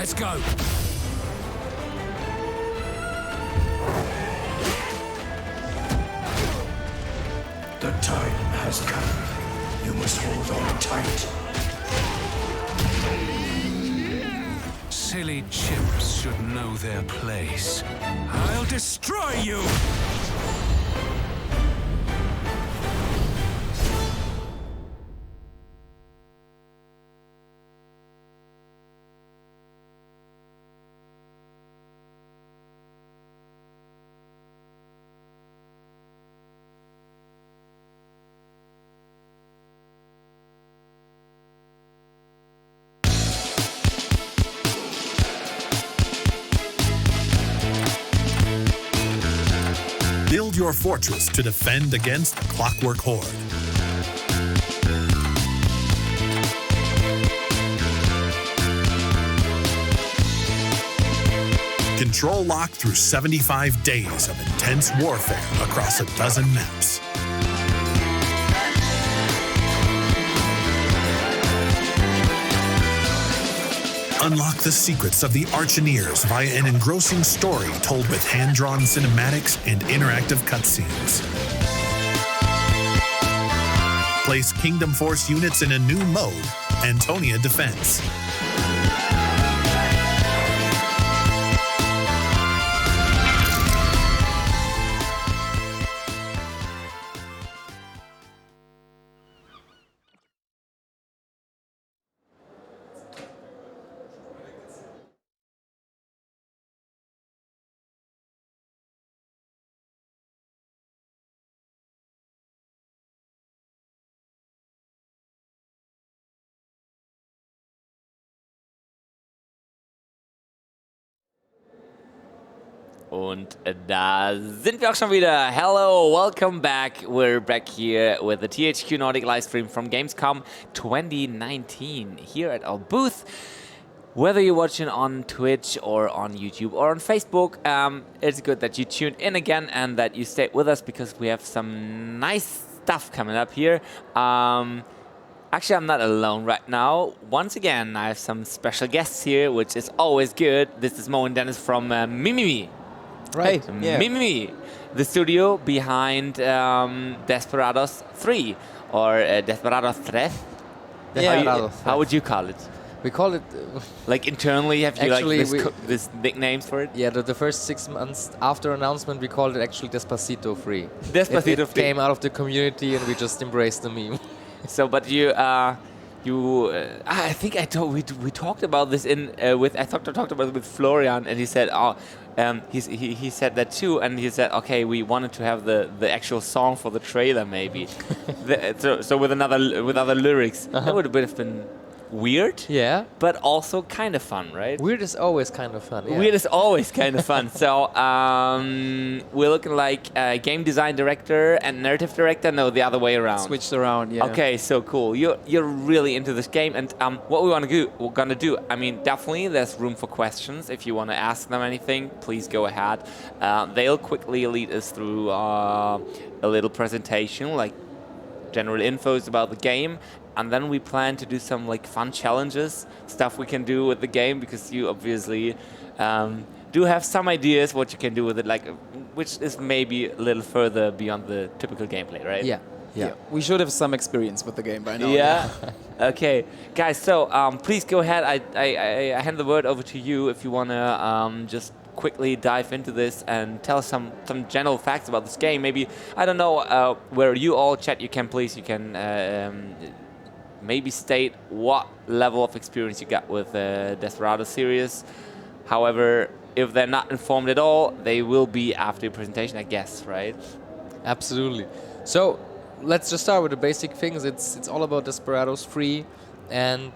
Let's go. The time has come. You must hold on tight. Silly chimps should know their place. I'll destroy you! Build your fortress to defend against the Clockwork Horde. Control lock through 75 days of intense warfare across a dozen maps. Unlock the secrets of the Archineers via an engrossing story told with hand-drawn cinematics and interactive cutscenes. Place Kingdom Force units in a new mode, Antonia Defense. Und da sind wir auch schon wieder. Hello, welcome back. We're back here with the THQ Nordic live stream from Gamescom 2019 here at our booth. Whether you're watching on Twitch or on YouTube or on Facebook, it's good that you tuned in again and that you stayed with us because we have some nice stuff coming up here. Actually, I'm not alone right now. Once again, I have some special guests here, which is always good. This is Mo and Dennis from Mimimi. Right, yeah. Mimimi, the studio behind Desperados 3 or Desperados 3. Yeah. How would you call it? We call it... Like internally, have you actually, this nicknames for it? Yeah, the first 6 months after announcement, we called it actually Despacito Free. Despacito it Free. Came out of the community and we just embraced the meme. So, but I think we talked about this I talked about it with Florian, and he said, he said that too, and he said, okay, we wanted to have the actual song for the trailer maybe, so with other lyrics. That would have been weird, yeah, but also kind of fun, right? Weird is always kind of fun. Yeah. Weird is always kind of fun. So we're looking like a game design director and narrative director. No, the other way around. Switched around, yeah. Okay, so cool. You're really into this game, and what we're gonna do. I mean, definitely there's room for questions. If you want to ask them anything, please go ahead. They'll quickly lead us through a little presentation, like general infos about the game. And then we plan to do some like fun challenges, stuff we can do with the game, because you obviously do have some ideas what you can do with it, like which is maybe a little further beyond the typical gameplay, right? Yeah. We should have some experience with the game by now. Yeah. Okay, guys. So please go ahead. I hand the word over to you if you wanna just quickly dive into this and tell us some general facts about this game. Maybe I don't know where you all chat. You can maybe state what level of experience you got with the Desperados series. However, if they're not informed at all, they will be after your presentation, I guess, right? Absolutely. So let's just start with the basic things. It's all about Desperados 3, and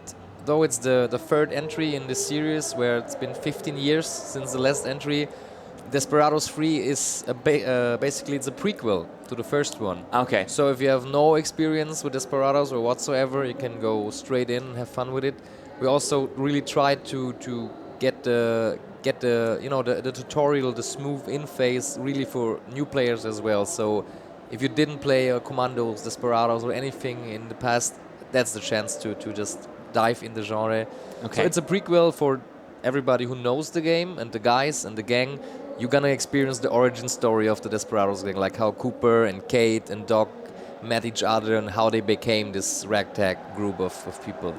though it's the third entry in this series, where it's been 15 years since the last entry, Desperados 3 is basically it's a prequel to the first one. Okay. So if you have no experience with Desperados or whatsoever, you can go straight in and have fun with it. We also really tried to get the tutorial, the smooth in phase, really for new players as well. So if you didn't play Commandos, Desperados, or anything in the past, that's the chance to just dive in the genre. Okay. So it's a prequel for everybody who knows the game and the guys and the gang, you're gonna experience the origin story of the Desperados gang, like how Cooper and Kate and Doc met each other and how they became this ragtag group of people.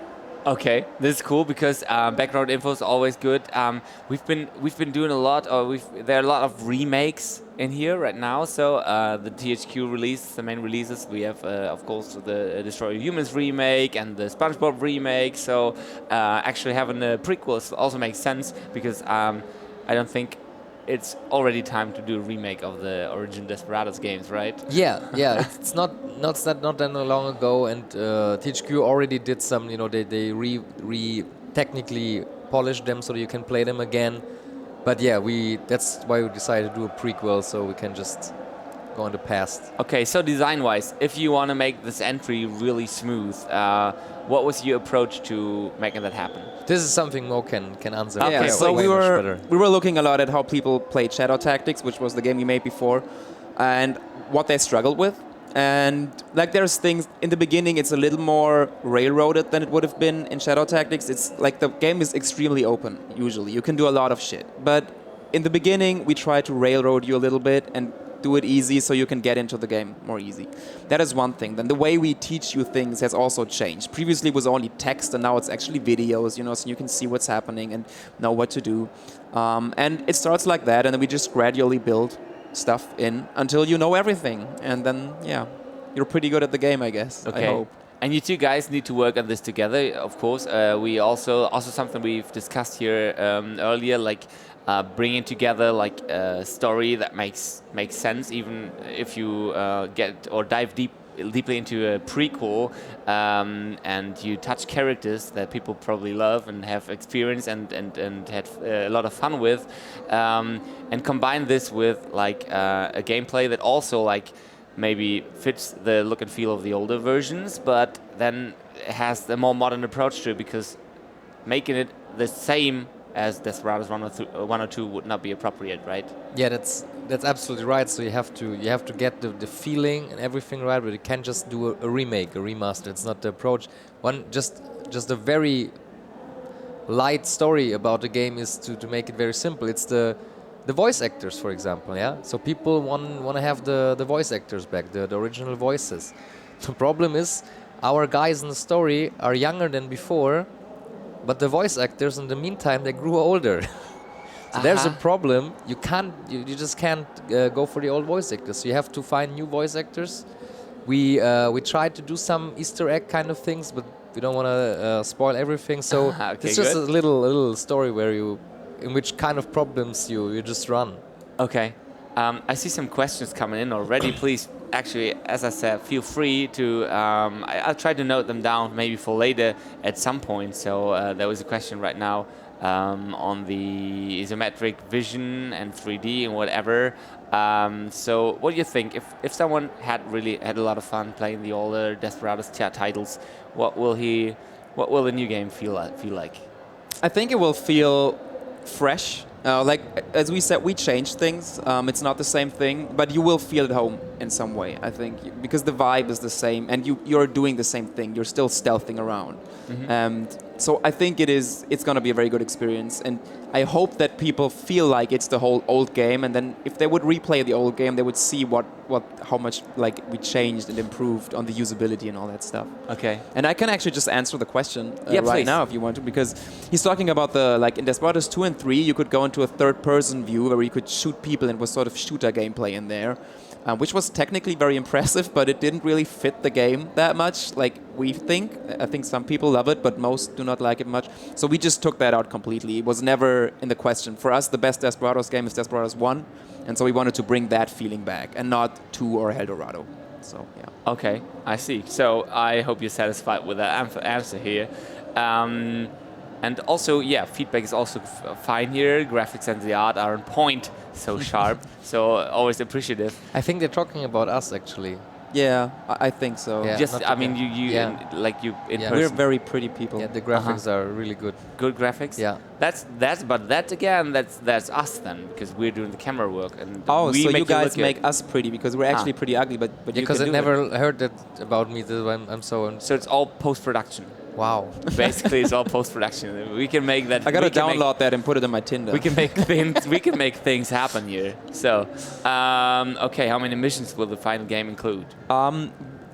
Okay, this is cool because background info is always good. We've been doing a lot, or there are a lot of remakes in here right now. So the THQ release, the main releases, we have of course the Destroy Humans remake and the SpongeBob remake. So actually having a prequel also makes sense because I don't think it's already time to do a remake of the original Desperados games, right? Yeah, it's not that long ago, and THQ already did some. They technically polished them so that you can play them again. But yeah, that's why we decided to do a prequel, so we can just go in the past. Okay, so design-wise, if you want to make this entry really smooth, what was your approach to making that happen? This is something Mo can answer. Okay, Yeah, so way much better. we were looking a lot at how people played Shadow Tactics, which was the game we made before, and what they struggled with. And like there's things in the beginning, it's a little more railroaded than it would have been in Shadow Tactics. It's like the game is extremely open. Usually, you can do a lot of shit. But in the beginning, we try to railroad you a little bit and do it easy so you can get into the game more easy. That is one thing. Then the way we teach you things has also changed. Previously it was only text, and now it's actually videos, so you can see what's happening and know what to do. And it starts like that, and then we just gradually build stuff in until you know everything. And then, yeah, you're pretty good at the game, I guess. Okay. I hope. And you two guys need to work on this together, of course. We also something we've discussed here earlier, like bringing together like a story that makes sense, even if you get or dive deeply into a prequel, and you touch characters that people probably love and have experience and had a lot of fun with, and combine this with like a gameplay that also like maybe fits the look and feel of the older versions, but then has the more modern approach to it, because making it the same as Desperados 1 or 2 would not be appropriate, right? Yeah, that's absolutely right. So you have to get the feeling and everything right, but you can't just do a remake, a remaster. It's not the approach. Just a very light story about the game is to make it very simple. It's the voice actors, for example, yeah? So people want to have the voice actors back, the original voices. The problem is our guys in the story are younger than before, but the voice actors in the meantime, they grew older. So there's a problem. You just can't go for the old voice actors. So you have to find new voice actors. We tried to do some Easter egg kind of things, but we don't want to spoil everything. So Okay, it's just good. a little story in which kind of problems you just run. Okay. I see some questions coming in already. Please, actually, as I said, feel free to... I'll try to note them down maybe for later at some point. So there was a question right now on the isometric vision and 3D and whatever. So what do you think? If someone had a lot of fun playing the older Desperados titles, what will the new game feel like? I think it will feel fresh. Like as we said, we changed things. It's not the same thing, but you will feel at home in some way, I think, because the vibe is the same, and you're doing the same thing. You're still stealthing around. So I think it's going to be a very good experience, and I hope that people feel like it's the whole old game, and then if they would replay the old game, they would see how much like we changed and improved on the usability and all that stuff. Okay. And I can actually just answer the question Yeah, right please. now if you want to, because he's talking about in Desperados 2 and 3, you could go into a third-person view where you could shoot people, and was sort of shooter gameplay in there, which was technically very impressive, but it didn't really fit the game that much, like we think. I think some people love it, but most do not like it much. So we just took that out completely. It was never in the question. For us, the best Desperados game is Desperados 1, and so we wanted to bring that feeling back, and not 2 or Eldorado. So, yeah. Okay, I see. So I hope you're satisfied with that answer here. And also, yeah, feedback is also fine here. Graphics and the art are on point, so sharp, so always appreciative. I think they're talking about us, actually. Yeah, I think so. Yeah. Just, not I to mean, get- you yeah. in Yeah. We're person. very pretty people. Yeah, the graphics are really good. Good graphics. Yeah. But that again, that's us then, because we're doing the camera work, and Oh, we so make you guys look make good. us pretty, because we're actually pretty ugly, but Yeah, you because can I do it. never heard that about me. That I'm so. So it's all post production. Wow. Basically, it's all post-production. We can make that. I gotta we can make- download that and put it in my Tinder. We can make things. We can make things happen here. So, okay, how many missions will the final game include?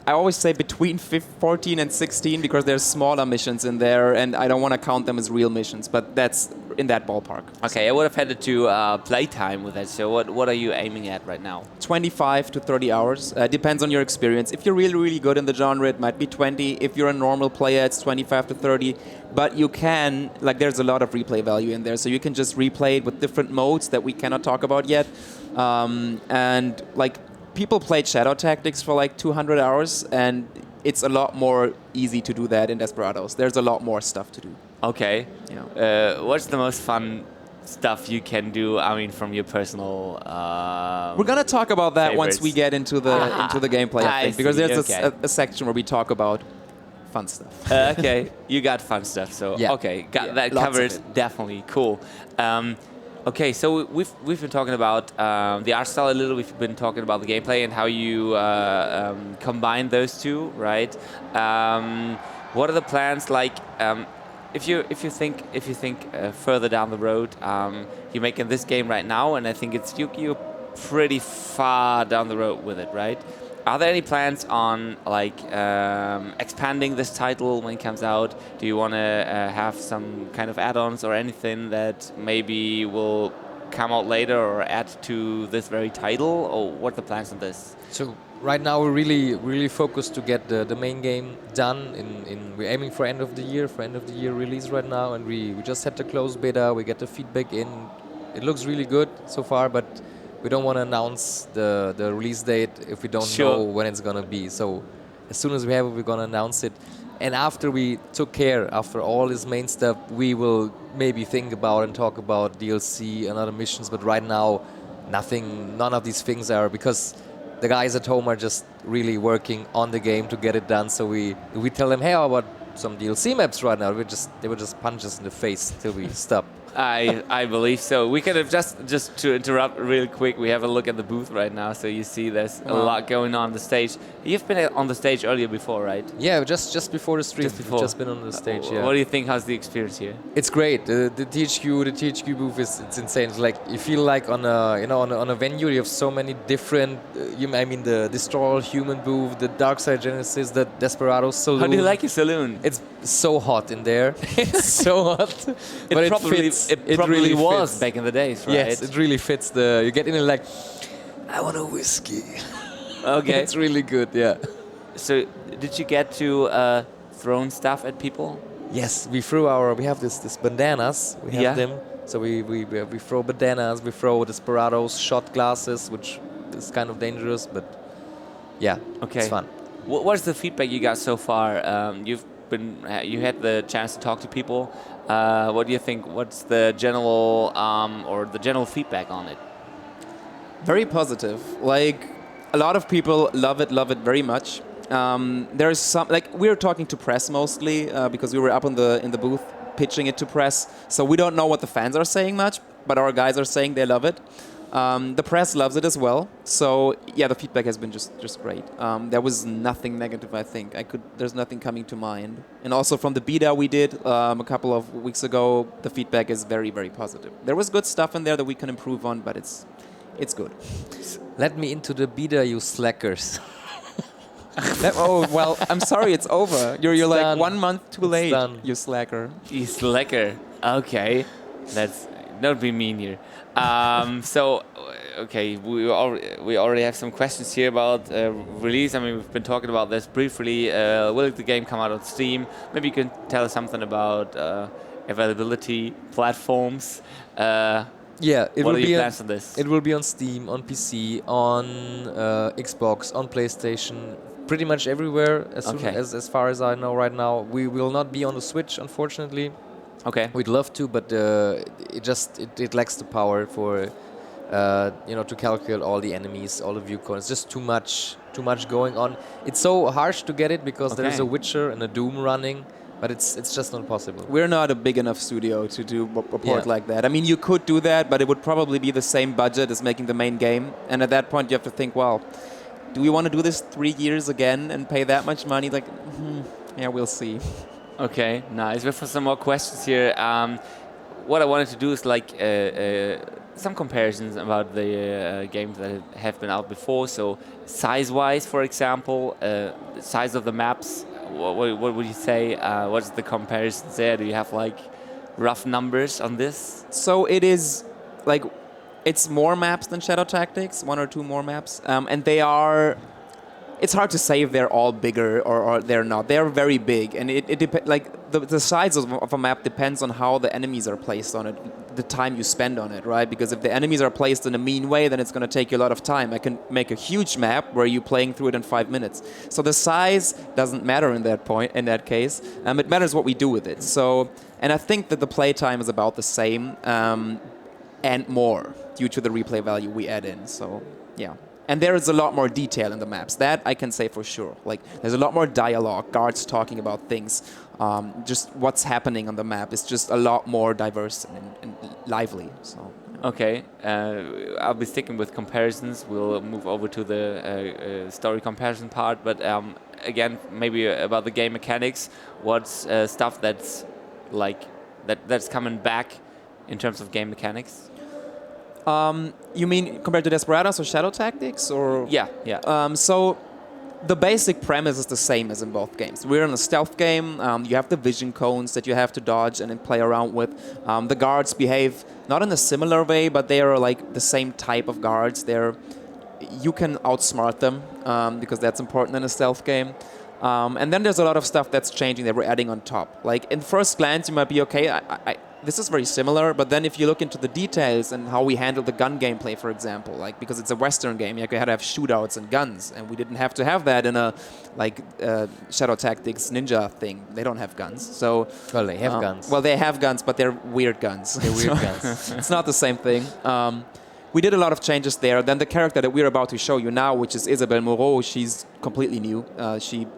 I always say between 14 and 16 because there's smaller missions in there, and I don't want to count them as real missions, but that's in that ballpark. Okay, I would have had to do playtime with that. So, what are you aiming at right now? 25 to 30 hours. Depends on your experience. If you're really, really good in the genre, it might be 20. If you're a normal player, it's 25 to 30. But you can, like, there's a lot of replay value in there, so you can just replay it with different modes that we cannot talk about yet. And, like, people played Shadow Tactics for like 200 hours, and it's a lot more easy to do that in Desperados. There's a lot more stuff to do. Okay. Yeah. What's the most fun stuff you can do? I mean, from your personal. We're gonna talk about that once we favorites. get into the gameplay, I I think, because see, there's okay. a section where we talk about fun stuff. Okay, you got fun stuff. So Yeah. okay, got Yeah, that lots of covered. it. Definitely cool. Okay, so we've been talking about the art style a little. We've been talking about the gameplay and how you combine those two, right? What are the plans like? If you think further down the road, you're making this game right now, and I think you're pretty far down the road with it, right? Are there any plans on like expanding this title when it comes out? Do you want to have some kind of add-ons or anything that maybe will come out later or add to this very title? Or what are the plans on this? So right now we're really focused to get the main game done. We're aiming for end of the year release right now, and we just had the closed beta. We get the feedback in. It looks really good so far, but we don't want to announce the release date if we don't know when it's gonna be. So as soon as we have it, we're gonna announce it. And after we took care, after all this main stuff, we will maybe think about and talk about DLC and other missions. But right now, none of these things are, because the guys at home are just really working on the game to get it done. So we tell them, hey, how about some DLC maps right now? They would just punch us in the face till we stop. I believe so. We could have just to interrupt real quick. We have a look at the booth right now, so you see there's a lot going on the stage. You've been on the stage earlier before, right? Yeah, just before the stream. Just before. We've just been on the stage. Yeah. What do you think? How's the experience here? It's great. The THQ booth it's insane. It's like you feel like on a venue you have so many different. The Destroy All Human booth, the Dark Side Genesis, the Desperados Saloon. How do you like your saloon? It's so hot in there. It's so hot. But it fits. It probably really was fits. back in the days, right? Yes, it really fits. You get in and like, I want a whiskey. Okay. It's really good. Yeah. So, did you get to throw stuff at people? Yes, we have this bandanas. We have them. So we throw bandanas. We throw Desperados shot glasses, which is kind of dangerous, but yeah, Okay. it's fun. What's the feedback you got so far? You had the chance to talk to people. What do you think? What's the general feedback on it? Very positive. Like, a lot of people love it very much. There's some, like, we were talking to press mostly because we were up in the booth pitching it to press. So we don't know what the fans are saying much, but our guys are saying they love it. The press loves it as well. So yeah, the feedback has been just great. There was nothing negative, I think. There's nothing coming to mind. And also from the beta we did a couple of weeks ago, the feedback is very, very positive. There was good stuff in there that we can improve on, but it's good. Let me into the beta, you slackers. Oh well, I'm sorry, it's over. You're like done. 1 month too late, done. you slacker. You slacker. Okay, don't be mean here. So, okay, we already have some questions here about release. I mean, we've been talking about this briefly. Will the game come out on Steam? Maybe you can tell us something about availability, platforms. Yeah, What are your plans on this? It will be on Steam, on PC, on Xbox, on PlayStation, pretty much everywhere. As far as I know right now, we will not be on the Switch, unfortunately. Okay. We'd love to, but it lacks the power for to calculate all the enemies, all the viewpoints. Just too much going on. It's so harsh to get it because there is a Witcher and a Doom running. But it's just not possible. We're not a big enough studio to do a port like that. I mean, you could do that, but it would probably be the same budget as making the main game. And at that point, you have to think, well, do we want to do this 3 years again and pay that much money? Like, yeah, we'll see. Okay, nice. We have some more questions here. What I wanted to do is like some comparisons about the games that have been out before. So size-wise, for example, the size of the maps. What would you say? What's the comparisons there? Do you have like rough numbers on this? So it is like it's more maps than Shadow Tactics, 1 or 2 more maps, and they are. It's hard to say if they're all bigger or they're not. They're very big, and it depends. Like the size of a map depends on how the enemies are placed on it, the time you spend on it, right? Because if the enemies are placed in a mean way, then it's going to take you a lot of time. I can make a huge map where you're playing through it in 5 minutes. So the size doesn't matter in that point. In that case, it matters what we do with it. So, and I think that the play time is about the same and more due to the replay value we add in. So, yeah. And there is a lot more detail in the maps. That I can say for sure. Like, there's a lot more dialogue, guards talking about things. Just what's happening on the map is just a lot more diverse and lively. So. Okay, I'll be sticking with comparisons. We'll move over to the story comparison part. But again, maybe about the game mechanics. What's stuff that's like that's coming back in terms of game mechanics? You mean compared to Desperados or Shadow Tactics, or yeah. So the basic premise is the same as in both games. We're in a stealth game. You have the vision cones that you have to dodge and then play around with. The guards behave not in a similar way, but they are like the same type of guards. You can outsmart them because that's important in a stealth game. And then there's a lot of stuff that's changing that we're adding on top. Like in first glance, you might be okay. This is very similar, but then if you look into the details and how we handle the gun gameplay, for example, like because it's a Western game, you had to have shootouts and guns, and we didn't have to have that in a Shadow Tactics Ninja thing. They don't have guns, so Well, they have guns. Well, they have guns, but they're weird guns. They're weird guns. It's not the same thing. We did a lot of changes there. Then the character that we're about to show you now, which is Isabelle Moreau, she's completely new. She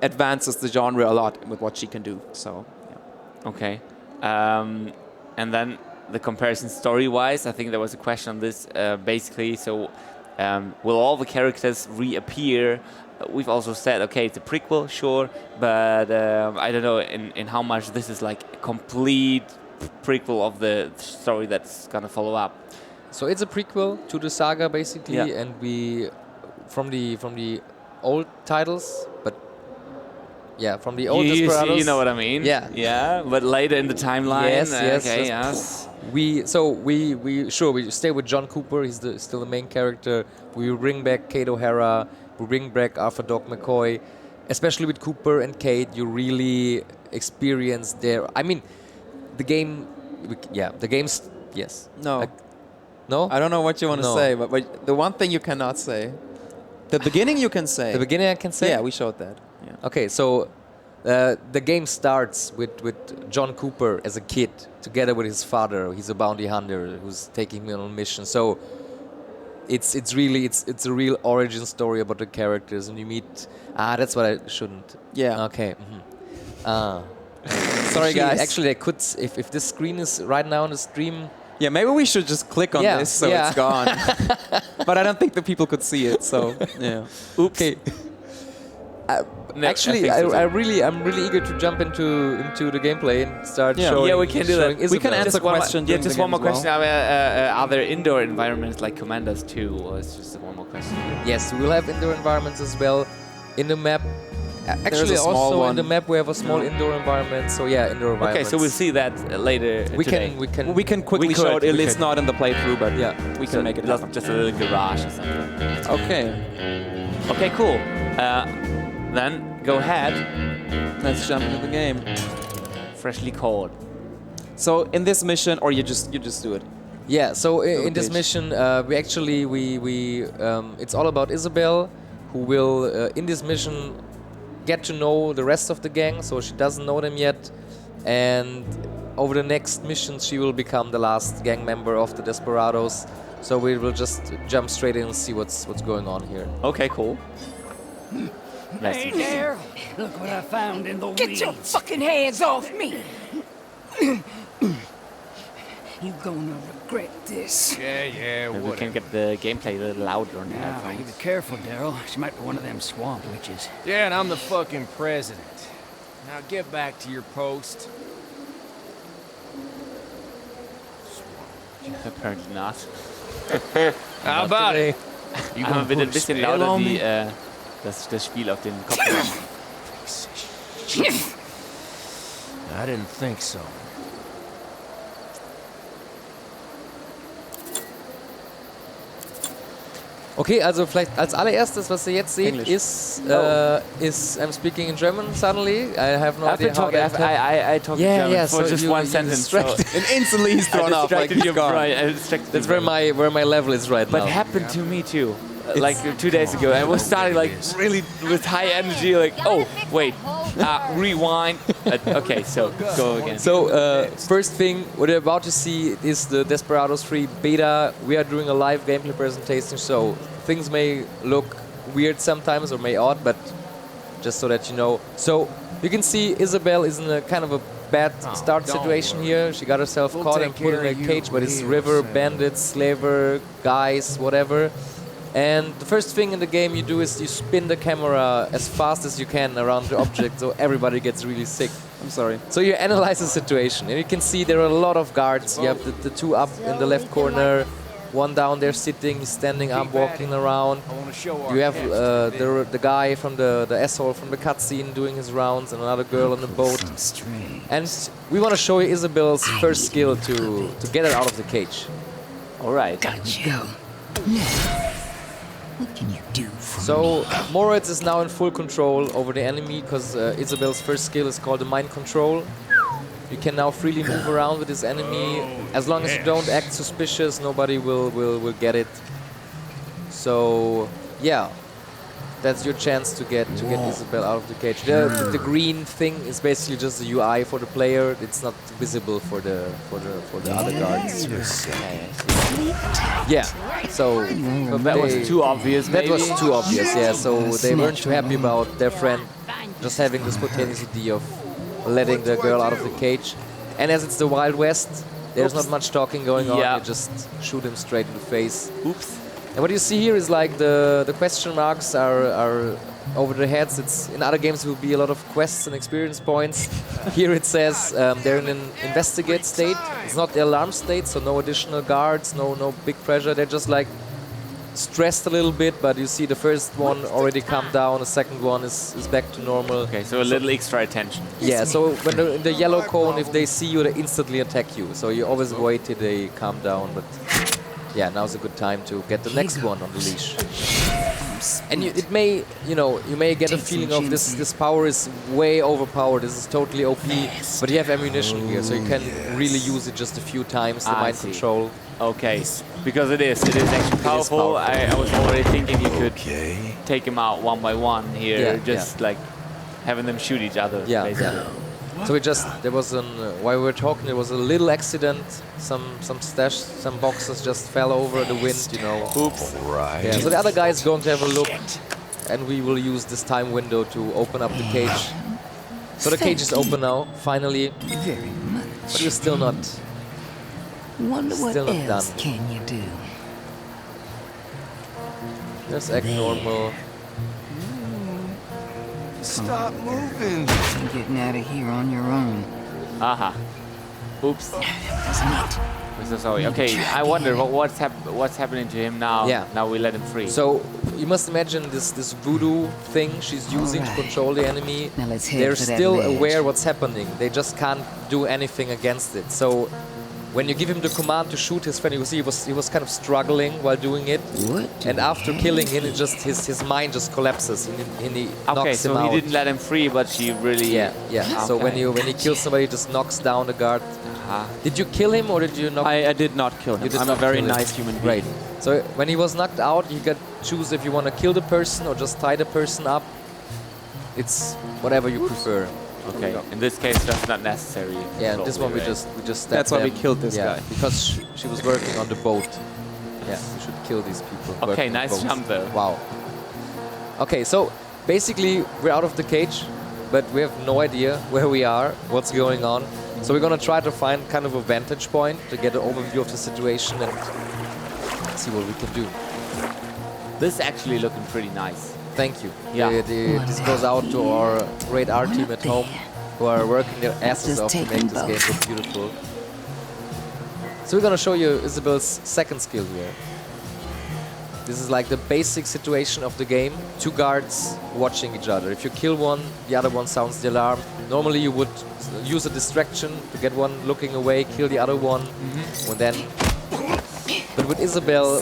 advances the genre a lot with what she can do. So, yeah. Okay. And then the comparison story-wise, I think there was a question on this basically. So, will all the characters reappear? We've also said, okay, it's a prequel, sure, but I don't know in how much this is like a complete prequel of the story that's gonna follow up. So it's a prequel to the saga, basically, Yeah. and we from the old titles, but yeah, from the old Desperados. You know what I mean? Yeah. Yeah, but later in the timeline. Yes, yes, Okay, yes. yes. We stay with John Cooper. He's still the main character. We bring back Kate O'Hara. We bring back Arthur Doc McCoy. Especially with Cooper and Kate, you really experience their. I mean, the game. The game's yes. No. No. I don't know what you want to No. say, but the one thing you cannot say, the beginning you can say. The beginning I can say. Yeah, we showed that. Yeah. Okay, so the game starts with John Cooper as a kid, together with his father. He's a bounty hunter who's taking him on a mission. So it's a real origin story about the characters, and you meet. That's what I shouldn't. Yeah. Okay. Sorry, guys. Actually, I could. If this screen is right now on the stream. Yeah, maybe we should just click on Yeah, this so yeah. it's gone. But I don't think the people could see it. So yeah. Oops. Okay. No, Actually, I think so too. I'm really eager to jump into the gameplay and start showing. Yeah, we can do that. showing We can Isabelle. answer Just one questions. Yeah, during just the one game more as question. Are there indoor environments like Commanders too, or it's just one more question? Yes, we'll have indoor environments as well in the map. Actually, a small also one. in the map we have a small indoor environment. So yeah, indoor Okay, environments. so we'll see that later today. We can quickly We show it. could. It's not in the playthrough, but Yeah. we can make it happen. Just a little garage or something. Okay, Okay, cool. Then go ahead. let's jump into the game. Freshly called. So in this mission, or you just do it. Yeah, so in this page. mission, we actually it's all about Isabelle, who will in this mission get to know the rest of the gang. So she doesn't know them yet, and over the next missions, she will become the last gang member of the Desperados. So we will just jump straight in and see what's going on here. Okay, cool. Nice. Hey there! Look what I found in the weeds. Get your fucking hands off me! You gonna regret this. Yeah, Maybe we can get the gameplay a little louder on the Now, you headphones. be careful, Daryl. She might be one of them swamp witches. Yeah, and I'm the fucking president. Now get back to your post. Apparently not. How about it? You Aber bitte ein bisschen spell lauter on die, me? das Spiel auf den Kopfhörern. I didn't think so. Okay, also vielleicht als allererstes, was ihr jetzt seht, ist I'm speaking in German suddenly. I have no idea how that happened. I talk German for so just one sentence. So And instantly he's thrown off. Like he's gone. Right, I distracted That's you. where my level is right But now. happened to me too. Like 2 days ago, I was starting like really with high energy, like oh wait, rewind. Okay, so go again. So first thing, what you're about to see is the Desperados 3 beta. We are doing a live gameplay presentation, so things may look weird sometimes or may odd, but just so that you know. So you can see Isabel is in a kind of a bad start situation here. She got herself caught and put in a cage by this river, bandits, slaver, guys, whatever. And the first thing in the game you do is you spin the camera as fast as you can around the object so everybody gets really sick. I'm sorry. So you analyze the situation and you can see there are a lot of guards. You have the two up in the left corner, one down there sitting, he's standing up, walking around. You have the guy from the asshole from the cutscene doing his rounds and another girl on the boat. And we want to show you Isabel's first skill to get her out of the cage. Alright. Go. What can you do for So Moritz is now in full control over the enemy because Isabel's first skill is called the mind control. You can now freely move around with this enemy. As long as you don't act suspicious, nobody will get it. So yeah, that's your chance to get Isabel out of the cage. The green thing is basically just the UI for the player. It's not visible for the other guards. Yeah. So That was too obvious. that was maybe? too obvious. Yeah. So they weren't too happy about their friend just having the spontaneity of letting the girl out of the cage. And as it's the Wild West, there's not much talking going on. Yeah. You just shoot him straight in the face. Oops. And what you see here is like the question marks are over their heads. It's in other games it will be a lot of quests and experience points. Here it says they're in an investigate state. It's not the alarm state, so no additional guards, no big pressure. They're just like stressed a little bit, but you see the first one already calmed down. The second one is back to normal. Okay, so a little extra attention. Yeah, so when in the yellow cone, if they see you, they instantly attack you. So you always wait till they calm down, but yeah, now's a good time to get the next one on the leash. And it may, you may get a feeling of this power is way overpowered. This is totally OP, but you have ammunition here, so you can really use it just a few times. The mind control. Okay, because it is actually powerful. I was already thinking you could take him out one by one here, like having them shoot each other. Yeah, basically. yeah. So there was while we were talking, there was a little accident. Some boxes just fell over the wind, Oops. Right. Yeah, so the other guy is going to have a look, and we will use this time window to open up the cage. So the cage is open now, finally, Very much. but we're still not. Wonder what Still not else done. can you do? Just act normal. Stop moving. You're getting out of here on your own. Aha. Oops. Neat. I'm so sorry. Okay, I wonder what's happening to him now. Yeah. Now we let him free. So you must imagine this voodoo thing she's using to control the enemy. Now let's head They're for that still ledge. aware what's happening. They just can't do anything against it. So when you give him the command to shoot his friend, you see he was kind of struggling while doing it. What? And after killing him, it just his mind just collapses and he knocks okay, him so out. he didn't let him free, but she really. Yeah. So when he kills somebody, he just knocks down the guard. Did you kill him or did you knock? I did not kill him. You did I'm not a very kill him. nice human being. Great. So when he was knocked out, you can choose if you want to kill the person or just tie the person up. It's whatever you prefer. Okay. In this case, that's not necessary. Yeah, this one we right? just stabbed That's why we them. killed this guy. Because she was working on the boat. Yeah, we should kill these people. Okay, working on nice boats. jump though. Wow. Okay, so basically we're out of the cage, but we have no idea where we are, what's going on. So we're gonna try to find kind of a vantage point to get an overview of the situation and see what we can do. This is actually looking pretty nice. Thank you. Yeah. This goes out to our great art team at home. who are working their asses Just off to take make them this game both. look beautiful. So we're gonna show you Isabel's second skill here. This is like the basic situation of the game. Two guards watching each other. If you kill one, the other one sounds the alarm. Normally you would use a distraction to get one looking away, kill the other one, and then... But with Isabel,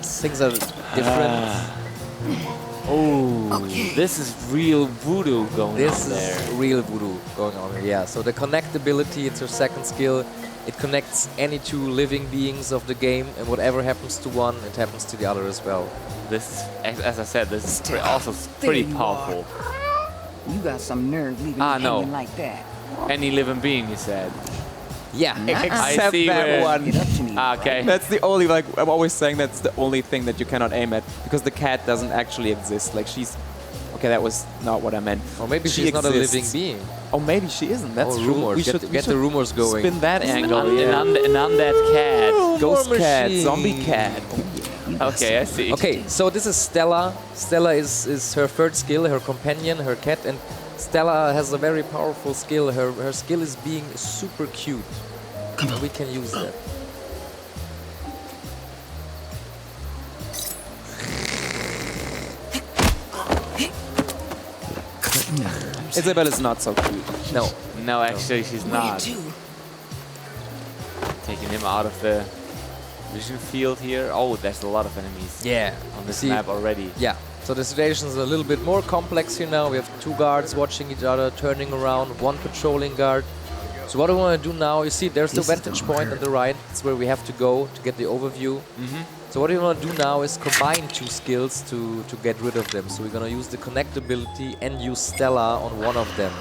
things are different. Oh, this is real voodoo going This on is there. real voodoo going on here, yeah. So the connectability, it's her second skill. It connects any two living beings of the game, and whatever happens to one, it happens to the other as well. This is, as I said, this is also pretty There you powerful. You got some nerve leaving Ah, me no. hanging like that. Any living being, he said. Yeah, I Except see that where- one. Get up to me. Okay. That's the only, like, I'm always saying that's the only thing that you cannot aim at, because the cat doesn't actually exist. Like, she's... Okay, that was not what I meant. or maybe She she's not a living exists. being. Oh, maybe she isn't. That's Oh, true. rumors. We Get should, the- we get the should rumors going. Spin that angle. An Yeah. undead cat. Ghost cat, machine. zombie cat. Okay, I see. Okay, so this is Stella. Stella is her third skill, her companion, her cat, and Stella has a very powerful skill. Her skill is being super cute. Come on. We can use that. Isabel is not so cute. No. No, actually, she's not. Taking him out of the vision field here. Oh, there's a lot of enemies Yeah. on this See- map already. Yeah. So the situation is a little bit more complex here now. We have two guards watching each other, turning around, one patrolling guard. So what I want to do now, you see there's the This is the vantage point on the right. It's where we have to go to get the overview. So what we want to do now is combine two skills to get rid of them. So we're going to use the connectability and use Stella on one of them.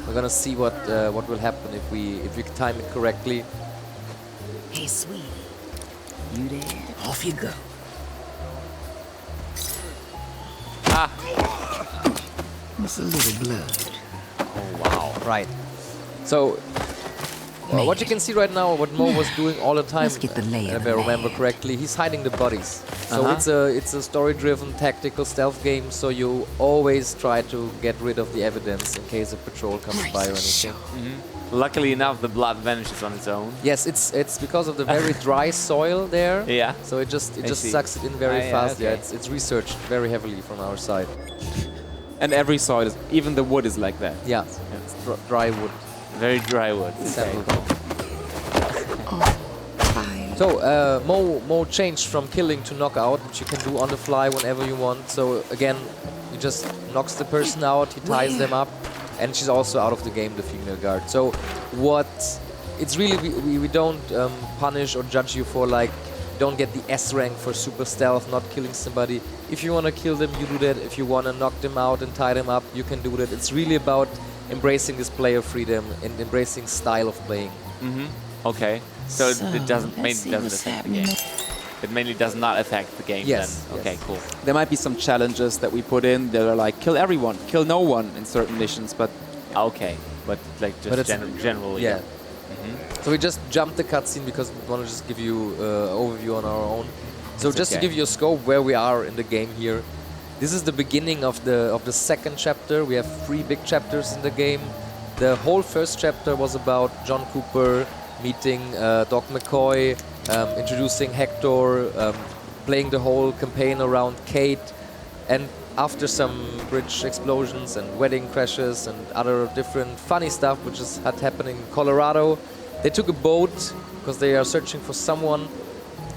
We're going to see what will happen if we time it correctly. Hey, sweetie. You there? Off you go. Just a little blood. Oh, wow. Right. So what you can see right now, what Mo was doing all the time, Let's get the lay of if I the remember land. correctly, he's hiding the bodies. So it's a story-driven tactical stealth game. So you always try to get rid of the evidence in case a patrol comes by or anything. Luckily enough, the blood vanishes on its own. Yes, it's because of the very dry soil there. Yeah. So it just see. sucks it in very Yeah, fast. Yeah, okay. it's researched very heavily from our side. And every soil, is, even the wood is like that. Yeah, it's dry wood. Very dry wood. Sample. Fire. So Mo changed from killing to knockout, which you can do on the fly whenever you want. So again, he just knocks the person out, he ties them up, and she's also out of the game, the female guard. So it's really, we don't punish or judge you for like, don't get the S rank for super stealth, not killing somebody. If you want to kill them, you do that. If you want to knock them out and tie them up, you can do that. It's really about embracing this player freedom and embracing style of playing. Okay. So it doesn't let's see doesn't what's affect the game. happening. It mainly does not affect the game Yes, then. yes. Okay, cool. There might be some challenges that we put in that are like, kill everyone, kill no one in certain missions, but Okay. But like But just it's- generally. Yeah. So we just jumped the cutscene because we want to just give you overview on our own. So It's just to okay. give you a scope where we are in the game here. This is the beginning of the second chapter. We have 3 big chapters in the game. The whole first chapter was about John Cooper meeting Doc McCoy, introducing Hector, playing the whole campaign around Kate, and after some bridge explosions and wedding crashes and other different funny stuff which is happening in Colorado, they took a boat because they are searching for someone,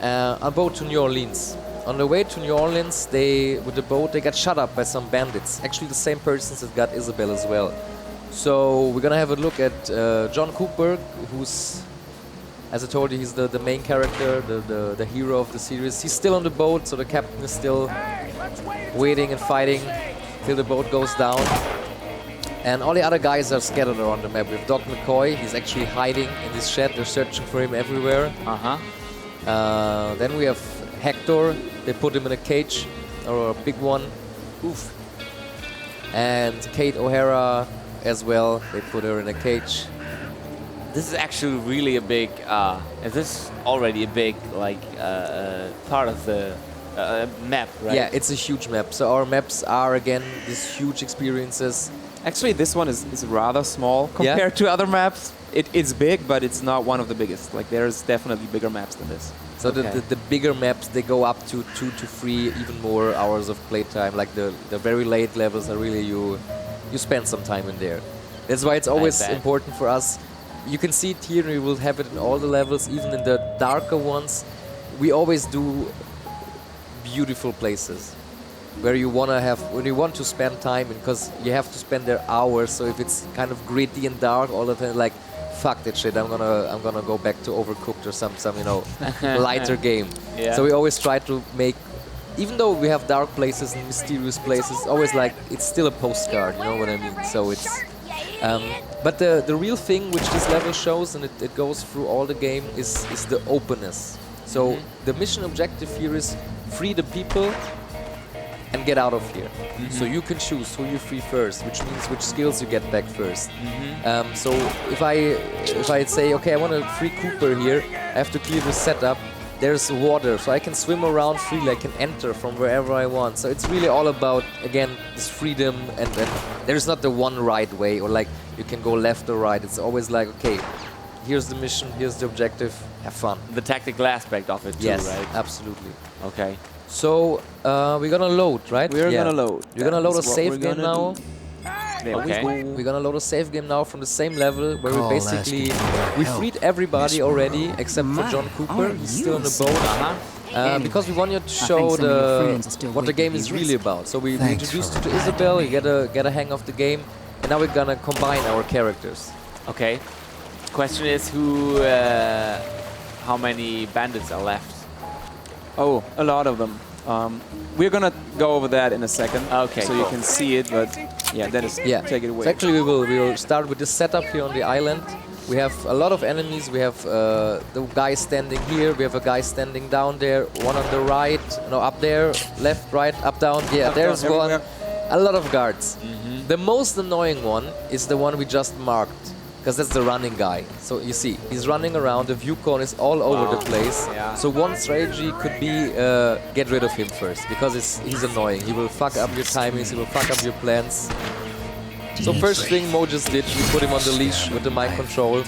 a boat to New Orleans. On the way to New Orleans, with the boat, they got shot up by some bandits. Actually, the same persons that got Isabel as well. So we're gonna have a look at John Cooper, who's, as I told you, he's the main character, the hero of the series. He's still on the boat, so the captain is still waiting and fighting till the boat goes down. And all the other guys are scattered around the map. With Doc McCoy, he's actually hiding in this shed. They're searching for him everywhere. Then we have Hector. They put him in a cage, or a big one. Oof. And Kate O'Hara as well. They put her in a cage. This is actually really a big. Is this already a big like part of the map, right? Yeah, it's a huge map. So our maps are again these huge experiences. Actually, this one is rather small compared to other maps. It's big, but it's not one of the biggest. Like, there's definitely bigger maps than this. So the bigger maps, they go up to 2 to 3, even more hours of playtime. Like the very late levels are really you spend some time in there. That's why it's always important for us. You can see it here, and we will have it in all the levels, even in the darker ones. We always do beautiful places where you when you want to spend time, because you have to spend there hours. So if it's kind of gritty and dark all the time, like, fuck that shit, I'm gonna go back to Overcooked or some lighter game. Yeah. So we always try to make, even though we have dark places and mysterious places, always like it's still a postcard, you know what I mean? So it's but the real thing which this level shows, and it goes through all the game, is the openness. So the mission objective here is free the people and get out of here. So you can choose who you free first, which means which skills you get back first. So if I say, okay, I want to free Cooper here, I have to clear the setup. There's water, so I can swim around freely. I can enter from wherever I want. So it's really all about, again, this freedom, and there's not the one right way, or like you can go left or right. It's always like, okay, here's the mission, here's the objective, have fun. The tactical aspect of it too, yes, right? Absolutely. Okay. So we're gonna load, right? We're gonna load. We're gonna load a save game now. Okay. We're gonna load a save game now from the same level where we basically we freed everybody already except for John Cooper. He's still on the boat. Because we wanted to show what the game is really about. So we introduced you to Isabel. You get a hang of the game, and now we're gonna combine our characters. Okay. Question is how many bandits are left? Oh, a lot of them. We're gonna go over that in a second. Okay. So you can see it, but yeah, Dennis, take it away. So actually, we will start with this setup here on the island. We have a lot of enemies. We have the guy standing here. We have a guy standing down there. One on the right. No, up there. Left, right, up, down. Yeah, there's one. A lot of guards. The most annoying one is the one we just marked, because that's the running guy. So you see, he's running around, the view cone is all over the place. Yeah. So one strategy could be get rid of him first, because he's annoying. He will fuck up your timings, he will fuck up your plans. So first thing Mo just did, we put him on the leash with the mind control,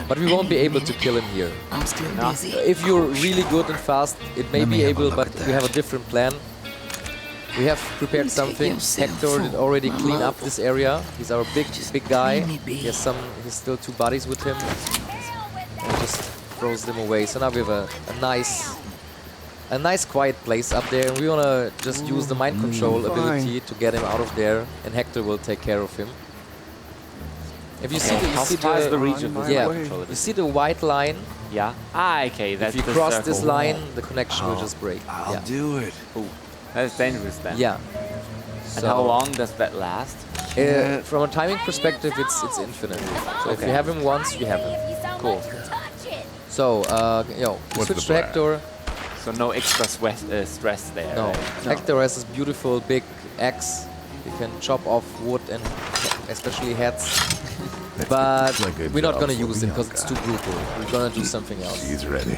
but we won't be able to kill him here. I'm still busy. If you're really good and fast, it may be able, but we have a different plan. We have prepared something. Hector did already clean up this area. He's our big guy. He has still 2 bodies with him. And just throws them away. So now we have a nice quiet place up there. And we wanna just use the mind control ability to get him out of there. And Hector will take care of him. If you see the reach of the mind control? You see the white line? Yeah. Okay, that's if you cross this line, the connection will just break. I'll do it. Ooh, that's dangerous then. Yeah. And how long does that last? From a timing perspective, it's infinite. So if you have him once, you have him. Cool. So, switch to Hector. So no extra stress there. No. Right? Hector has this beautiful big axe. You can chop off wood and especially heads. But we're not gonna use it because it's too brutal. We're gonna do something else. He's ready.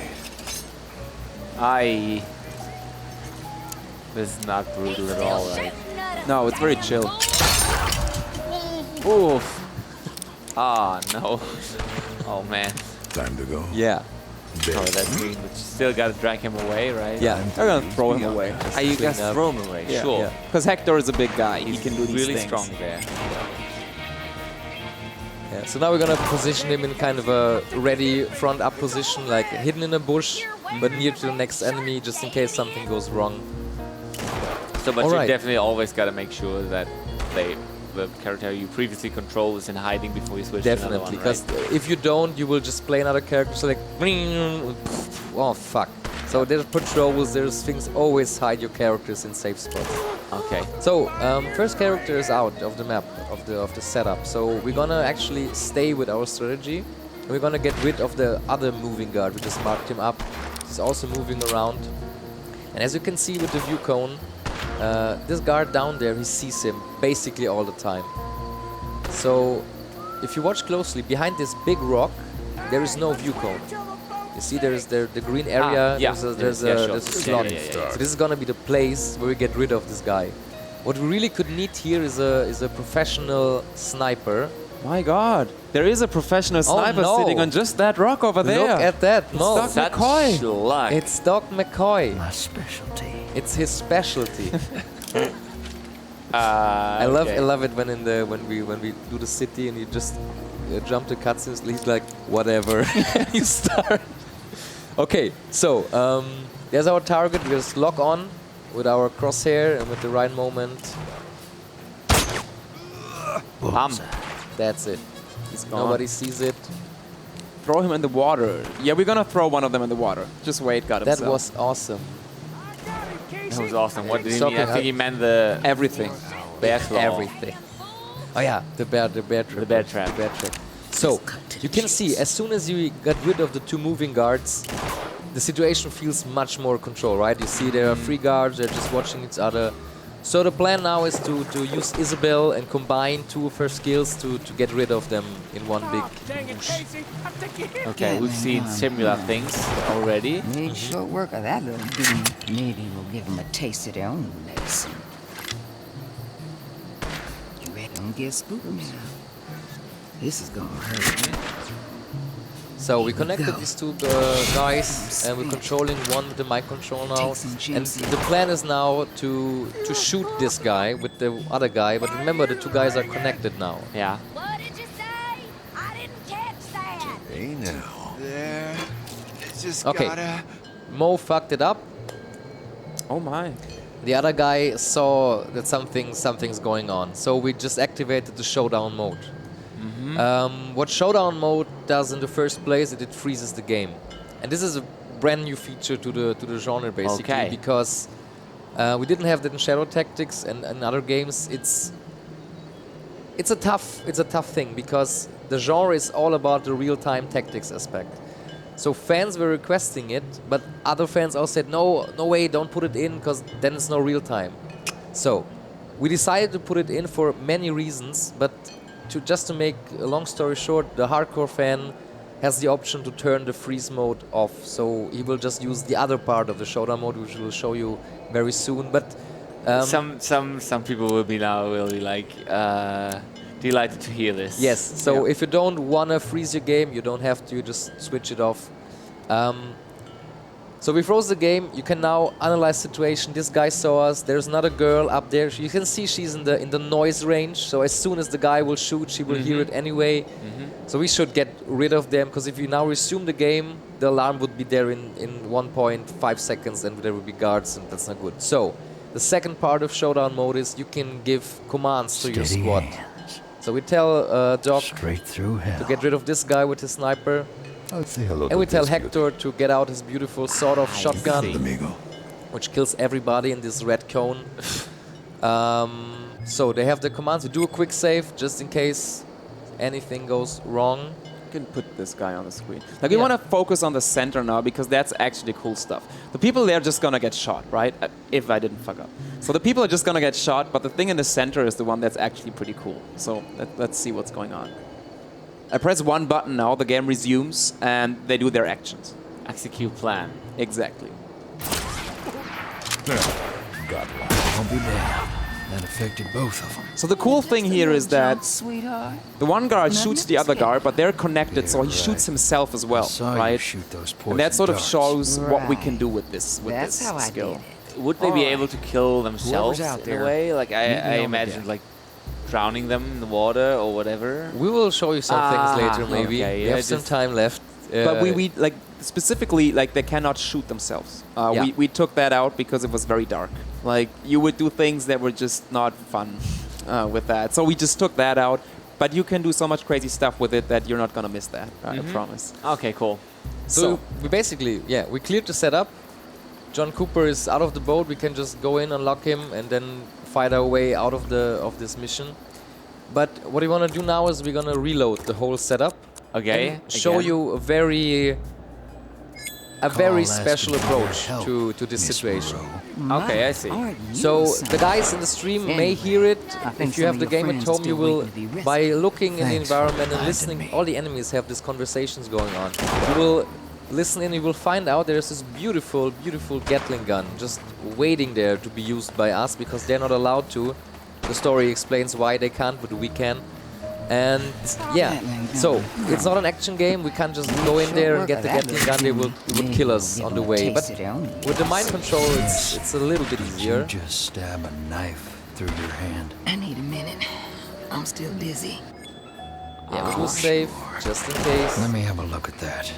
This is not brutal at all, right? No, it's very chill. Oof. Ah, no. Oh, man. Time to go. Yeah. Oh, that's green, but you still gotta drag him away, right? Yeah, they're gonna throw him away. You guys throw him away, Yeah. sure. Because Hector is a big guy. He can do these really things. strong there. Yeah, so now we're gonna position him in kind of a ready front up position, like hidden in a bush, but near to the next enemy, just in case something goes wrong. So, but you definitely always gotta make sure that the character you previously controlled is in hiding before you switch to another one, because right? if you don't, you will just play another character, so like, oh fuck. So there's patrols, there's things, always hide your characters in safe spots. Okay. So, first character is out of the map, of the setup. So we're gonna actually stay with our strategy. And we're gonna get rid of the other moving guard. We just marked him up. He's also moving around. And as you can see with the view cone, this guard down there, he sees him basically all the time. So, if you watch closely, behind this big rock, there is no view cone. You see, there's the green area, there's a slot. So this is gonna be the place where we get rid of this guy. What we really could need here is a professional sniper. My God, there is a professional sniper no. sitting on just that rock over there. Look at that. It's No, Doc McCoy. luck. it's Doc McCoy. My specialty. It's his specialty. I I love it when we do the city and you just jump the cutscenes. He's like, whatever. You start. Okay, so there's our target. We just lock on with our crosshair and with the right moment. That's it. He's gone. Nobody sees it. Throw him in the water. Yeah, we're gonna throw one of them in the water. Just wait, got That himself. was awesome. That was awesome. What did he Stop mean? I it. think he meant the everything. bear claw. Everything. Oh yeah, the bear trap. The bear trap. The bear trap. So you can see as soon as you got rid of the two moving guards, the situation feels much more control, right? You see there are three guards, they're just watching each other. So the plan now is to use Isabel and combine two of her skills to get rid of them in one big whoosh. Okay, we've seen similar things already. Made short work of that little bean. Maybe we'll give them a taste of their own medicine. You ready? Don't get spooked now. This is gonna hurt. So we connected these two guys and we're controlling one with the mic control now. And the plan is now to shoot this guy with the other guy, but remember the two guys are connected now. Yeah. What did you say? I didn't catch that. Hey now. There. Just Okay. gotta... Mo fucked it up. Oh my. The other guy saw that something's going on. So we just activated the showdown mode. What showdown mode does in the first place, it freezes the game, and this is a brand new feature to the genre basically, Okay. because we didn't have that in Shadow Tactics and in other games. It's a tough thing because the genre is all about the real-time tactics aspect. So fans were requesting it, but other fans all said no way, don't put it in because then it's no real time. So we decided to put it in for many reasons, but just to make a long story short, the hardcore fan has the option to turn the freeze mode off. So he will just use the other part of the showdown mode, which we'll show you very soon. But Some people will be like delighted to hear this. yes, so if you don't want to freeze your game, you don't have to, you just switch it off. So we froze the game. You can now analyze situation. This guy saw us. There's another girl up there. You can see she's in the noise range. So as soon as the guy will shoot, she will hear it anyway. So we should get rid of them, because if you now resume the game, the alarm would be there in 1.5 seconds, and there will be guards, and that's not good. So the second part of showdown mode is you can give commands to your Steady squad. hands. So we tell Doc Straight through hell. to get rid of this guy with his sniper. Let's say hello And we to tell this Hector to get out his beautiful sawed-off shotgun, amigo. which kills everybody in this red cone. So they have the commands. We do a quick save just in case anything goes wrong. You can put this guy on the screen. Like, we want to focus on the center now, because that's actually cool stuff. The people there are just gonna get shot, right? If I didn't fuck up. So the people are just gonna get shot, but the thing in the center is the one that's actually pretty cool. So let's see what's going on. I press one button now, the game resumes, and they do their actions. Execute plan. Exactly. Got one. I'll be damned. That affected both of them. So the cool thing here is that Sweetheart. the one guard shoots the other guard, but they're connected, so he right. shoots himself as well, I saw you right? shoot those And poison that sort of darts. shows what we can Right. do with this That's how I skill. did it. Would they be able to kill themselves out in there, a way? Like meet me I on the imagined, deck. like drowning them in the water or whatever. We will show you some things later, maybe. okay, We yeah, have some just- time left. But we like specifically, like, they cannot shoot themselves. Yeah. We took that out because it was very dark. Like, you would do things that were just not fun with that. So we just took that out. But you can do so much crazy stuff with it that you're not gonna miss that. I promise. Okay, cool. So we basically, we cleared the setup. John Cooper is out of the boat. We can just go in, unlock him, and then fight our way out of this mission. But what we want to do now is we're gonna reload the whole setup. Okay. And show again. you a very Call special asking for approach help, to this Miss situation. Monroe. Okay, I see. Aren't you So some- the guys in the stream may Anyway, hear it. I think If you some have of the your game at friends home, you still will, waiting to be rescued. by looking in the Thanks for environment and reminding listening, me. all the enemies have these conversations going on. You will listen in, you will find out there's this beautiful, beautiful Gatling gun just waiting there to be used by us because they're not allowed to. The story explains why they can't, but we can. And yeah, so it's not an action game. We can't just go in there and get the Gatling gun. They would kill us on the way. But with the mind control, it's a little bit easier. You just stab a knife through your hand. I need a minute. I'm still dizzy. Yeah, we will save just in case. Let me have a look at that.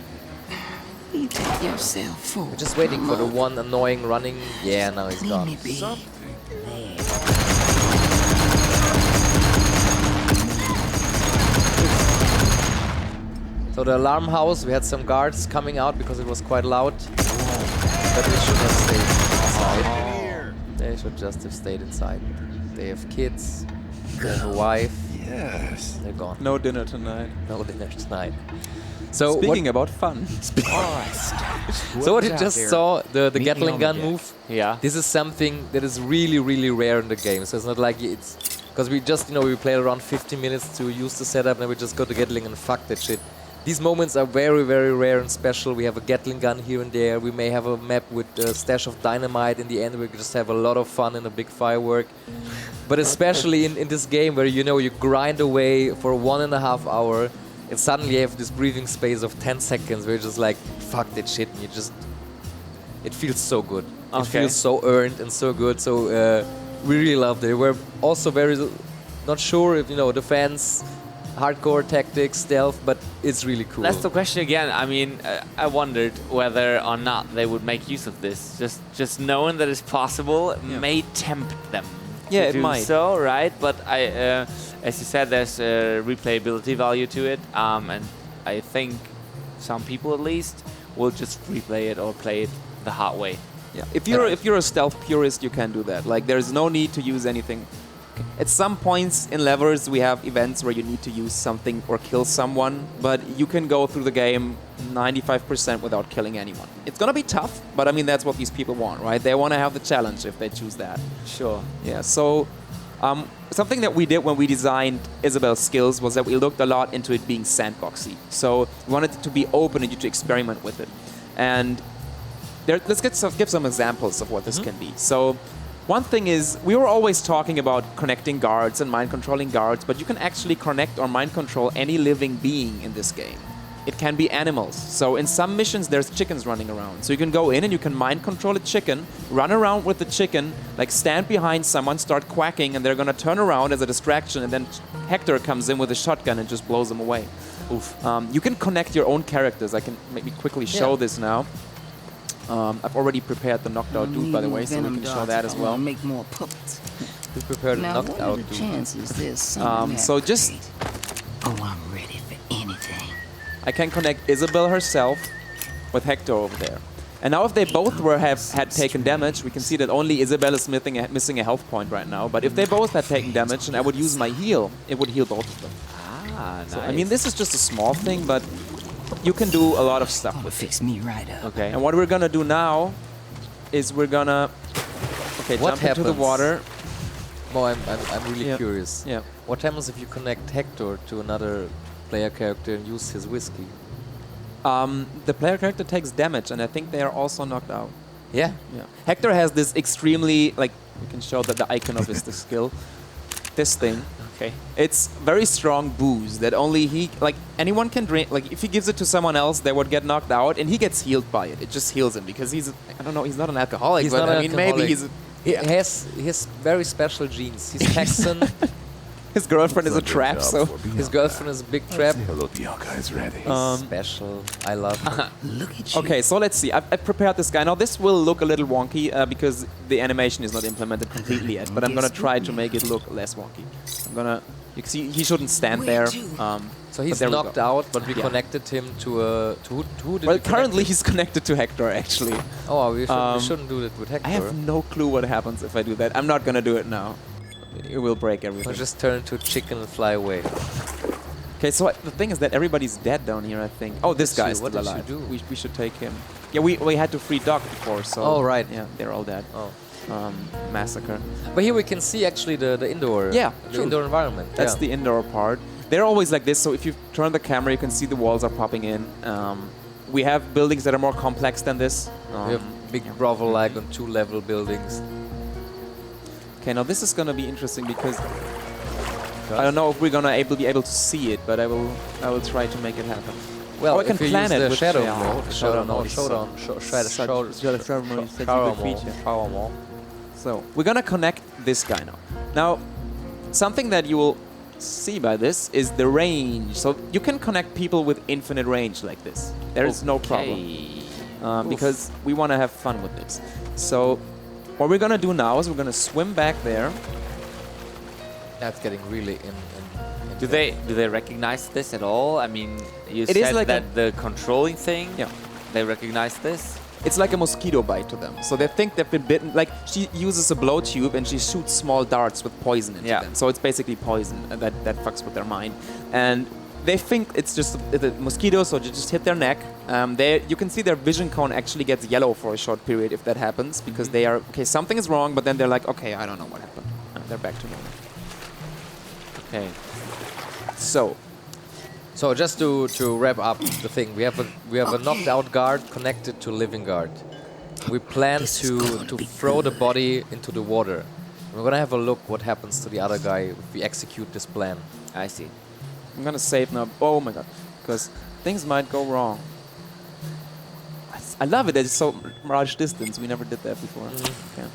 You take yourself forward. We're just waiting for the one annoying running. Yeah, now he's Leave gone. me be. So the alarm house, we had some guards coming out because it was quite loud. But they should have stayed inside. They should just have stayed inside. They have kids, they have a wife. Yes. They're gone. No dinner tonight. No dinner tonight. So Speaking about fun. so what you just saw, the Gatling gun move, Yeah. this is something that is really, really rare in the game. So it's not like it's... Because we just, we played around 50 minutes to use the setup and then we just go to Gatling and fuck that shit. These moments are very, very rare and special. We have a Gatling gun here and there. We may have a map with a stash of dynamite. In the end, we just have a lot of fun and a big firework. But especially in this game where, you grind away for 1.5 hours and suddenly you have this breathing space of 10 seconds where you're just like, fuck that shit. And it feels so good. It feels so earned and so good. So we really loved it. We're also very not sure if, the fans... hardcore tactics, stealth, but it's really cool. That's the question again. I mean, I wondered whether or not they would make use of this. Just knowing that it's possible may tempt them to do might. so, right? But as you said, there's a replayability value to it, and I think some people at least will just replay it or play it the hard way. Yeah. If you're a stealth purist, you can do that. Like, there's no need to use anything. At some points in levels, we have events where you need to use something or kill someone, but you can go through the game 95% without killing anyone. It's gonna be tough, but I mean, that's what these people want, right? They want to have the challenge if they choose that. Sure. Yeah, so something that we did when we designed Isabel's skills was that we looked a lot into it being sandboxy. So we wanted it to be open and you to experiment with it. And let's give some examples of what this can be. So one thing is, we were always talking about connecting guards and mind controlling guards, but you can actually connect or mind control any living being in this game. It can be animals. So in some missions, there's chickens running around. So you can go in and you can mind control a chicken, run around with the chicken, like stand behind someone, start quacking, and they're gonna turn around as a distraction, and then Hector comes in with a shotgun and just blows them away. Oof. You can connect your own characters. I can maybe quickly show this now. I've already prepared the knocked out dude, by the way, so we can show that as well. Make more puppets. We prepared a Now, knocked what are out the dude. chances there's something so just Oh, I'm ready for anything. I can connect Isabel herself with Hector over there. And now if they both had taken damage, we can see that only Isabel is missing a health point right now. But if they both had taken damage and I would use my heal, it would heal both of them. Ah, nice. So, I mean, this is just a small thing, but you can do a lot of stuff with it. Fix me right up. Okay. And what we're gonna do now is we're gonna jump into the water. Oh, I'm really curious. Yeah. What happens if you connect Hector to another player character and use his whiskey? The player character takes damage, and I think they are also knocked out. Yeah. Yeah. Hector has this extremely, like, we can show that the icon of his the skill. This thing. Okay. It's very strong booze that only he, like, anyone can drink. Like, if he gives it to someone else, they would get knocked out, and he gets healed by it. It just heals him because he's, I don't know, he's not an alcoholic. He's but not I an mean, maybe alcoholic. He has very special genes. He's Texan. His girlfriend is a trap, so His girlfriend is a big trap. Hello, Bianca is ready. Special. I love him. Look at you. okay. So let's see. I've prepared this guy. Now this will look a little wonky because the animation is not implemented completely yet. But I'm gonna try to make it look less wonky. You can see he shouldn't stand there. So he's there we knocked go. out, but we Yeah. connected him to who did Well, we connect currently him? he's connected to Hector actually. Oh, we shouldn't do that with Hector. I have no clue what happens if I do that. I'm not gonna do it now. It will break everything. We'll just turn into a chicken and fly away. Okay, so the thing is that everybody's dead down here, I think. Oh, this did guy you- is still what did you alive. do? We should take him. Yeah, we had to free Doc before, so... Oh, right. Yeah, they're all dead. Oh. Massacre. But here we can see actually the indoor. Yeah, the true. indoor environment. That's yeah. the indoor part. They're always like this, so if you turn the camera, you can see the walls are popping in. we have buildings that are more complex than this. We have big brothel like on 2-level buildings. Okay, now this is gonna be interesting because I don't know if we're gonna be able to see it, but I will try to make it happen. Well, I can if you plan use it the with shadow yeah, mode, shadow mode. So we're gonna connect this guy now. Now, something that you will see by this is the range. So you can connect people with infinite range like this. There is no problem because we want to have fun with this. So what we're gonna do now is we're gonna swim back there. That's getting really in. Do they recognize this at all? I mean, you It said is like that the controlling thing. Yeah. They recognize this. It's like a mosquito bite to them. So they think they've been bitten. Like, she uses a blow tube and she shoots small darts with poison into them. So it's basically poison that fucks with their mind. And they think it's just the mosquito, so you just hit their neck. You can see their vision cone actually gets yellow for a short period if that happens, because they are, okay, something is wrong, but then they're like, okay, I don't know what happened. And they're back to normal. Okay. So just to wrap up the thing, we have a knocked out guard connected to living guard. We plan to throw the body into the water. We're gonna have a look what happens to the other guy if we execute this plan. I see. I'm gonna save now. Oh my god, because things might go wrong. I love it that it's so large distance. We never did that before. Okay.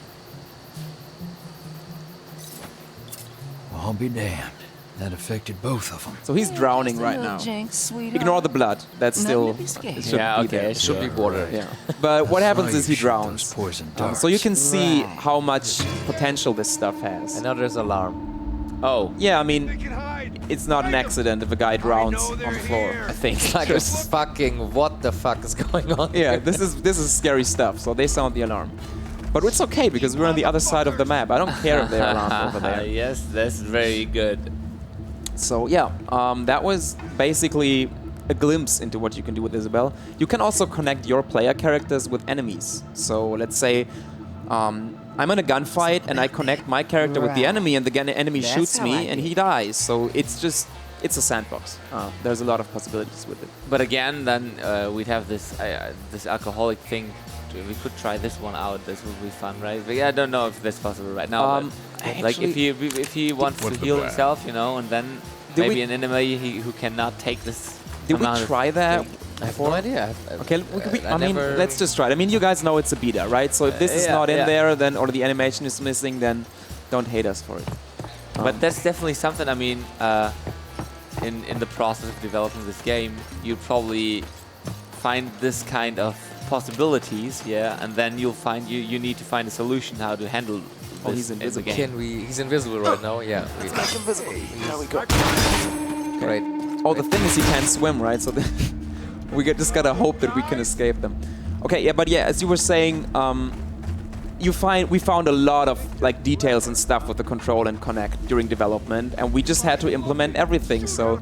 Well, I'll be damned. That affected both of them. So he's drowning right now. Ignore the blood. That's still. It shouldn't be there. It should be water. Yeah. But what happens is he drowns. Poison So you can see how much potential this stuff has. And now there's alarm. Oh. Yeah, I mean, it's not an accident if a guy drowns on the floor, I think. It's like fucking what the fuck is going on? Yeah, this is scary stuff. So they sound the alarm. But it's okay because we're on the other side of the map. I don't care if they're alarmed over there. Yes, that's very good. So yeah, that was basically a glimpse into what you can do with Isabel. You can also connect your player characters with enemies. So let's say I'm in a gunfight and I connect my character with the enemy, and the enemy shoots me and he dies. So it's a sandbox. There's a lot of possibilities with it. But again, then we'd have this this alcoholic thing. We could try this one out. This would be fun, right? But yeah, I don't know if that's possible right now. Like if he wants to heal himself, you know, and then maybe an enemy who cannot take this. Did we try that? I have no idea. Okay, I mean, let's just try it. I mean, you guys know it's a beta, right? So if this is not in there, then or the animation is missing, then don't hate us for it. But that's definitely something. I mean, in the process of developing this game, you probably find this kind of possibilities, and then you'll find you need to find a solution how to handle this he's invisible. He's invisible right now, yeah. He's invisible. There we go. Great. Oh, the thing is he can't swim, right? So we just gotta hope that we can escape them. Okay, yeah, but yeah, as you were saying, we found a lot of like details and stuff with the control and connect during development, and we just had to implement everything. So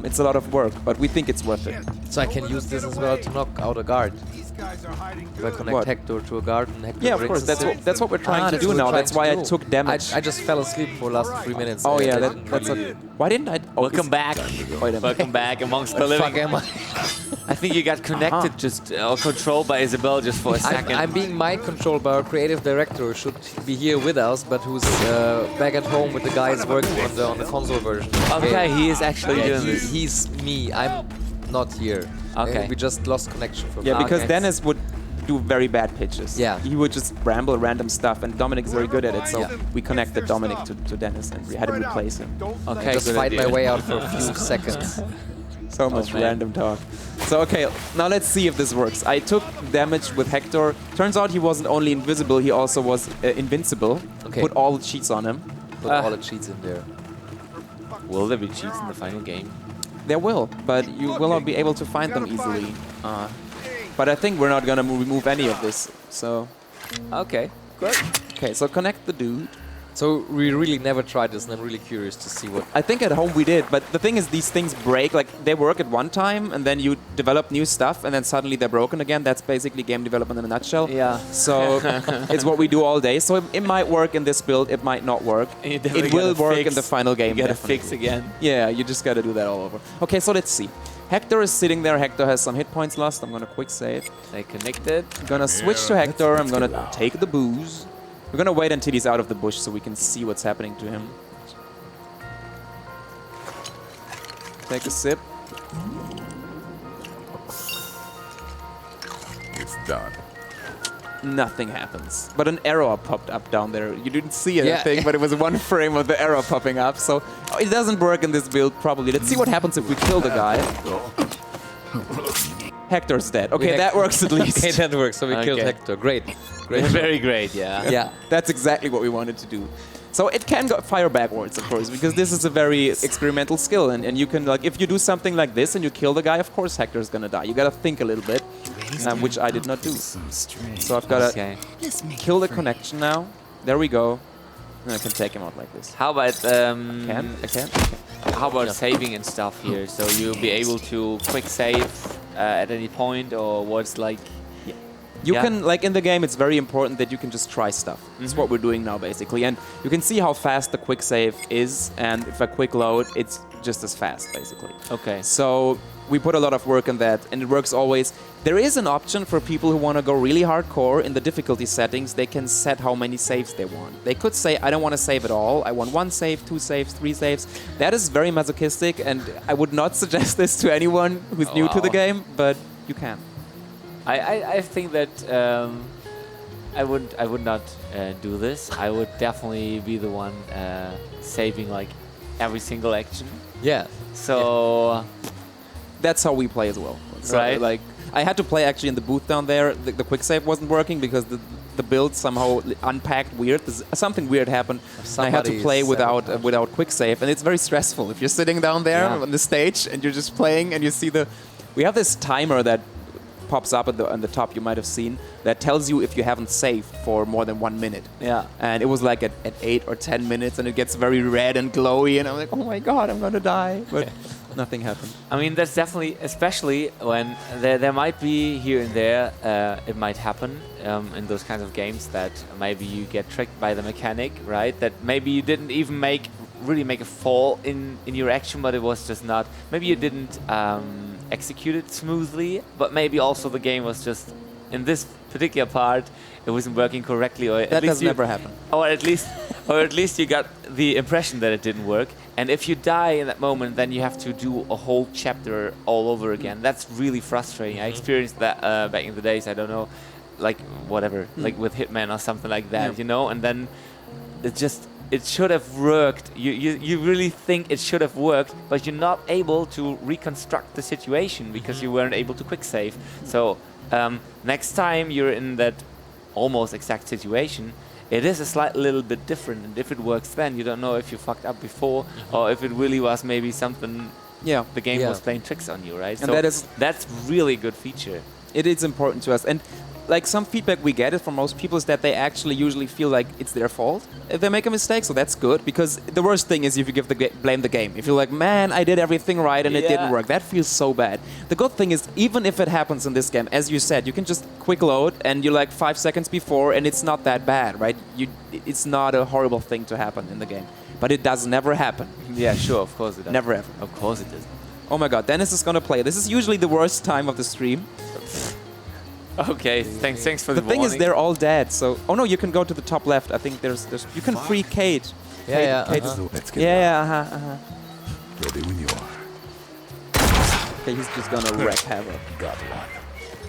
it's a lot of work, but we think it's worth it. So I can use this as well to knock out a guard. If I connect Hector to a guard and Hector of course, that's what we're trying to do now. That's why I took damage. I just fell asleep for the last 3 minutes. Oh yeah, that's why didn't I? Oh, welcome back. Welcome back amongst the living. Fuck am I? I think you got connected just or controlled by Isabel just for a second. I'm being mind controlled by our creative director, who should be here with us, but who's back at home with the guys working on the console version. Okay, he is actually doing this. He's me. I'm not here. Okay. We just lost connection from because Dennis would do very bad pitches. Yeah. He would just ramble random stuff, and Dominic's very good at it, so we connected Dominic to Dennis, and we had to replace him. Okay, just fight my way out for a few seconds. So much random talk. So okay, now let's see if this works. I took damage with Hector. Turns out he wasn't only invisible, he also was invincible. Okay. Put all the cheats on him. Put all the cheats in there. Will there be cheats in the final game? There will, but you will not be able to find them easily. But I think we're not gonna remove any of this, so... Okay, great. Okay, so connect the dude. So we really never tried this, and I'm really curious to see what... I think at home we did, but the thing is these things break, like they work at one time, and then you develop new stuff, and then suddenly they're broken again. That's basically game development in a nutshell. Yeah. So it's what we do all day. So it might work in this build, it might not work. It will work in the final game. You gotta fix again. Yeah, you just gotta do that all over. Okay, so let's see. Hector is sitting there. Hector has some hit points lost. I'm gonna quick save. Stay connected. I'm gonna switch to Hector. I'm gonna take the booze. We're gonna wait until he's out of the bush so we can see what's happening to him. Take a sip. It's done. Nothing happens. But an arrow popped up down there. You didn't see anything, but it was one frame of the arrow popping up. So it doesn't work in this build, probably. Let's see what happens if we kill the guy. Hector's dead. Okay, that works at least. Okay, that works. So we killed Hector. Great. Great. Very great, yeah. Yeah, that's exactly what we wanted to do. So it can go fire backwards, of course, because this is a very experimental skill. And you can, like, if you do something like this and you kill the guy, of course Hector's gonna die. You gotta think a little bit, which I did not do. So I've gotta kill the connection now. There we go. And I can take him out like this. How about I can. how about saving and stuff here? So you'll be able to quick save at any point, or what's like? You can, like in the game, it's very important that you can just try stuff. That's what we're doing now, basically. And you can see how fast the quick save is, and if I quick load, it's just as fast, basically. Okay. So we put a lot of work in that, and it works always. There is an option for people who want to go really hardcore in the difficulty settings. They can set how many saves they want. They could say, I don't want to save at all. I want 1 save, 2 saves, 3 saves. That is very masochistic, and I would not suggest this to anyone who's new to the game, but you can. I think that I would not do this. I would definitely be the one saving like every single action. Yeah. So that's how we play as well. So, right. Like I had to play actually in the booth down there. The quick save wasn't working because the build somehow unpacked weird. Something weird happened. I had to play without quick save, and it's very stressful. If you're sitting down there on the stage and you're just playing and you see we have this timer that pops up on the top, you might have seen, that tells you if you haven't saved for more than 1 minute. Yeah. And it was like at 8 or 10 minutes, and it gets very red and glowy, and I'm like, oh my god, I'm gonna die. But nothing happened. I mean, that's definitely, especially when there might be here and there, it might happen in those kinds of games that maybe you get tricked by the mechanic, right? That maybe you didn't even really make a fall in your action, but it was just not. Maybe you didn't execute it smoothly, but maybe also the game was just in this particular part it wasn't working correctly, or that does never happen. Or at least you got the impression that it didn't work. And if you die in that moment, then you have to do a whole chapter all over again. That's really frustrating. I experienced that back in the days. I don't know, like whatever, like with Hitman or something like that, you know. And then it should have worked. You really think it should have worked, but you're not able to reconstruct the situation because you weren't able to quick save. So next time you're in that almost exact situation, it is a slight little bit different. And if it works then, you don't know if you fucked up before or if it really was maybe something. Yeah, the game was playing tricks on you, right? And so that's really a good feature. It is important to us. And like some feedback we get from most people is that they actually usually feel like it's their fault if they make a mistake, so that's good, because the worst thing is if you blame the game. If you're like, man, I did everything right and it didn't work, that feels so bad. The good thing is, even if it happens in this game, as you said, you can just quick load and you're like 5 seconds before and it's not that bad, right? It's not a horrible thing to happen in the game. But it does never happen. Yeah, sure, of course it does. Never ever. Of course it does. Oh my god, Dennis is gonna play. This is usually the worst time of the stream. Okay, thanks for the thing is, they're all dead. So, oh no, you can go to the top left. I think there's you can free Kate. Let's get ready when you are. Okay, he's just gonna wreak havoc. Got one.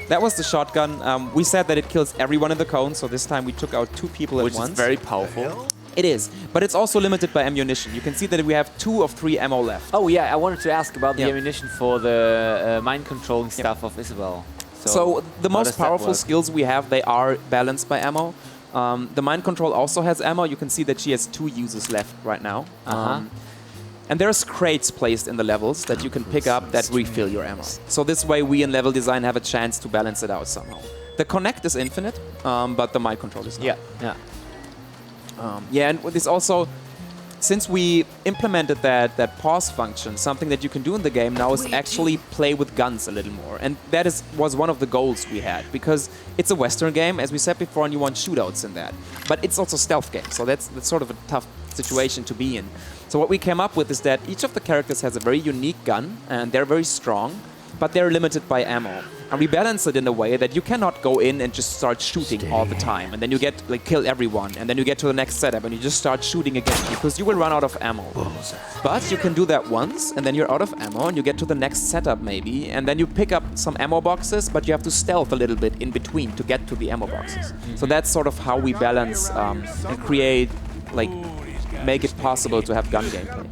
That was the shotgun. We said that it kills everyone in the cone, so this time we took out 2 people at once. Which is very powerful. It is, but it's also limited by ammunition. You can see that we have 2 of 3 ammo left. Oh yeah, I wanted to ask about the ammunition for the mind controlling stuff of Isabel. So the most powerful skills we have, they are balanced by ammo. The mind control also has ammo. You can see that she has 2 uses left right now. And there's crates placed in the levels that you can pick up that refill your ammo. So this way we in level design have a chance to balance it out somehow. The connect is infinite, but the mind control is not. And with this also, since we implemented that pause function, something that you can do in the game now is actually play with guns a little more. And that was one of the goals we had, because it's a Western game, as we said before, and you want shootouts in that. But it's also a stealth game, so that's sort of a tough situation to be in. So what we came up with is that each of the characters has a very unique gun, and they're very strong, but they're limited by ammo. And we balance it in a way that you cannot go in and just start shooting all the time, and then you get kill everyone, and then you get to the next setup and you just start shooting again because you will run out of ammo. But you can do that once, and then you're out of ammo, and you get to the next setup maybe, and then you pick up some ammo boxes, but you have to stealth a little bit in between to get to the ammo boxes. So that's sort of how we balance and create, like, make it possible to have gun gameplay.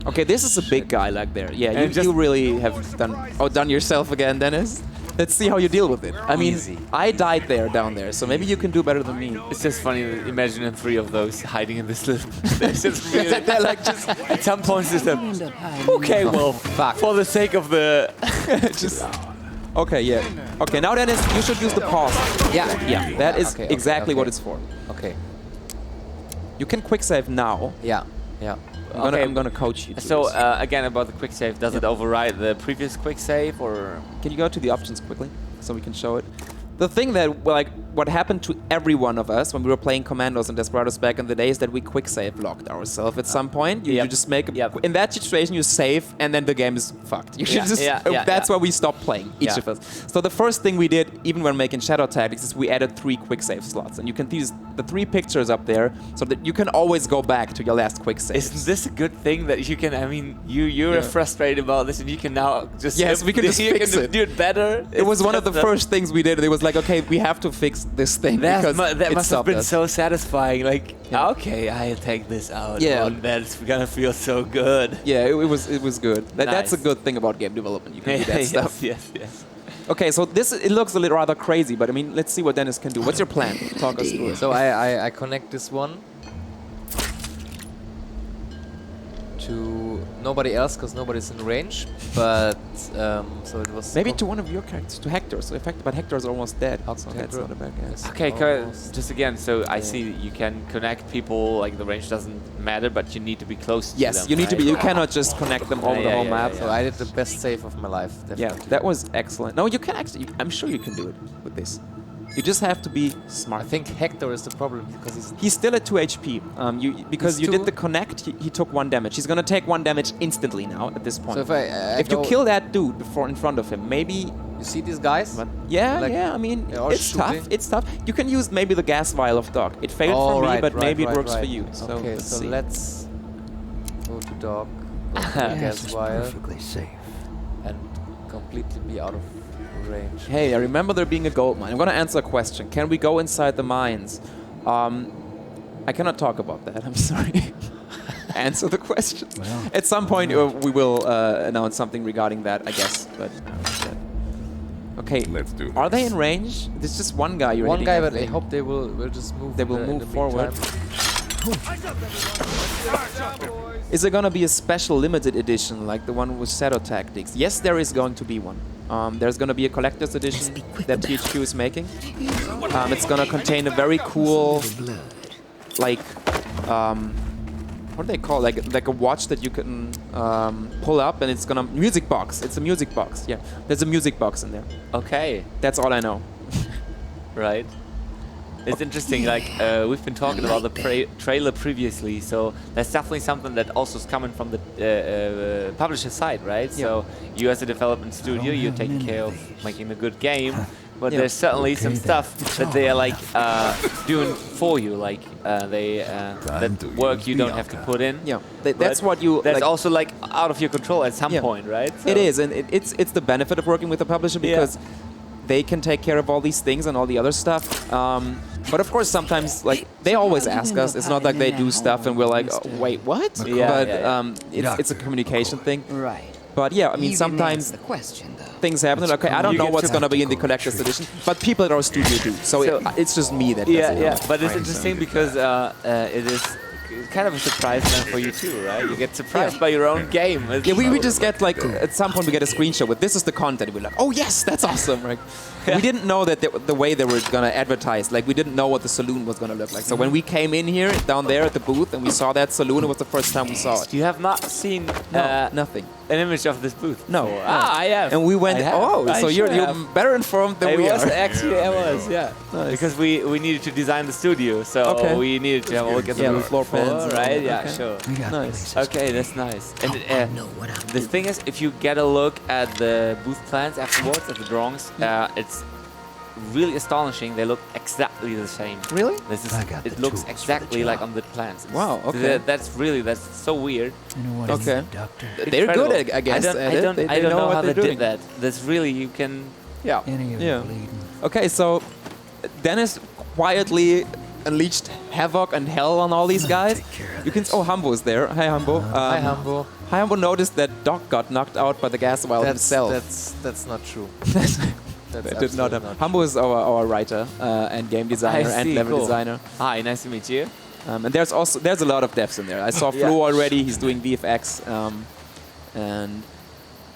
Okay, this is a big guy like there. Yeah, you really have done yourself again, Dennis. Let's see how you deal with it. I mean, I died down there, so maybe you can do better than me. It's just funny, imagine 3 of those hiding in this little... It's just really, they're like just, at some points, just okay, well, for the sake of the... just... Okay, yeah. Okay, now Dennis, you should use the pause. Yeah, that is exactly what it's for. Okay. You can quick save now. Yeah. I'm gonna coach you. So again, about the quick save, does it override the previous quick save, or can you go to the options quickly so we can show it? The thing that, like, what happened to every one of us when we were playing Commandos and Desperados back in the day is that we quick save locked ourselves at some point. You just make in that situation you save and then the game is fucked. You should that's why we stopped playing, each of us. So the first thing we did, even when making Shadow Tactics, is we added 3 quick save slots, and you can use the 3 pictures up there so that you can always go back to your last quick save. Isn't this a good thing that you can? I mean, you're frustrated about this, and you can now just we can just fix it. Do it better. It was one of the first things we did. It was like, okay, we have to fix this thing because that must have been us. so satisfying. Like, okay, I'll take this out. Yeah, that's gonna feel so good. Yeah, it was good. That's a good thing about game development. You can do that stuff. Yes. Okay, so it looks a little rather crazy, but I mean, let's see what Dennis can do. What's your plan? Talk us through it. So I connect this one to nobody else because nobody's in range, but so it was maybe to one of your characters, to Hector. So but Hector's almost dead. So that's not a bad guess. Okay, just again, so I see you can connect people. Like the range doesn't matter, but you need to be close to them. Yes, you need to be. You cannot just connect them over the whole map. So I did the best save of my life. Definitely. Yeah, that was excellent. No, you can actually. I'm sure you can do it with this. You just have to be smart. I think Hector is the problem because he's still at 2 HP. Because you did the connect, he took 1 damage. He's gonna take 1 damage instantly now at this point. So if you kill that dude in front of him, maybe you see these guys. But I mean, it's tough. It's tough. You can use maybe the gas vial of Dog. It failed for me, but maybe it works for you. So okay, let's go to Dog. Go to gas vial. Perfectly safe. And completely be out of range. Hey, I remember there being a gold mine. I'm gonna answer a question. Can we go inside the mines? I cannot talk about that. I'm sorry. Answer the question. Well, at some point we will announce something regarding that, I guess. But okay. Let's do this. Are they in range? There's just one guy. One guy, but I hope they will just move. They will move forward. Is there gonna be a special limited edition like the one with Shadow Tactics? Yes, there is going to be one. There's going to be a collector's edition that THQ is making. It's going to contain a very cool, like, what do they call it? Like a watch that you can pull up, and it's going to music box. It's a music box. Yeah, there's a music box in there. Okay, that's all I know. Right. It's interesting, like, we've been talking about the trailer previously, so that's definitely something that also is coming from the publisher side, right? Yeah. So you as a development studio, you're taking care of making a good game, but there's certainly some stuff that they are, like, doing for you, like, that work you don't have to put in. Yeah, that's what you... That's also, like, out of your control at some point, right? So it is, and it's the benefit of working with a publisher because they can take care of all these things and all the other stuff. But of course, sometimes, like, they always ask us. It's not like they do stuff and we're like, oh, wait, what? It's a communication thing. Right. But yeah, I mean, sometimes things happen. Okay, I don't know what's going to be in the collector's edition, but people at our studio do. So it's just me that doesn't know. But it's interesting because it is kind of a surprise then for you too, right? You get surprised by your own game. Yeah, we just get, like, at some point we get a screenshot with this is the content. We're like, oh yes, that's awesome. Right? We didn't know that the way they were gonna advertise, like, we didn't know what the saloon was gonna look like. So when we came in here down there at the booth and we saw that saloon, it was the first time we saw it. You have not seen nothing. an image of this booth? No. before? I have. And we went, I have. oh, I so sure you're have. better informed than I we was are. actually, I was, yeah. Because we needed to design the studio, so Okay. we needed to have a look at the floor plans and all right? that. Yeah, Okay. sure. We got Nice. places. Okay, that's nice. And know what I'm the thing is, if you get a look at the booth plans afterwards, at the drawings, it's really astonishing. They look exactly the same. Really? This is, I got it the looks tools for the exactly like job. on the plans. It's- Wow, okay. That's so weird. You know what Okay. I mean, Doctor? They're good, Incredible. I guess. at it. They I don't know what how they're they doing. did that. That's really, you can. Yeah. Any of Yeah. the bleeding. Okay, so Dennis quietly unleashed havoc and hell on all these guys. take care of You can. this. Oh, Humbo's there. Hi, Humbo. Hi, Humbo. Hi, Humbo noticed that Doc got knocked out by the gas vial himself. That's not true. That That's did not absolutely happen. Humbo is our writer and game designer and level designer. Hi, nice to meet you. And there's a lot of devs in there. I saw Yeah. Flo already. He's doing VFX and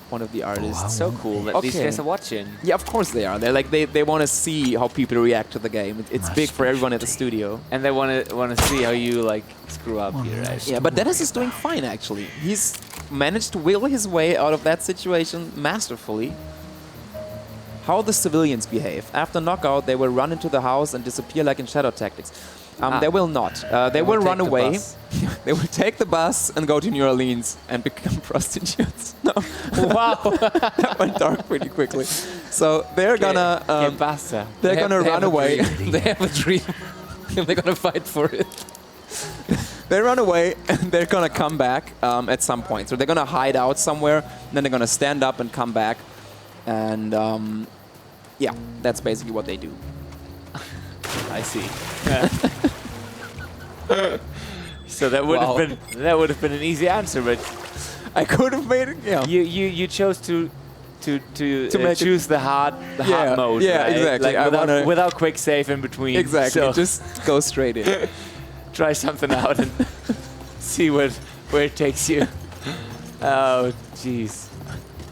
one of the artists. So cool that these Okay. guys are watching. Yeah, of course they are. They're like they want to see how people react to the game. It's big for everyone at the studio. And they want to see how you like screw up here, right? Yeah, but Dennis is doing fine actually. He's managed to will his way out of that situation masterfully. How the civilians behave. After knockout, they will run into the house and disappear like in Shadow Tactics. They will not. They will run take the away. bus. They will take the bus and go to New Orleans and become prostitutes. No. Wow. That went dark pretty quickly. So they're gonna Que pasa? they're gonna run away. They have a dream. And they're gonna fight for it. They run away and they're gonna come back at some point. So they're gonna hide out somewhere, and then they're gonna stand up and come back. And yeah, that's basically what they do. I see. So that would Wow. have been an easy answer, but I could have made it. Yeah. you chose to make it- choose the hard Yeah, mode. yeah, right? exactly. Like I wanna- without quick save in between. Exactly. So Just go straight in. try something out and see where it takes you. Oh, jeez.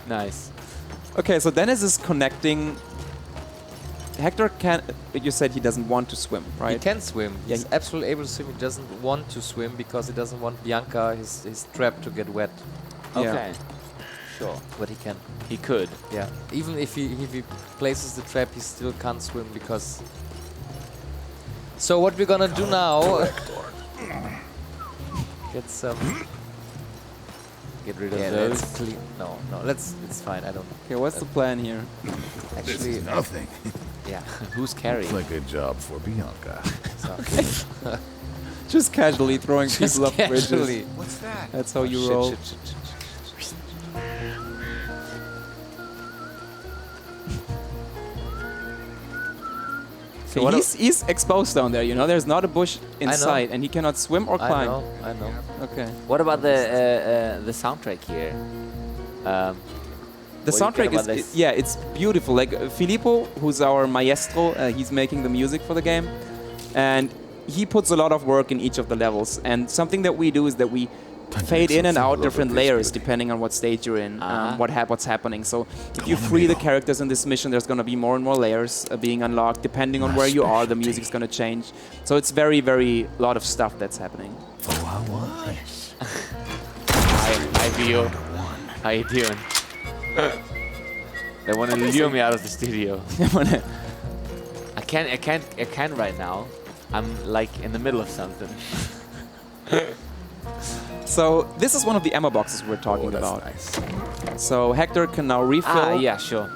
Nice. Okay, so Dennis is connecting. Hector can. You said he doesn't want to swim, right? He can swim. Yeah, He's absolutely able to swim. He doesn't want to swim because he doesn't want Bianca, his trap, to get wet. Yeah. Okay. Sure. But he can. He could. Yeah. Even if he places the trap, he still can't swim because. So what we're gonna do now? Get some. Get rid of Yeah, those. let's clean. No, it's fine. I don't. Okay, what's the plan here? Actually, Nothing. yeah. Who's carrying? Like a job for Bianca. Just casually throwing people off bridges. Casually. What's that? That's how you Shit, roll. shit, shit, shit, shit. So what He's exposed down there, you know. There's not a bush in know. sight, and he cannot swim or climb. I know. Okay. What about the soundtrack here? The What do you soundtrack think is, about this? yeah, it's beautiful. Like Filippo, who's our maestro, he's making the music for the game, and he puts a lot of work in each of the levels. And something that we do is that we fade in and out different layers depending on what stage you're in, what's happening. So if you free the characters in this mission, there's going to be more and more layers being unlocked. Depending on where you are, the music's going to change. So it's very, very lot of stuff that's happening. Oh, I want this. Hi, Bio. How you doing? They want to lure me out of the studio. I can't right now. I'm like in the middle of something. So this is one of the ammo boxes we're talking about. Nice. So Hector can now refill. Yeah, sure.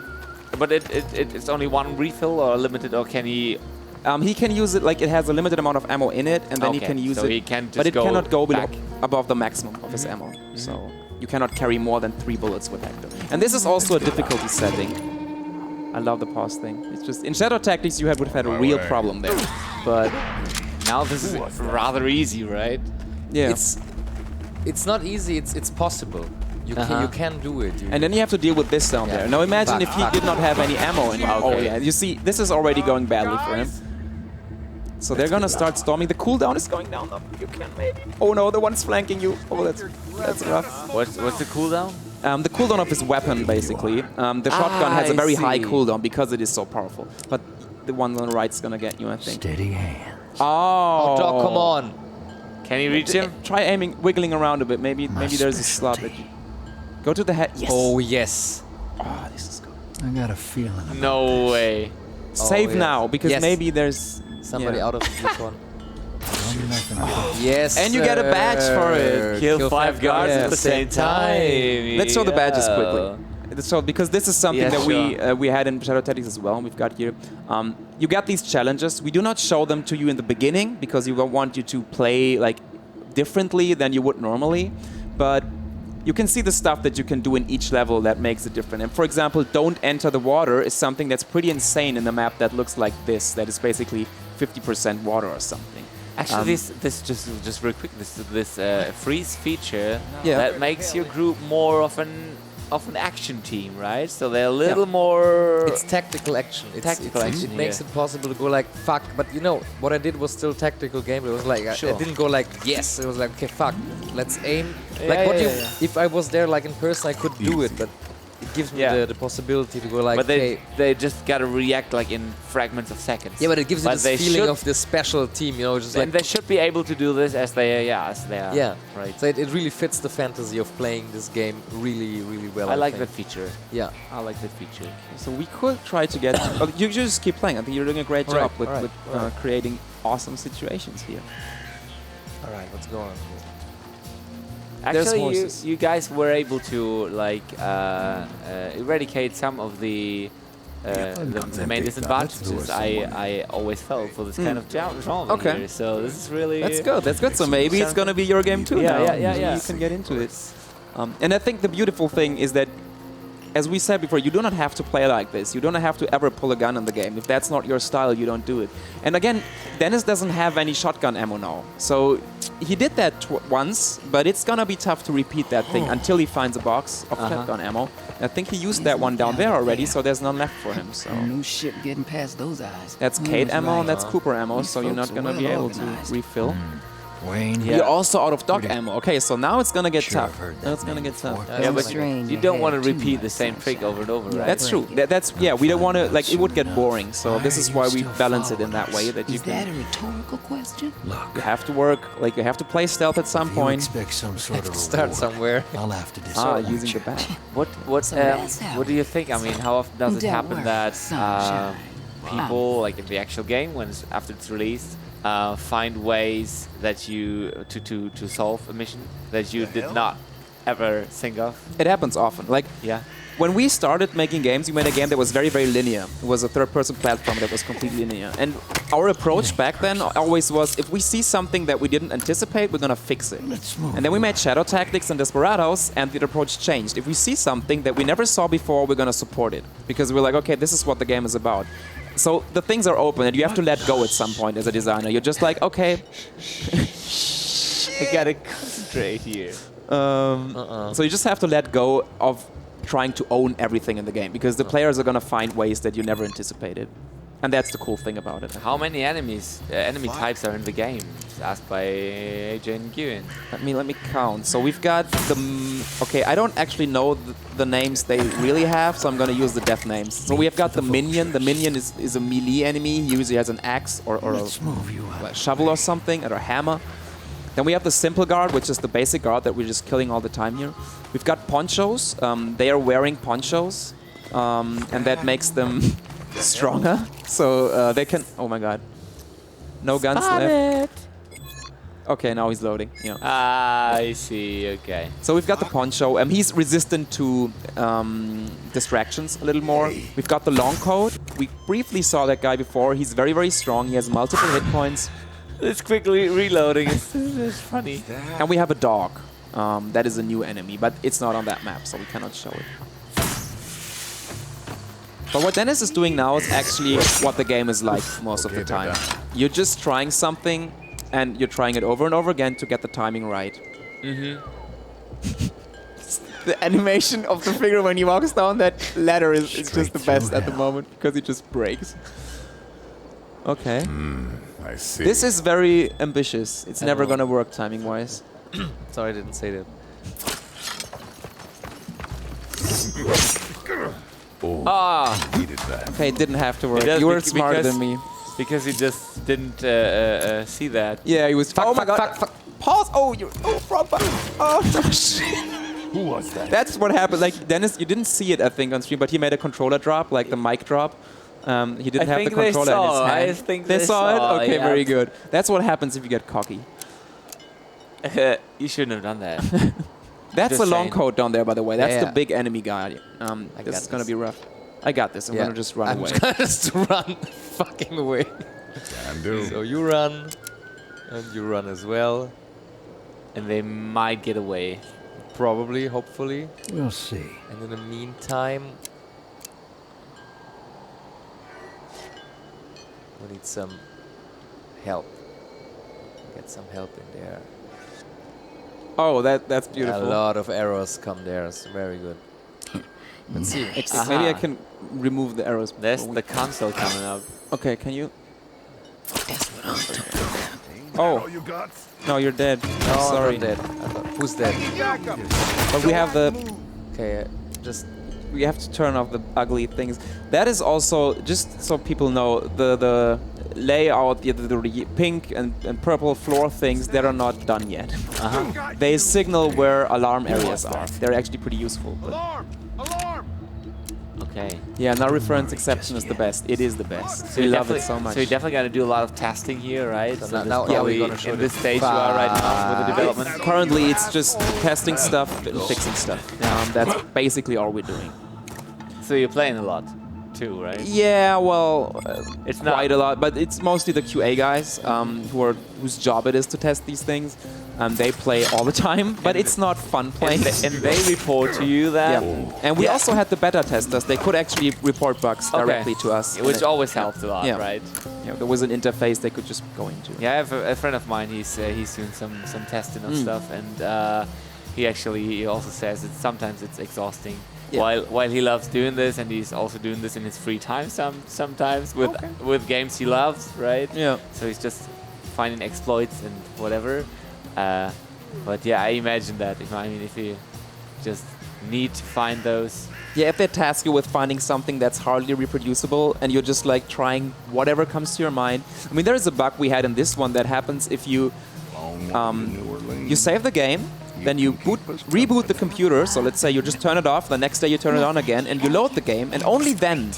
But it's only one refill or limited, or can he? He can use it like it has a limited amount of ammo in it, and then he Okay, can use so it. he can but just it go cannot go below, back. above the maximum of his ammo. So you cannot carry more than 3 bullets with Hector. And this is also a difficulty setting. I love the pause thing. It's just in Shadow Tactics you would have had a real problem there, but Now this is rather easy, right? yeah. It's not easy. It's possible. You can do it. And then you have to deal with this down there. Now imagine if he did not have any ammo anymore. Oh Okay. yeah, you see, this is already going badly for him. So they're gonna start storming. The cooldown is going down. You can maybe. Oh no, the one's flanking you. Oh, that's rough. What's the cooldown? The cooldown of his weapon, basically. The shotgun has a I very high see. cooldown because it is so powerful. But the one on the right's gonna get you, I think. Steady hands. Oh, Doc, come on. Can you reach him? Try aiming, wiggling around a bit. Maybe there's a slot that you. Go to the head. Yes. Oh, yes. Oh, this is good. I got a feeling about No way. Save yes. now, because Yes. maybe there's Somebody yeah. out of this one. nothing. Yes. And you get a badge for it. Kill 5 guards at the same time. Let's show the badges Yeah. quickly. So, because this is something Yeah, that we had in Shadow Tactics as well. We've got here. You get these challenges. We do not show them to you in the beginning because we want you to play like differently than you would normally. But you can see the stuff that you can do in each level that makes it different. And for example, don't enter the water is something that's pretty insane in the map that looks like this. That is basically 50% water or something. Actually, this just real quick. This freeze feature Yeah. that makes your group more of an action team, right? So they're a little more. It's tactical action. It makes yeah. it possible to go like fuck. But you know what I did was still tactical game. It was like I didn't go like yes. It was like okay fuck. Let's aim. Like what if I was there like in person I could do it, but it gives me the possibility to go like. But they just gotta react like in fragments of seconds. Yeah, but it gives you this feeling of this special team, you know, just like. And they should be able to do this as they are. Yeah, right. So it really fits the fantasy of playing this game really, really well. I like think. that feature. Yeah, I like that feature. So we could try to get. You just keep playing. I think you're doing a great job with creating awesome situations here. All right, let's go on. Actually, you guys were able to like eradicate some of the main disadvantages I always felt for this kind of genre here. So this is really that's good. That's good. So maybe it's gonna be your game too. now. Yeah. You can get into it. And I think the beautiful thing is that, as we said before, you do not have to play like this. You don't have to ever pull a gun in the game. If that's not your style, you don't do it. And again, Dennis doesn't have any shotgun ammo now. So he did that once, but it's gonna be tough to repeat that thing until he finds a box of shotgun ammo. I think he used that one down there already, so there's none left for him. So No shit getting past those eyes. that's Kate ammo and that's Cooper ammo, so you're not gonna be able to refill. Wayne. You're also out of dog ammo. Okay, so now it's gonna get tough. Now it's gonna get tough. Yeah, but you don't want to repeat the same trick over and over, right? That's true. We don't want to, like, it would get boring. So this is why we balance it in that way, that you Is that a can. rhetorical question? You have to work, like, you have to play stealth at some You point. expect some sort of Start reward. somewhere. I'll have to decide. Using the bat. What do you think? I mean, how often does it Don't happen worry, that sunshine. people, like in the actual game, after it's released, find ways that you to solve a mission that you did not ever think of? It happens often. Like, when we started making games, we made a game that was very, very linear. It was a third-person platform that was completely linear. And our approach back then always was, if we see something that we didn't anticipate, we're gonna fix it. And then we made Shadow Tactics and Desperados, and the approach changed. If we see something that we never saw before, we're gonna support it. Because we're like, okay, this is what the game is about. So the things are open, and you have to let go at some point as a designer. You're just like, okay. I gotta concentrate here. So you just have to let go of trying to own everything in the game, because the players are gonna find ways that you never anticipated. And that's the cool thing about it. How many enemy types are in the game? It's asked by AJ and Ewan. Let me count. So we've got the... Okay, I don't actually know the names they really have, so I'm gonna use the death names. So we have got the Minion. The Minion is a melee enemy. He usually has an axe or a shovel or something, or a hammer. Then we have the Simple Guard, which is the basic guard that we're just killing all the time here. We've got ponchos. They are wearing ponchos, and that makes them stronger. So they can... Oh my god. No guns left. Okay, now he's loading. Yeah. I see, okay. So we've got the poncho. He's resistant to distractions a little more. We've got the long coat. We briefly saw that guy before. He's very, very strong. He has multiple hit points. It's quickly reloading. It's funny. And we have a dog. That is a new enemy, but it's not on that map, so we cannot show it. But what Dennis is doing now is actually what the game is like most of the time. You're just trying something, and you're trying it over and over again to get the timing right. The animation of the figure when he walks down that ladder is just the best at the moment, because he just breaks. Okay. I see. This is very ambitious. It's never gonna work timing-wise. Sorry, I didn't say that. Needed that. Okay, it didn't have to work. does You were bec- smarter because- than me. Because he just didn't see that. Yeah, he was. Oh my god! Fuck. Pause! Oh, you're. Oh, front button! Oh, shit! Who was that? That's what happened. Like Dennis, you didn't see it, I think, on stream, but he made a controller drop, like the mic drop. He didn't have the controller in his hand. I think they saw it. Okay, yeah. very good. That's what happens if you get cocky. You shouldn't have done that. That's Just a long saying. coat down there, by the way. That's Yeah, the big enemy guy. This is gonna be rough. I got this. I'm gonna just run away. I'm gonna just run fucking away. Can do. So you run, and you run as well. And they might get away. Probably, hopefully. We'll see. And in the meantime, we need some help. Get some help in there. Oh, that's beautiful. A lot of arrows come there. It's very good. Let's see. Maybe I can remove the arrows. There's the console coming up. Okay, can you? That's what I'm talking about. Oh, You got? no, you're dead. No, Sorry. I'm dead. Who's dead? But we have the. Okay, just We have to turn off the ugly things. That is also, just so people know, the layout, the pink and purple floor things, that are not done yet. They signal where alarm areas are. They're actually pretty useful. But Alarm! Alarm! Okay. yeah, now reference exception is the best. It is the best. We love it so much. So you definitely got to do a lot of testing here, right? So this now is probably we're gonna show in the this stage you are right now with the development. Currently, it's just testing stuff and fixing stuff. That's basically all we're doing. So you're playing a lot, too, right? Yeah, well, It's quite not a lot, but it's mostly the QA guys whose job it is to test these things. They play all the time, but it's not fun playing. And they report to you that. Yeah. And we also had the beta testers. They could actually report bugs directly to us. Which always helps a lot, Yeah. right? There was an interface they could just go into. Yeah, I have a friend of mine. He's doing some testing of stuff, and he also says that sometimes it's exhausting. Yeah. While he loves doing this, and he's also doing this in his free time sometimes with games he loves, right? Yeah. So he's just finding exploits and whatever. But yeah, I imagine that if you just need to find those. Yeah, if they task you with finding something that's hardly reproducible and you're just like trying whatever comes to your mind. I mean, there is a bug we had in this one that happens if you you save the game, then you reboot the computer. So let's say you just turn it off, the next day you turn it on again, and you load the game, and only then,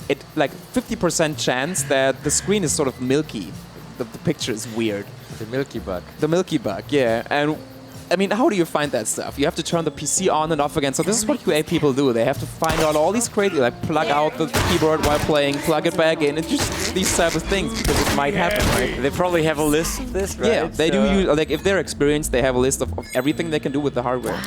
it like 50% chance that the screen is sort of milky. The picture is weird. the milky bug. The milky bug, yeah. And I mean, how do you find that stuff? You have to turn the PC on and off again. So this is what QA people do. They have to find out all these crazy, like plug out the keyboard while playing, plug it back in, and just these type of things because it might happen, right? They probably have a list of this, right? Yeah, they do. Like if they're experienced, they have a list of everything they can do with the hardware.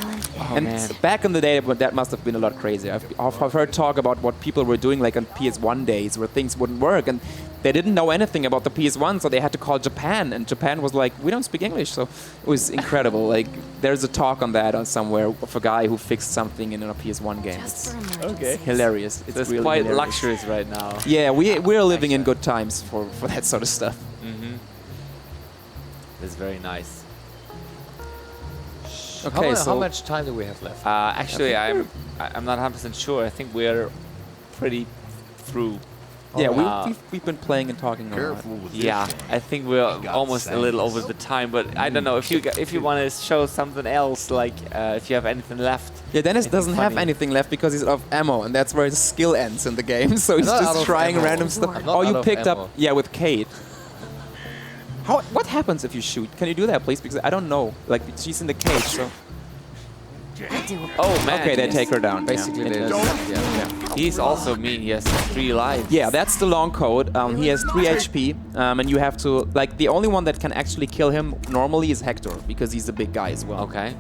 And back in the day, that must have been a lot crazier. I've heard talk about what people were doing, like on PS1 days, where things wouldn't work, and they didn't know anything about the PS1, so they had to call Japan, and Japan was like, "We don't speak English," so it was incredible. Like there's a talk on that somewhere of a guy who fixed something in a PS1 game. It's Okay. hilarious. It's It's really quite hilarious. luxurious right now. Yeah, we're living in good times for that sort of stuff. Mm-hmm. It's very nice. Okay, how much time do we have left? Actually, I'm not 100% sure. I think we're pretty through. Yeah, Uh, we've been playing and talking a lot. Careful with this. Yeah, I think we're almost a little over the time, but I don't know if you want to show something else, like if you have anything left. Yeah, Dennis Anything doesn't have funny. anything left because he's out of ammo, and that's where his skill ends in the game. So he's not out just of trying ammo. random stuff. I'm not Oh, you out of picked ammo. up, yeah, with Kate. What happens if you shoot? Can you do that, please? Because I don't know. Like she's in the cage, so. Oh man! Okay, they take her down. Basically, yeah. yeah. He's also mean. He has 3 lives. Yeah, that's the long code. He has 3 HP, and you have to like the only one that can actually kill him normally is Hector because he's a big guy as well. Okay.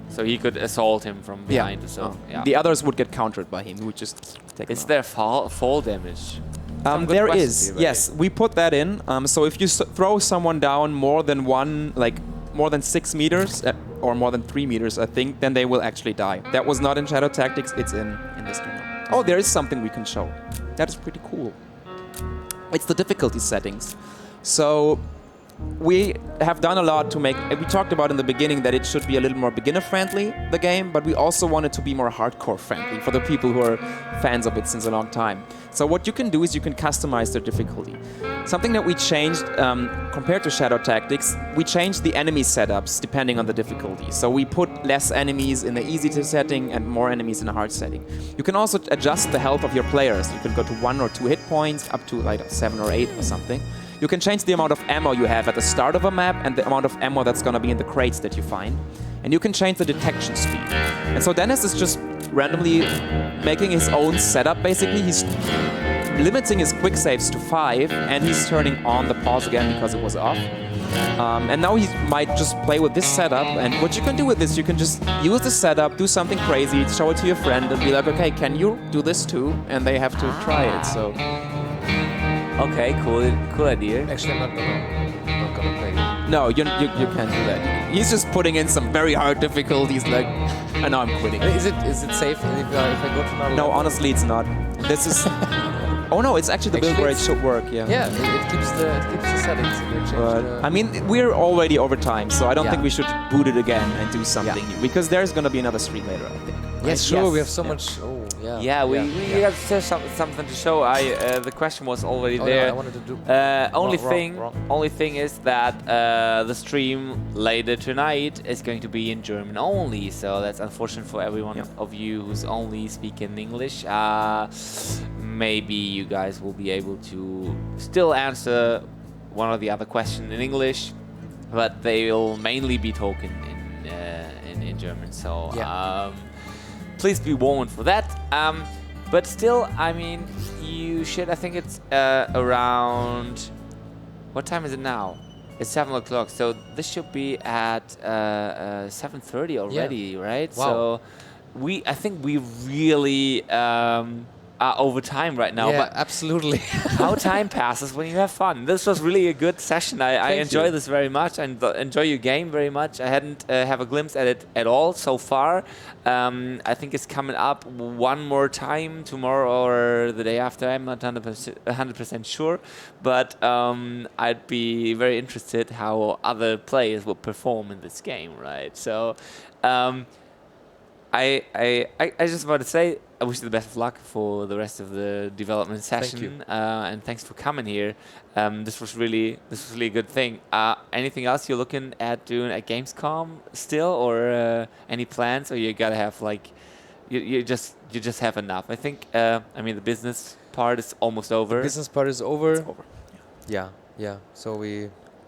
So he could assault him from behind. So yeah. The others would get countered by him. He would just take. Is him there fall damage? Some good there questions is. here, by Yes, we put that in. So if you throw someone down more than 6 meters or more than 3 meters, I think, then they will actually die. That was not in Shadow Tactics. It's in this one. Oh, there is something we can show. That is pretty cool. It's the difficulty settings. So we have done a lot to make. We talked about in the beginning that it should be a little more beginner-friendly, the game, but we also want it to be more hardcore-friendly for the people who are fans of it since a long time. So what you can do is you can customize the difficulty. Something that we changed compared to Shadow Tactics, we changed the enemy setups depending on the difficulty. So we put less enemies in the easy setting and more enemies in the hard setting. You can also adjust the health of your players. You can go to 1 or 2 hit points up to like 7 or 8 or something. You can change the amount of ammo you have at the start of a map and the amount of ammo that's going to be in the crates that you find. And you can change the detection speed. And so Dennis is just randomly making his own setup, basically. He's limiting his quick saves to 5, and he's turning on the pause again because it was off. And now he might just play with this setup. And what you can do with this, you can just use the setup, do something crazy, show it to your friend, and be like, okay, can you do this too? And they have to try it. So. Okay, cool idea. Actually, I'm not gonna play it. No, you can't do that. He's just putting in some very hard difficulties. Like, I know I'm quitting. Is it safe if I go to another No, level? honestly, it's not. This is. Oh no, it's actually the build where it should work. Yeah. Yeah, it keeps the settings. But I mean, we're already over time, so I don't think we should boot it again and do something new, because there's gonna be anher stream later, I think. Yes, sure. We have so much. Oh, yeah. Yeah, we have something to show. The question was already there. Yeah, I wanted to do. Only thing is that the stream later tonight is going to be in German only. So that's unfortunate for everyone of you who's only speaking English. Maybe you guys will be able to still answer one or the other question in English, but they will mainly be talking in German. So. Please be warned for that. But still, I mean, you should. I think it's around. What time is it now? It's 7 o'clock. So this should be at 7:30 already, right? Wow. So I think we really are over time right now. Yeah, but absolutely. how time passes when you have fun. This was really a good session. I enjoy this very much and enjoy your game very much. I hadn't have a glimpse at it at all so far. I think it's coming up one more time tomorrow or the day after. I'm not 100% sure, but I'd be very interested how other players will perform in this game, right? So I just want to say I wish you the best of luck for the rest of the development session. Thank you. And thanks for coming here. This was really a good thing. Anything else you're looking at doing at Gamescom still, or any plans, or you gotta have like you just have enough? I think I mean the business part is almost over. The business part is over. It's over. Yeah. So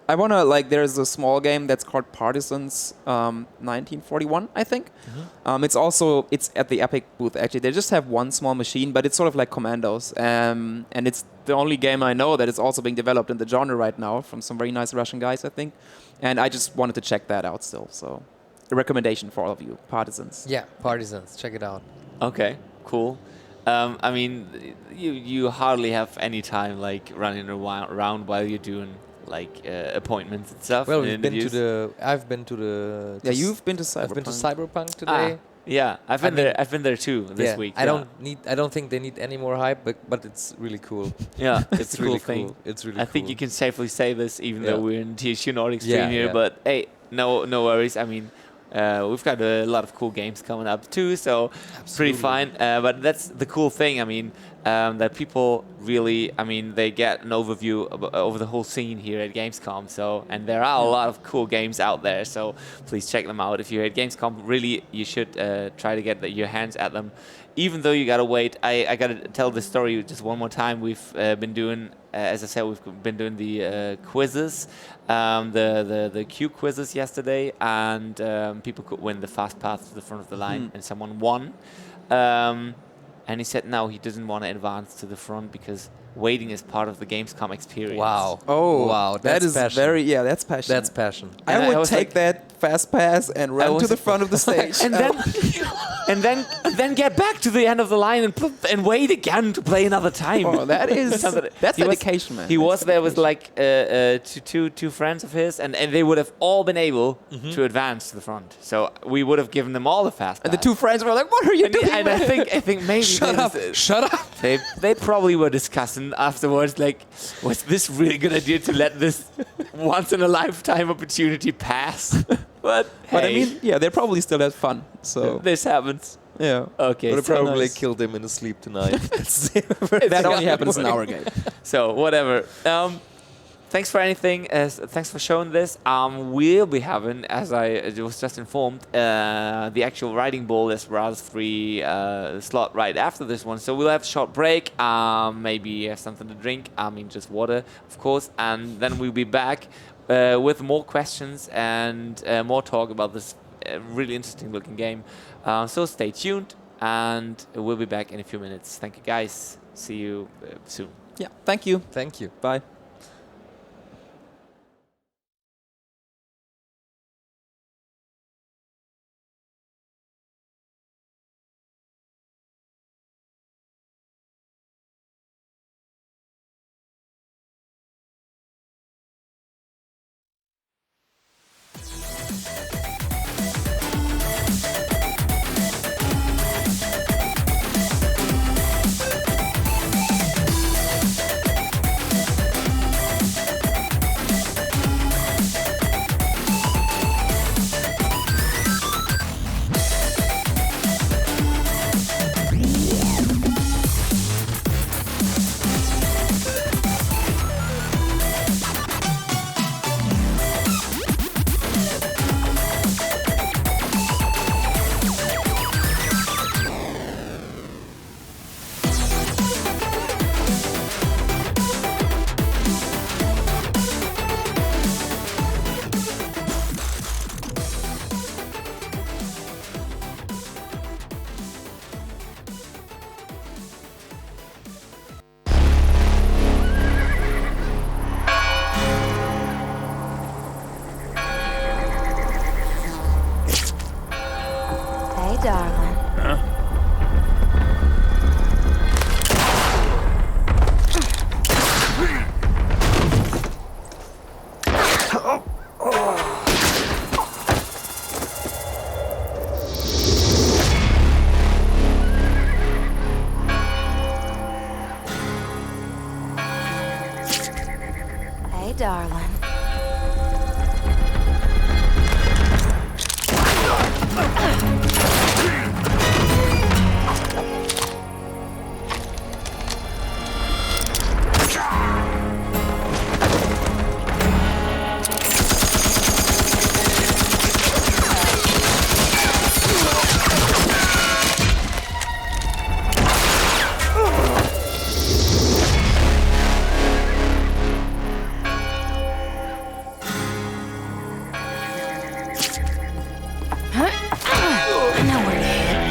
I wanna, like, there's a small game that's called Partisans 1941, I think. Mm-hmm. It's at the Epic booth, actually. They just have one small machine, but it's sort of like Commandos. And it's the only game I know that is also being developed in the genre right now from some very nice Russian guys, I think. And I just wanted to check that out still. So a recommendation for all of you, Partisans. Yeah, Partisans. Check it out. Okay, cool. I mean, you hardly have any time like running around while you're doing like appointments and stuff. Well, and I've been to the. Yeah, you've been to Cyberpunk. I've been to Cyberpunk today. Yeah, I've been there too this week. I don't think they need any more hype, but it's really cool. Yeah, It's a cool really thing. cool. It's really I cool. think you can safely say this, even though we're in THQ Nordic stream Yeah, here. yeah. But hey, no worries. I mean, we've got a lot of cool games coming up too, so pretty fine. But that's the cool thing. I mean, that people really, I mean, they get an overview over the whole scene here at Gamescom. So, and there are a lot of cool games out there. So please check them out. If you're at Gamescom, really, you should try to get your hands at them. Even though you gotta wait, I gotta tell the story just one more time. We've been doing, as I said, we've been doing the quizzes, the Q quizzes yesterday, and people could win the fast path to the front of the line, and someone won. And he said no, he doesn't want to advance to the front because waiting is part of the Gamescom experience. Wow. Oh, wow. That is passion. that's passion. That's passion. I would take that fast pass and run to the front of the stage. and then get back to the end of the line and wait again to play another time. Oh, that's dedication, man. He was there with like two friends of his, and they would have all been able to advance to the front. So we would have given them all the fast pass. And the two friends were like, "What are you doing?" And I think maybe Shut up. They probably were discussing afterwards, like, was this really good idea to let this once in a lifetime opportunity pass? But I mean, yeah, they probably still had fun. So this happens. yeah, Okay, Would so probably nice. killed him in his sleep tonight. that only happens in our game. So whatever. Thanks for anything. Thanks for showing this. We'll be having, as I was just informed, the actual Riding Bull Desperados 3 slot right after this one. So we'll have a short break. Maybe have something to drink. I mean, just water, of course. And then we'll be back with more questions and more talk about this really interesting looking game. So stay tuned, and we'll be back in a few minutes. Thank you, guys. See you soon. Yeah, thank you. Thank you. Bye. darling. Huh? Hey, darling. I know where to head.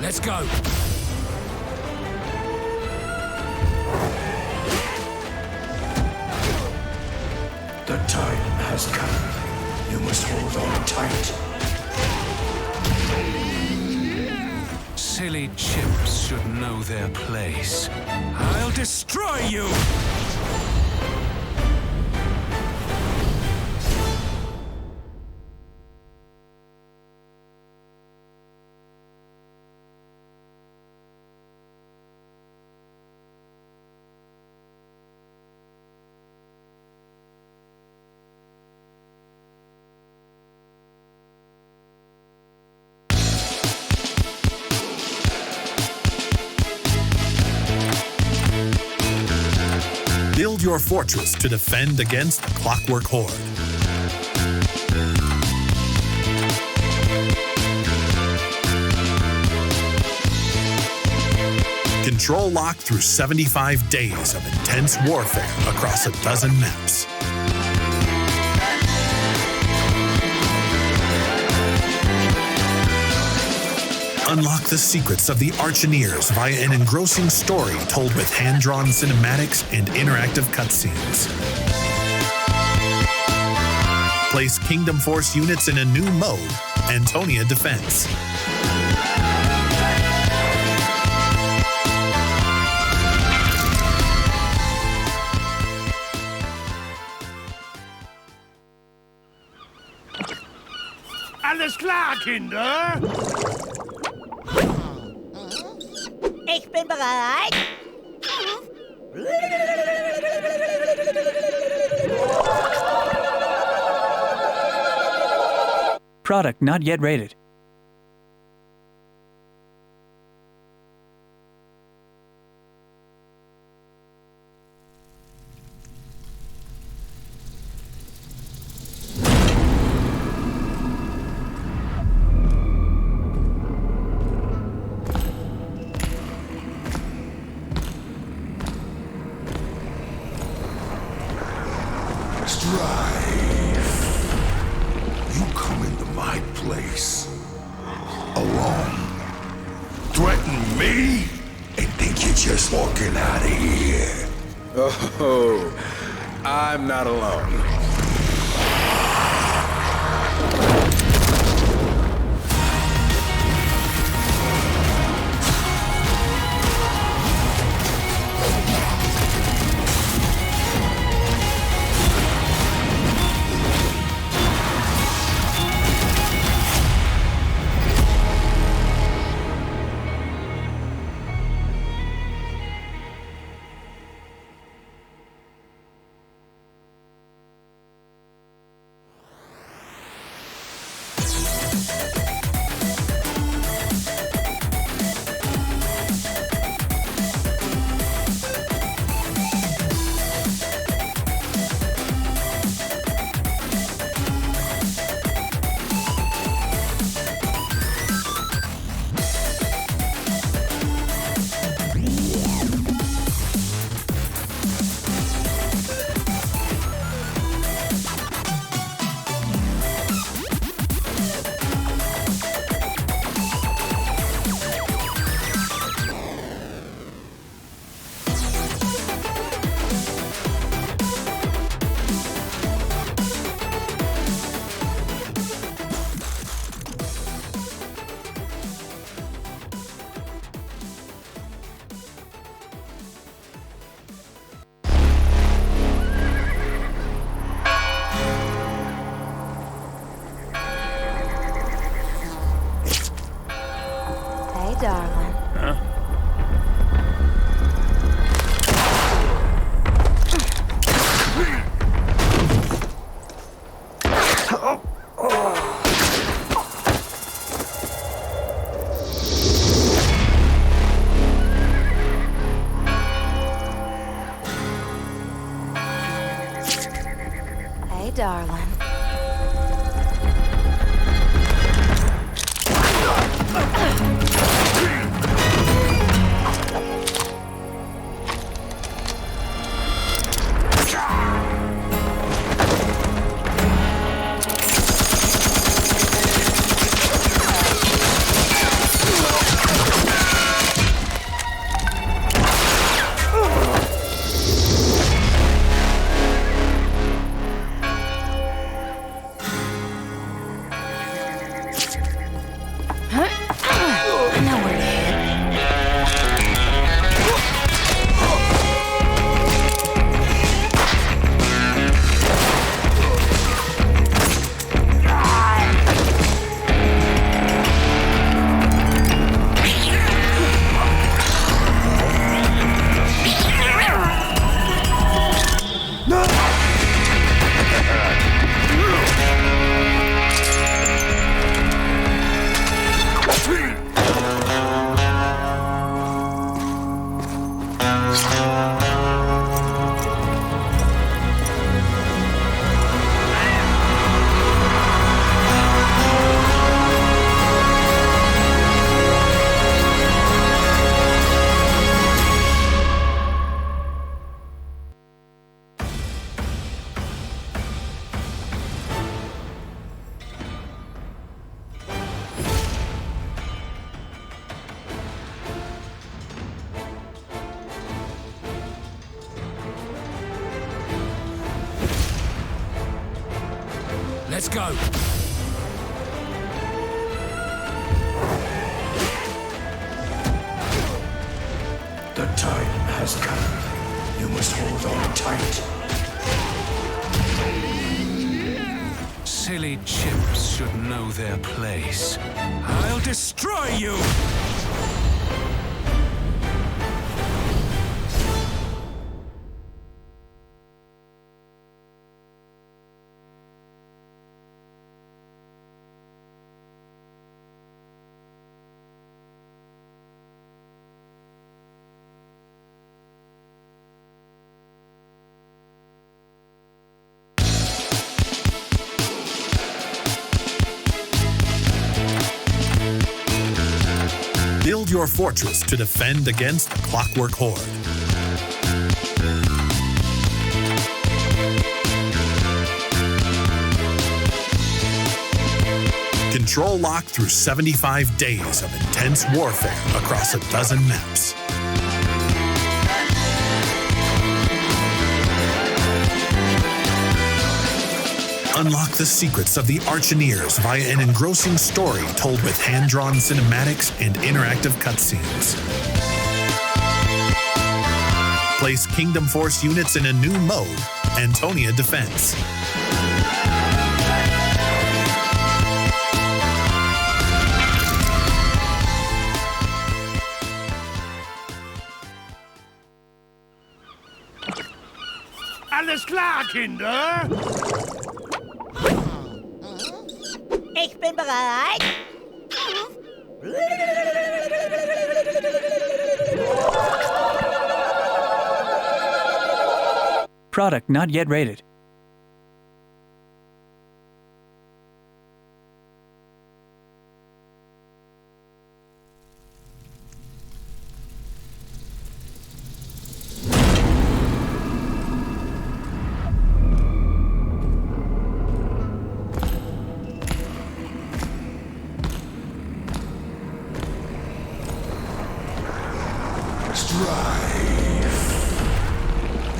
Let's go. The time has come. You must hold on tight. Silly Only chimps should know their place. I'll destroy you! Build your fortress to defend against the Clockwork Horde. Control lock through 75 days of intense warfare across a dozen maps. Unlock the secrets of the Archineers via an engrossing story told with hand-drawn cinematics and interactive cutscenes. Place Kingdom Force units in a new mode, Antonia Defense. Alles klar, Kinder? Ich bin bereit. Product not yet rated. You come into my place alone, threaten me, and think you're just walking out of here. Oh, I'm not alone. Darling. Huh? Hey, darling. Let's go. The time has come. You must hold on tight. Silly chimps should know their place. I'll destroy you! Build your fortress to defend against the Clockwork Horde. Control lock through 75 days of intense warfare across a dozen maps. Unlock the secrets of the Archineers via an engrossing story told with hand-drawn cinematics and interactive cutscenes. Place Kingdom Force units in a new mode, Antonia Defense. Alles klar, Kinder? Ich bin bereit. Product not yet rated.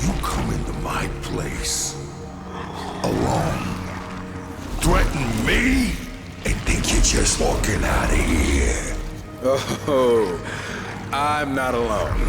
You come into my place alone, threaten me, and think you're just walking out of here. Oh, I'm not alone.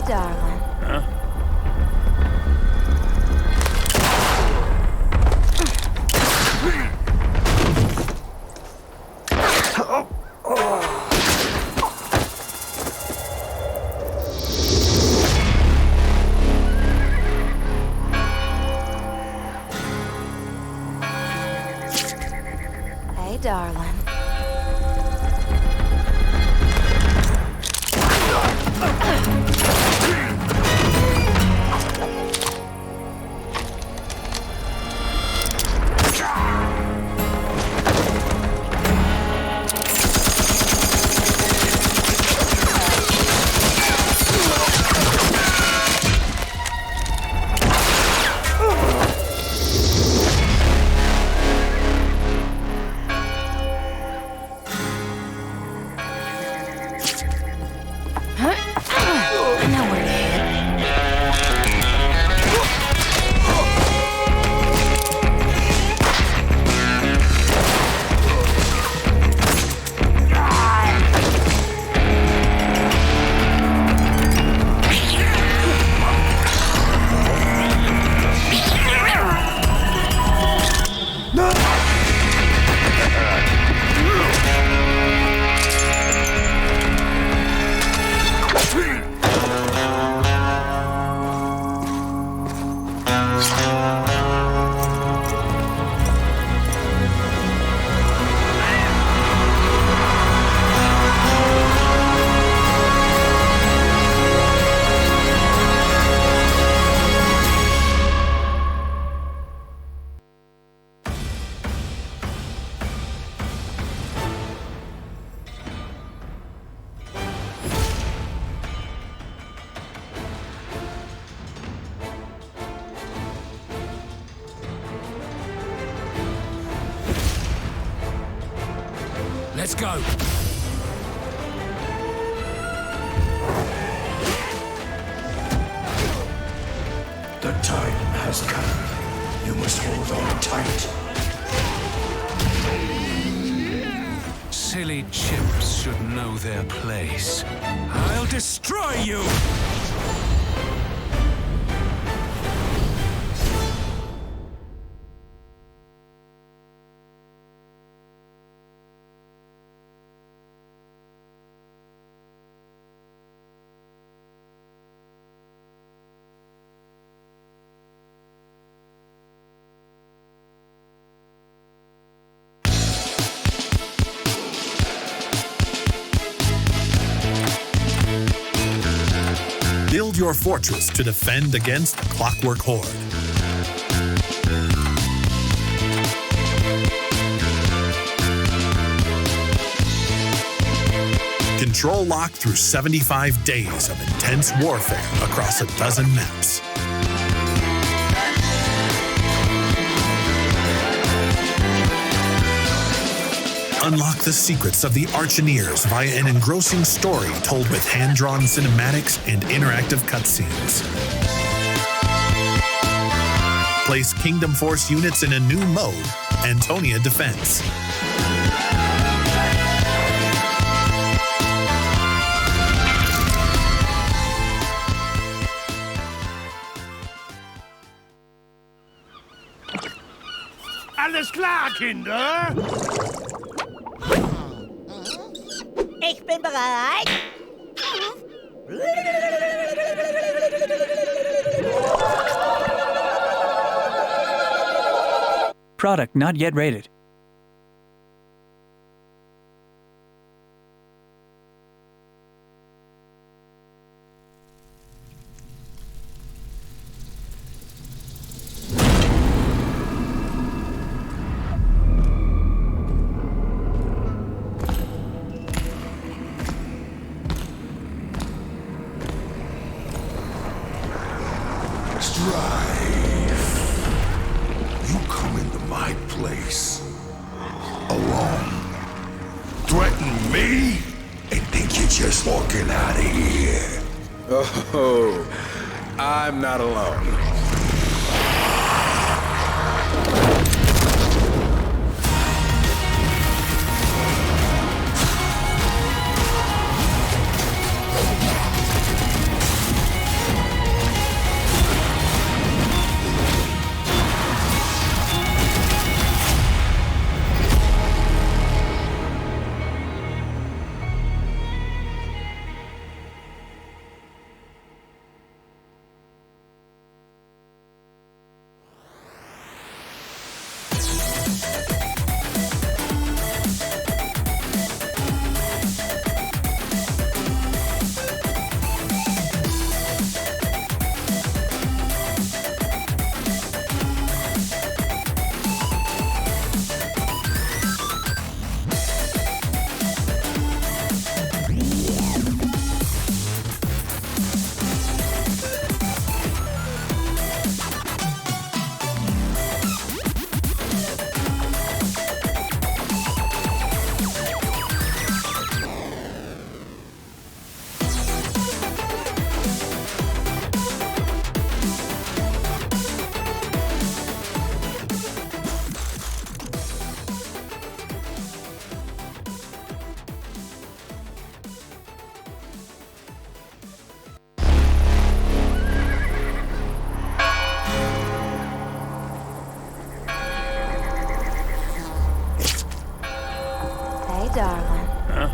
Darling. Huh? Hey, darling. Let's go. The time has come. You must hold on tight. Silly chimps should know their place. I'll destroy you! Build your fortress to defend against the Clockwork Horde. Control lock through 75 days of intense warfare across a dozen maps. Unlock the secrets of the Archineers via an engrossing story told with hand-drawn cinematics and interactive cutscenes. Place Kingdom Force units in a new mode, Antonia Defense. Alles klar, Kinder? Ich bin bereit. Product not yet rated. You come into my place alone, threaten me, and think you're just walking out of here. Oh, I'm not alone. Hey, darling. Huh?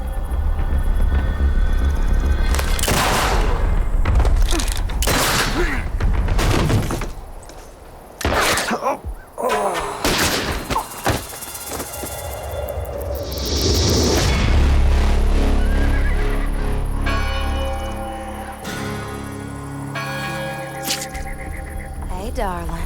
Hey, darling.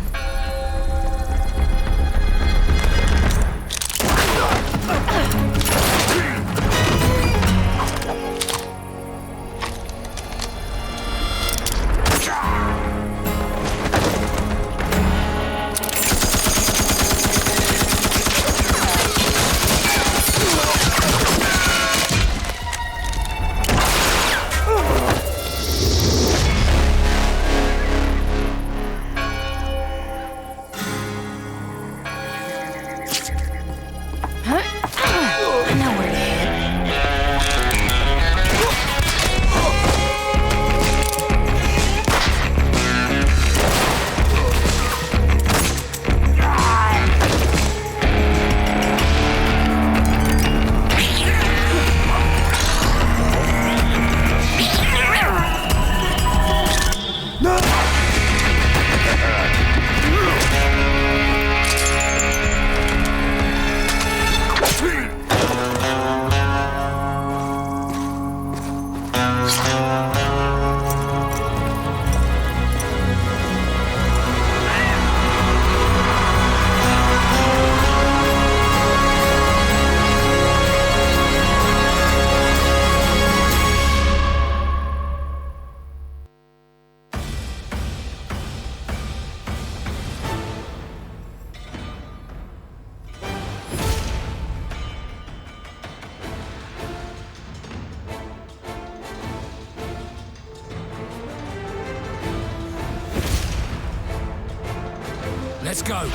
Let's go.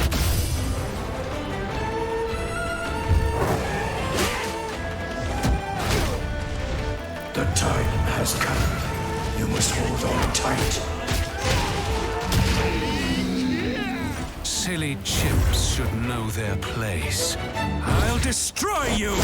The time has come. You must hold on tight. Silly chimps should know their place. I'll destroy you!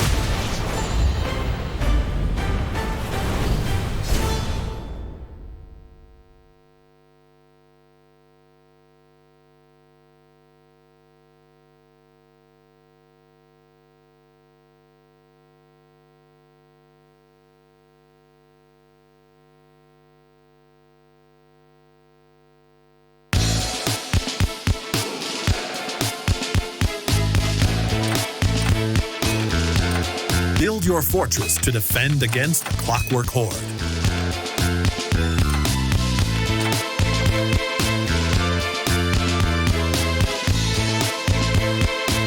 Build your fortress to defend against the Clockwork Horde.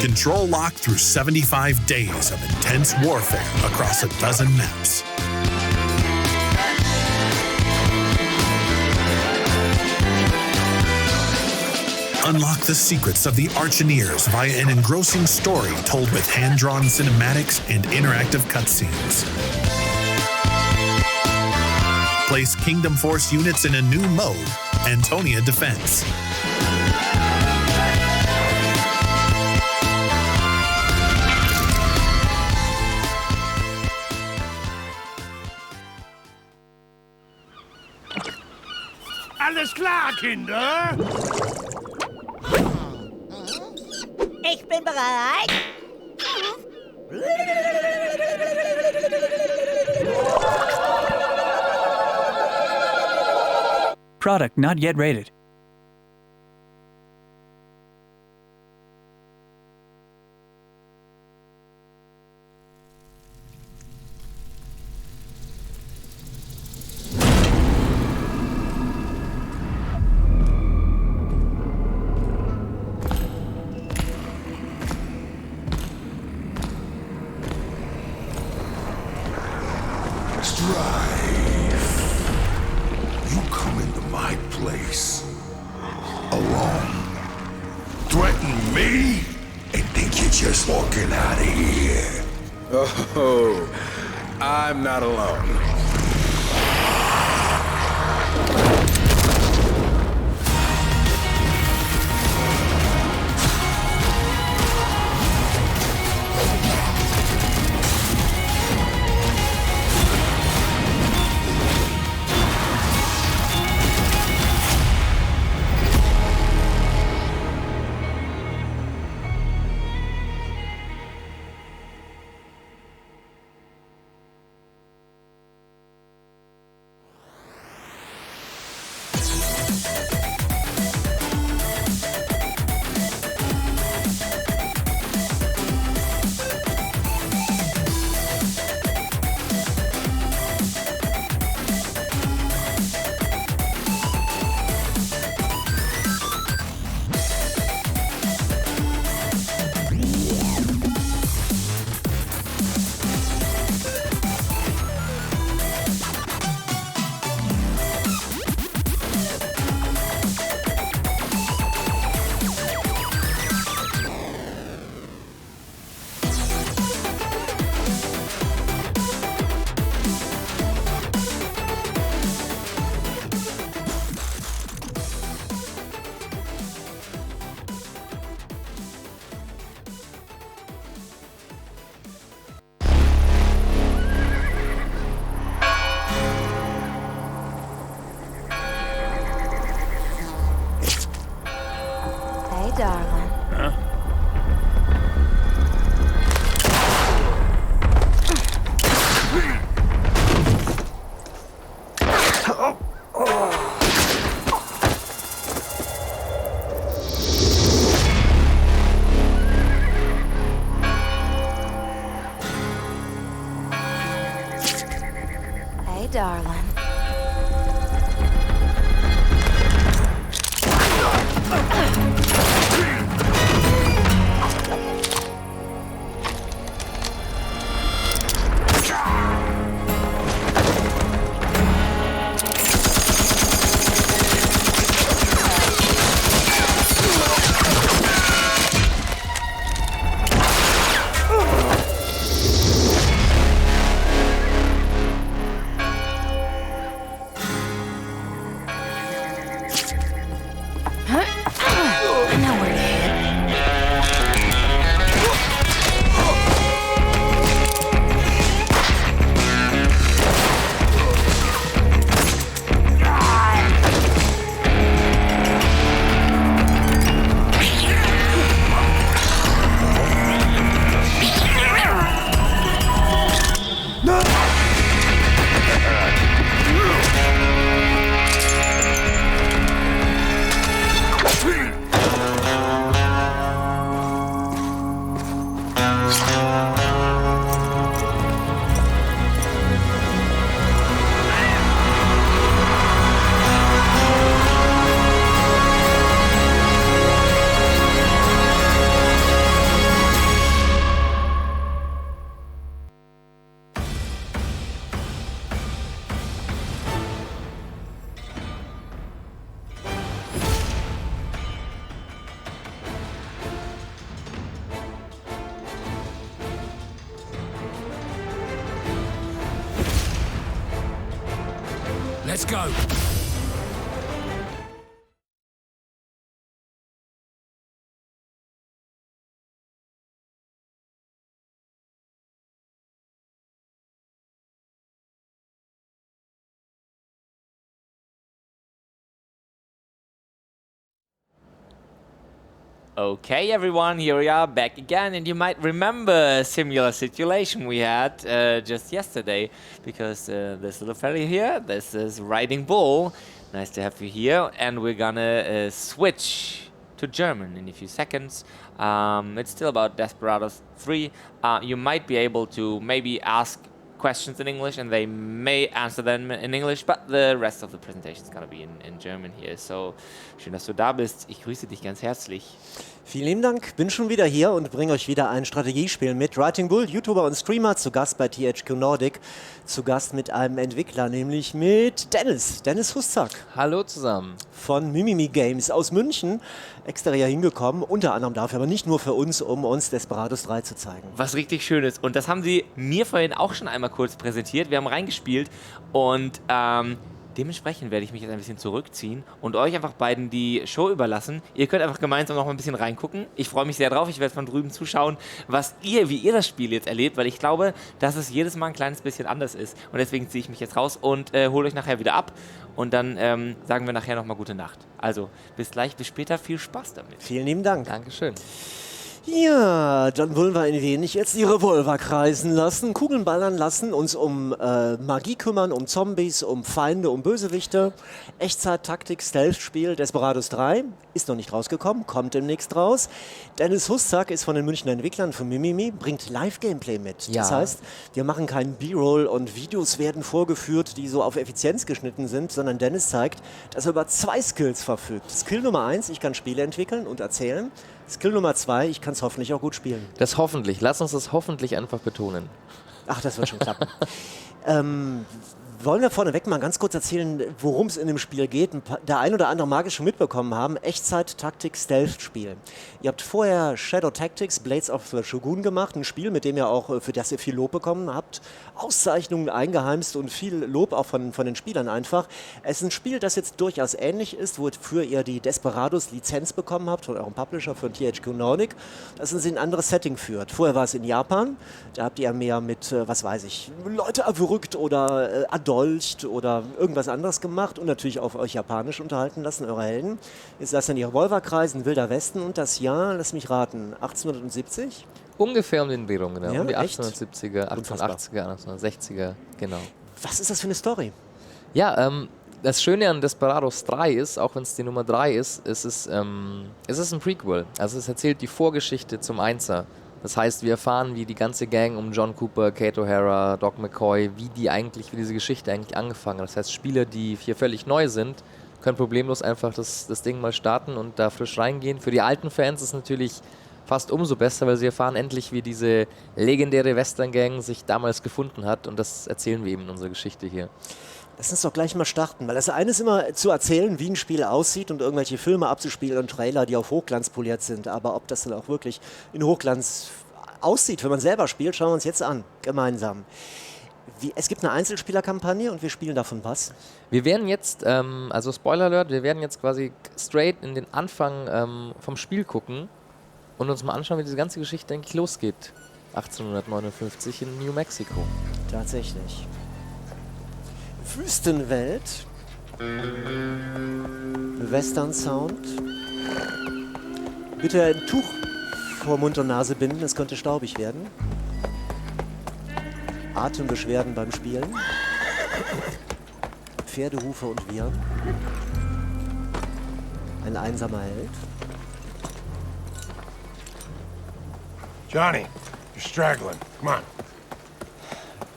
Control lock through 75 days of intense warfare across a dozen maps. Unlock the secrets of the Archineers via an engrossing story told with hand-drawn cinematics and interactive cutscenes. Place Kingdom Force units in a new mode, Antonia Defense. Alles klar, Kinder? Ich bin bereit. Product not yet rated. You come into my place alone, threaten me, and think you're just walking out of here. Oh, I'm not alone. darling. Hey, darling. I know where to head. Let's go. Okay, everyone, here we are back again, and you might remember a similar situation we had just yesterday, because this little fella here, this is Riding Bull. Nice to have you here, and we're gonna switch to German in a few seconds. It's still about Desperados 3. You might be able to maybe ask questions in English, and they may answer them in English, but the rest of the presentation is gonna be in German here. So, schön, dass du da bist. Ich grüße dich ganz herzlich. Vielen lieben Dank, bin schon wieder hier und bringe euch wieder ein Strategiespiel mit. Riding Bull, YouTuber und Streamer, zu Gast bei THQ Nordic, zu Gast mit einem Entwickler, nämlich mit Dennis Huszak. Hallo zusammen. Von Mimimi Games aus München, extra hier hingekommen, unter anderem dafür, aber nicht nur für uns, um uns Desperados 3 zu zeigen. Was richtig schön ist, und das haben sie mir vorhin auch schon einmal kurz präsentiert, wir haben reingespielt und dementsprechend werde ich mich jetzt ein bisschen zurückziehen und euch einfach beiden die Show überlassen. Ihr könnt einfach gemeinsam noch ein bisschen reingucken. Ich freue mich sehr drauf. Ich werde von drüben zuschauen, wie ihr das Spiel jetzt erlebt, weil ich glaube, dass es jedes Mal ein kleines bisschen anders ist. Und deswegen ziehe ich mich jetzt raus und hole euch nachher wieder ab. Und dann sagen wir nachher nochmal gute Nacht. Also, bis gleich, bis später. Viel Spaß damit. Vielen lieben Dank. Dankeschön. Ja, dann wollen wir ein wenig jetzt die Revolver kreisen lassen, Kugeln ballern lassen, uns um Magie kümmern, um Zombies, um Feinde, um Bösewichte. Echtzeit-Taktik-Stealth-Spiel Desperados 3 ist noch nicht rausgekommen, kommt demnächst raus. Dennis Huszak ist von den Münchner Entwicklern von Mimimi, bringt Live-Gameplay mit. Ja. Das heißt, wir machen keinen B-Roll und Videos werden vorgeführt, die so auf Effizienz geschnitten sind, sondern Dennis zeigt, dass er über 2 Skills verfügt. Skill Nummer 1, ich kann Spiele entwickeln und erzählen. Skill Nummer 2, ich kann es hoffentlich auch gut spielen. Das hoffentlich. Lass uns das hoffentlich einfach betonen. Ach, das wird schon klappen. Wollen wir vorneweg mal ganz kurz erzählen, worum es in dem Spiel geht? Der ein oder andere mag es schon mitbekommen haben. Echtzeit-Taktik-Stealth-Spiel. Ihr habt vorher Shadow Tactics, Blades of the Shogun gemacht. Ein Spiel, mit dem ihr auch, für das ihr viel Lob bekommen habt. Auszeichnungen eingeheimst und viel Lob auch von den Spielern einfach. Es ist ein Spiel, das jetzt durchaus ähnlich ist, wofür ihr die Desperados-Lizenz bekommen habt, von eurem Publisher, von THQ Nordic. Das in ein anderes Setting führt. Vorher war es in Japan. Da habt ihr mehr mit, was weiß ich, Leute erwürgt oder erdolcht gedolcht oder irgendwas anderes gemacht und natürlich auf euch Japanisch unterhalten lassen, eure Helden. Jetzt lasst ihr die Revolverkreis, ein Wilder Westen und das Jahr, lass mich raten, 1870? Ungefähr um den Dreh rum, genau. Ja, um die echt? 1870er, Unfassbar. 1880er, 1860er, genau. Was ist das für eine Story? Ja, das Schöne an Desperados 3 ist, auch wenn es die Nummer 3 ist, es ist ein Prequel. Also es erzählt die Vorgeschichte zum Einser. Das heißt, wir erfahren, wie die ganze Gang um John Cooper, Kate O'Hara, Doc McCoy, wie diese Geschichte eigentlich angefangen hat. Das heißt, Spieler, die hier völlig neu sind, können problemlos einfach das Ding mal starten und da frisch reingehen. Für die alten Fans ist es natürlich fast umso besser, weil sie erfahren endlich, wie diese legendäre Western-Gang sich damals gefunden hat und das erzählen wir eben in unserer Geschichte hier. Lass uns doch gleich mal starten, weil das eine ist immer zu erzählen, wie ein Spiel aussieht und irgendwelche Filme abzuspielen und Trailer, die auf Hochglanz poliert sind. Aber ob das dann auch wirklich in Hochglanz aussieht, wenn man selber spielt, schauen wir uns jetzt an, gemeinsam. Es gibt eine Einzelspielerkampagne und wir spielen davon was? Wir werden jetzt, also Spoiler Alert, wir werden jetzt quasi straight in den Anfang vom Spiel gucken und uns mal anschauen, wie diese ganze Geschichte eigentlich losgeht. 1859 in New Mexico. Tatsächlich. Wüstenwelt. Western Sound. Bitte ein Tuch vor Mund und Nase binden, es könnte staubig werden. Atembeschwerden beim Spielen. Pferdehufe und Viren. Ein einsamer Held. Johnny, you're straggling. Come on.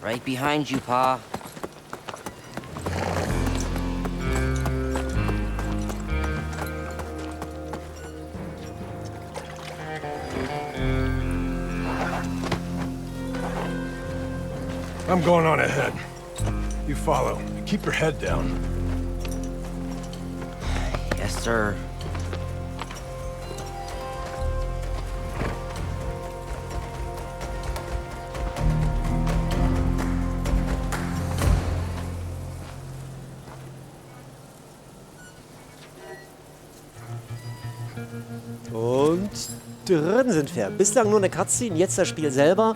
Right behind you, Pa. I'm going on ahead. You follow. Keep your head down. Yes, sir. Und drin sind wir. Bislang nur eine Cutscene, jetzt das Spiel selber.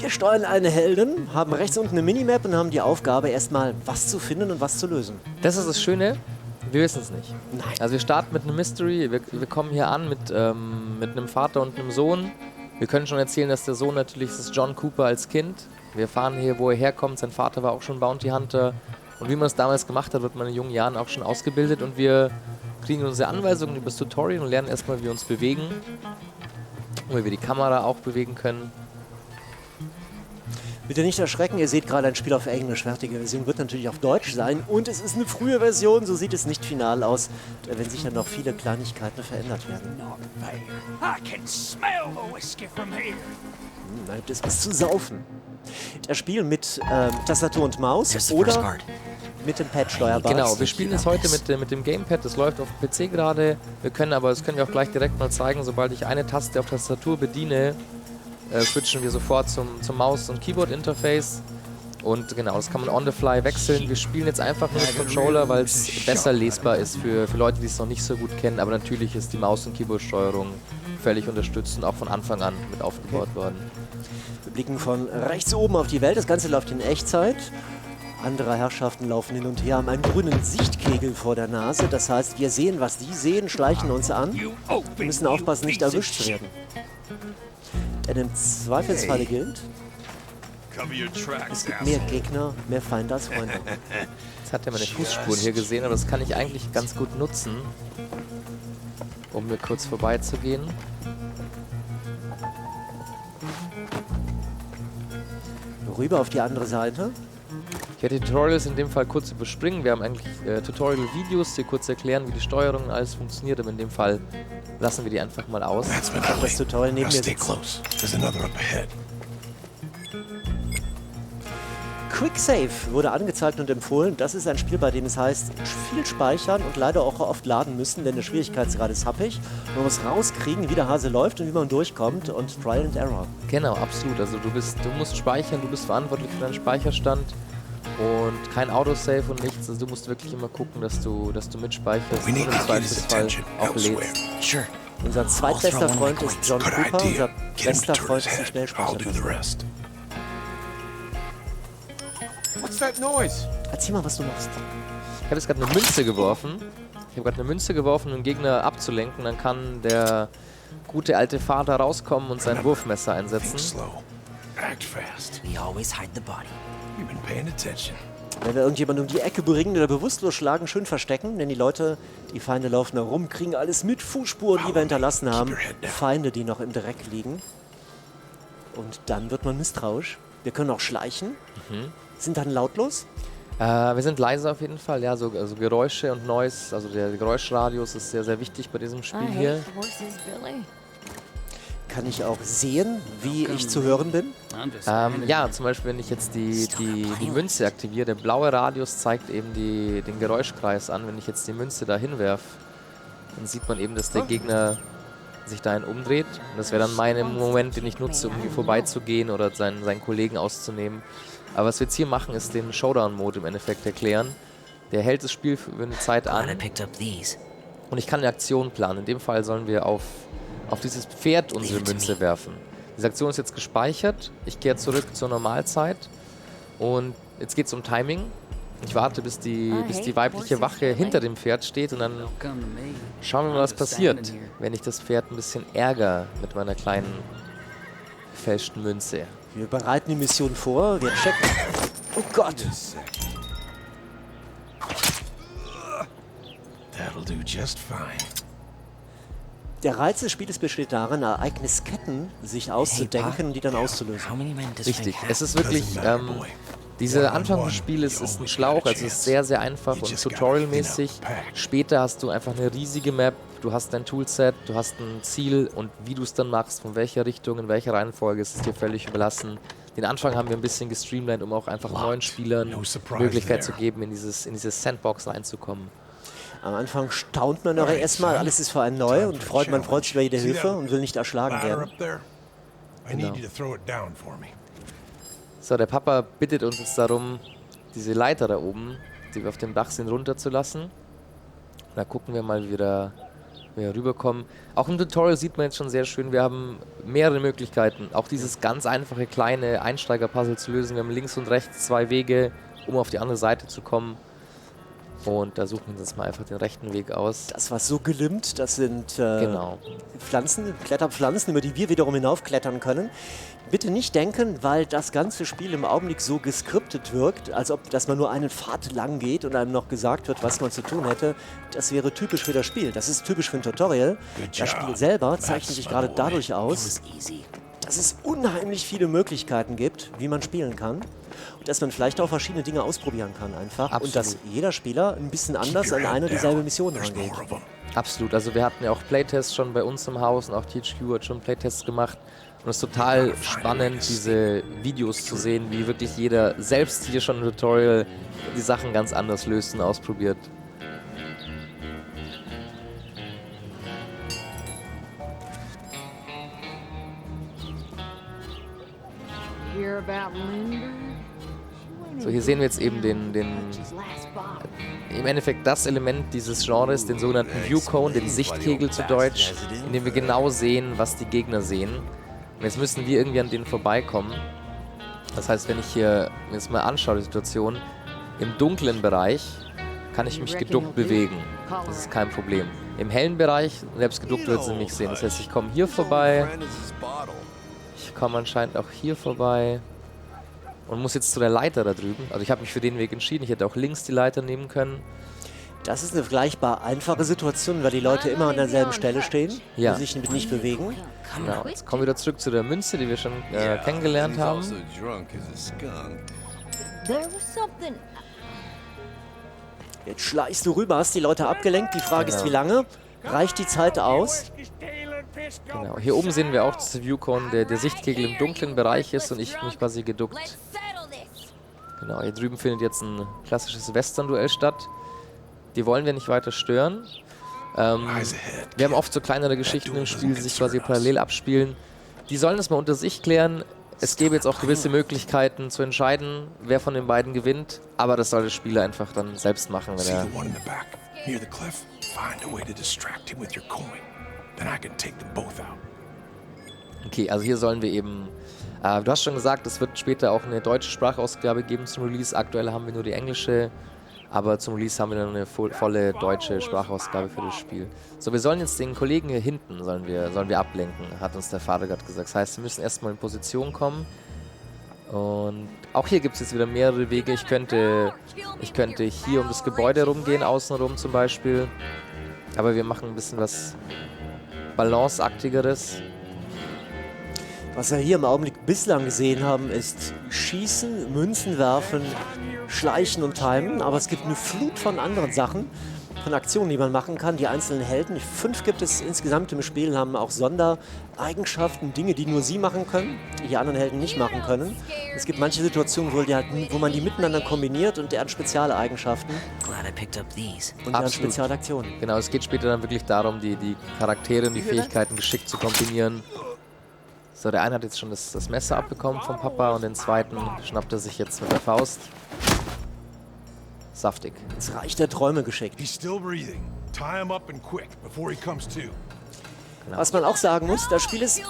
Wir steuern eine Heldin, haben rechts unten eine Minimap und haben die Aufgabe, erstmal was zu finden und was zu lösen. Das ist das Schöne, wir wissen es nicht. Nein. Also wir starten mit einem Mystery, wir kommen hier an mit einem Vater und einem Sohn. Wir können schon erzählen, dass der Sohn natürlich ist John Cooper als Kind. Wir erfahren hier, wo er herkommt, sein Vater war auch schon Bounty Hunter. Und wie man es damals gemacht hat, wird man in jungen Jahren auch schon ausgebildet und wir kriegen unsere Anweisungen über das Tutorial und lernen erstmal, wie wir uns bewegen. Und wie wir die Kamera auch bewegen können. Bitte nicht erschrecken, ihr seht gerade ein Spiel auf Englisch. Fertige Version wird natürlich auf Deutsch sein. Und es ist eine frühe Version, so sieht es nicht final aus, wenn sich dann noch viele Kleinigkeiten verändert werden. I can smell the whiskey from here. Da gibt es was zu saufen. Das Spiel mit Tastatur und Maus oder mit dem Pad steuerbar. Genau, wir spielen es heute mit dem Gamepad, das läuft auf dem PC gerade. Wir können aber, das können wir auch gleich direkt mal zeigen, sobald ich eine Taste auf Tastatur bediene, switchen wir sofort zum Maus- und Keyboard-Interface. Und genau, das kann man on the fly wechseln. Wir spielen jetzt einfach nur mit Controller, weil es besser lesbar ist für Leute, die es noch nicht so gut kennen. Aber natürlich ist die Maus- und Keyboard-Steuerung völlig unterstützend, auch von Anfang an mit aufgebaut worden. Wir blicken von rechts oben auf die Welt. Das Ganze läuft in Echtzeit. Andere Herrschaften laufen hin und her, haben einen grünen Sichtkegel vor der Nase. Das heißt, wir sehen, was die sehen, schleichen uns an. Wir müssen aufpassen, nicht erwischt zu werden. Denn im Zweifelsfalle gilt, es gibt mehr Gegner, mehr Feinde als Freunde. Jetzt hat er meine Fußspuren hier gesehen, aber das kann ich eigentlich ganz gut nutzen, um mir kurz vorbeizugehen. Rüber auf die andere Seite. Ich werde die Tutorials in dem Fall kurz überspringen. Wir haben eigentlich Tutorial-Videos, die kurz erklären, wie die Steuerung und alles funktioniert, aber in dem Fall lassen wir die einfach mal aus. Das Tutorial neben mir sitzt. Quick Save wurde angezeigt und empfohlen. Das ist ein Spiel, bei dem es heißt, viel speichern und leider auch oft laden müssen, denn der Schwierigkeitsgrad ist happig. Man muss rauskriegen, wie der Hase läuft und wie man durchkommt und Trial and Error. Genau, absolut. Also du musst speichern, du bist verantwortlich für deinen Speicherstand und kein Autosave und nichts. Also du musst wirklich immer gucken, dass du mitspeicherst und im Zweifelsfall auch lädst. Sure. Unser zweitbester Freund ist John Cooper, unser bester Freund ist die Schnellspeicher. What's that noise? Erzähl mal, was du machst. Ich habe jetzt gerade eine Münze geworfen. Um den Gegner abzulenken. Dann kann der gute alte Vater rauskommen und sein Wurfmesser einsetzen. Act fast. We always hide the body. You've been paying attention. Wenn wir irgendjemanden um die Ecke bringen oder bewusstlos schlagen, schön verstecken, denn die Leute, die Feinde laufen da rum, kriegen alles mit, Fußspuren, die wir hinterlassen haben, Feinde, die noch im Dreck liegen. Und dann wird man misstrauisch. Wir können auch schleichen. Sind dann lautlos? Wir sind leise auf jeden Fall, ja, also Geräusche und Noise, also der Geräuschradius ist sehr, sehr wichtig bei diesem Spiel hier. Kann ich auch sehen, wie ich zu hören bin? Ja, zum Beispiel, wenn ich jetzt die Münze aktiviere, der blaue Radius zeigt eben den Geräuschkreis an. Wenn ich jetzt die Münze da hinwerfe, dann sieht man eben, dass der Gegner sich dahin umdreht. Und das wäre dann mein Moment, den ich nutze, um hier vorbeizugehen oder seinen Kollegen auszunehmen. Aber was wir jetzt hier machen, ist den Showdown-Mode im Endeffekt erklären. Der hält das Spiel für eine Zeit an. Und ich kann eine Aktion planen. In dem Fall sollen wir auf dieses Pferd unsere Münze werfen. Diese Aktion ist jetzt gespeichert. Ich kehre zurück zur Normalzeit. Und jetzt geht es um Timing. Ich warte, bis die weibliche Wache hinter dem Pferd steht. Und dann schauen wir mal, was passiert, wenn ich das Pferd ein bisschen ärgere mit meiner kleinen gefälschten Münze. Wir bereiten die Mission vor. Wir checken. Oh Gott! That'll do just fine. Der Reiz des Spieles besteht darin, Ereignisketten sich auszudenken und die dann auszulösen. Richtig. Es ist wirklich, dieser Anfang des Spieles ist ein Schlauch, also es ist sehr, sehr einfach und tutorialmäßig. Später hast du einfach eine riesige Map, du hast dein Toolset, du hast ein Ziel und wie du es dann machst, von welcher Richtung, in welcher Reihenfolge, ist es dir völlig überlassen. Den Anfang haben wir ein bisschen gestreamlined, um auch einfach neuen Spielern die Möglichkeit zu geben, in dieses Sandbox reinzukommen. Am Anfang staunt man aber erstmal, alles ist für einen neu und man freut sich über jede Hilfe und will nicht erschlagen werden. Genau. So, der Papa bittet uns jetzt darum, diese Leiter da oben, die wir auf dem Dach sind, runterzulassen. Da gucken wir mal, wie wir rüberkommen. Auch im Tutorial sieht man jetzt schon sehr schön, wir haben mehrere Möglichkeiten. Auch dieses ganz einfache kleine Einsteiger-Puzzle zu lösen. Wir haben links und rechts 2 Wege, um auf die andere Seite zu kommen. Und da suchen wir uns jetzt mal einfach den rechten Weg aus. Das war so gelimmt, das sind genau. Pflanzen, Kletterpflanzen, über die wir wiederum hinaufklettern können. Bitte nicht denken, weil das ganze Spiel im Augenblick so geskriptet wirkt, als ob dass man nur einen Pfad lang geht und einem noch gesagt wird, was man zu tun hätte. Das wäre typisch für das Spiel. Das ist typisch für ein Tutorial. Das Spiel selber zeichnet sich gerade dadurch aus, dass es unheimlich viele Möglichkeiten gibt, wie man spielen kann. Und dass man vielleicht auch verschiedene Dinge ausprobieren kann einfach. Absolut. Und dass jeder Spieler ein bisschen anders an eine dieselbe Mission rangeht. Absolut. Also wir hatten ja auch Playtests schon bei uns im Haus und auch THQ hat schon Playtests gemacht. Und es ist total spannend, diese Videos zu sehen, wie wirklich jeder selbst hier schon im Tutorial die Sachen ganz anders löst und ausprobiert. So, hier sehen wir jetzt eben im Endeffekt das Element dieses Genres, den sogenannten Viewcone, den Sichtkegel zu Deutsch, in dem wir genau sehen, was die Gegner sehen. Und jetzt müssen wir irgendwie an denen vorbeikommen. Das heißt, wenn ich hier mir jetzt mal anschaue, die Situation, im dunklen Bereich kann ich mich geduckt bewegen. Das ist kein Problem. Im hellen Bereich, selbst geduckt wird sie nicht sehen. Das heißt, ich komme hier vorbei. Ich komme anscheinend auch hier vorbei. Und muss jetzt zu der Leiter da drüben. Also ich habe mich für den Weg entschieden. Ich hätte auch links die Leiter nehmen können. Das ist eine vergleichbar einfache Situation, weil die Leute immer an derselben Stelle stehen und sich nicht bewegen. Genau. Jetzt kommen wir wieder zurück zu der Münze, die wir schon kennengelernt haben. Jetzt schleichst du rüber, hast die Leute abgelenkt. Die Frage ist, wie lange? Reicht die Zeit aus? Genau. Hier oben sehen wir auch, dass der Viewcone der Sichtkegel im dunklen Bereich ist und ich mich quasi geduckt. Genau, hier drüben findet jetzt ein klassisches Western-Duell statt. Die wollen wir nicht weiter stören. Wir haben oft so kleinere Geschichten im Spiel, die sich quasi parallel abspielen. Die sollen das mal unter sich klären. Es gäbe jetzt auch gewisse Möglichkeiten zu entscheiden, wer von den beiden gewinnt. Aber das soll der Spieler einfach dann selbst machen, wenn er... Okay, also hier sollen wir eben Du hast schon gesagt, es wird später auch eine deutsche Sprachausgabe geben zum Release. Aktuell haben wir nur die englische, aber zum Release haben wir dann eine volle deutsche Sprachausgabe für das Spiel. So, wir sollen jetzt den Kollegen hier hinten, sollen wir ablenken, hat uns der Vater gerade gesagt. Das heißt, wir müssen erstmal in Position kommen. Und auch hier gibt es jetzt wieder mehrere Wege. Ich könnte hier um das Gebäude rumgehen, außenrum zum Beispiel. Aber wir machen ein bisschen was Balanceaktigeres. Was wir hier im Augenblick bislang gesehen haben, ist Schießen, Münzen werfen, Schleichen und Timen. Aber es gibt eine Flut von anderen Sachen, von Aktionen, die man machen kann. Die einzelnen Helden, 5 gibt es insgesamt im Spiel, haben auch Sondereigenschaften, Dinge, die nur sie machen können, die die anderen Helden nicht machen können. Es gibt manche Situationen, wo man die miteinander kombiniert und deren Spezialeigenschaften und deren Spezialaktionen. Genau, es geht später dann wirklich darum, die Charaktere und die Fähigkeiten geschickt zu kombinieren. So, der eine hat jetzt schon das Messer abbekommen vom Papa und den zweiten schnappt er sich jetzt mit der Faust. Saftig. Ins Reich der Träume geschickt. Was man auch sagen muss, das Spiel ist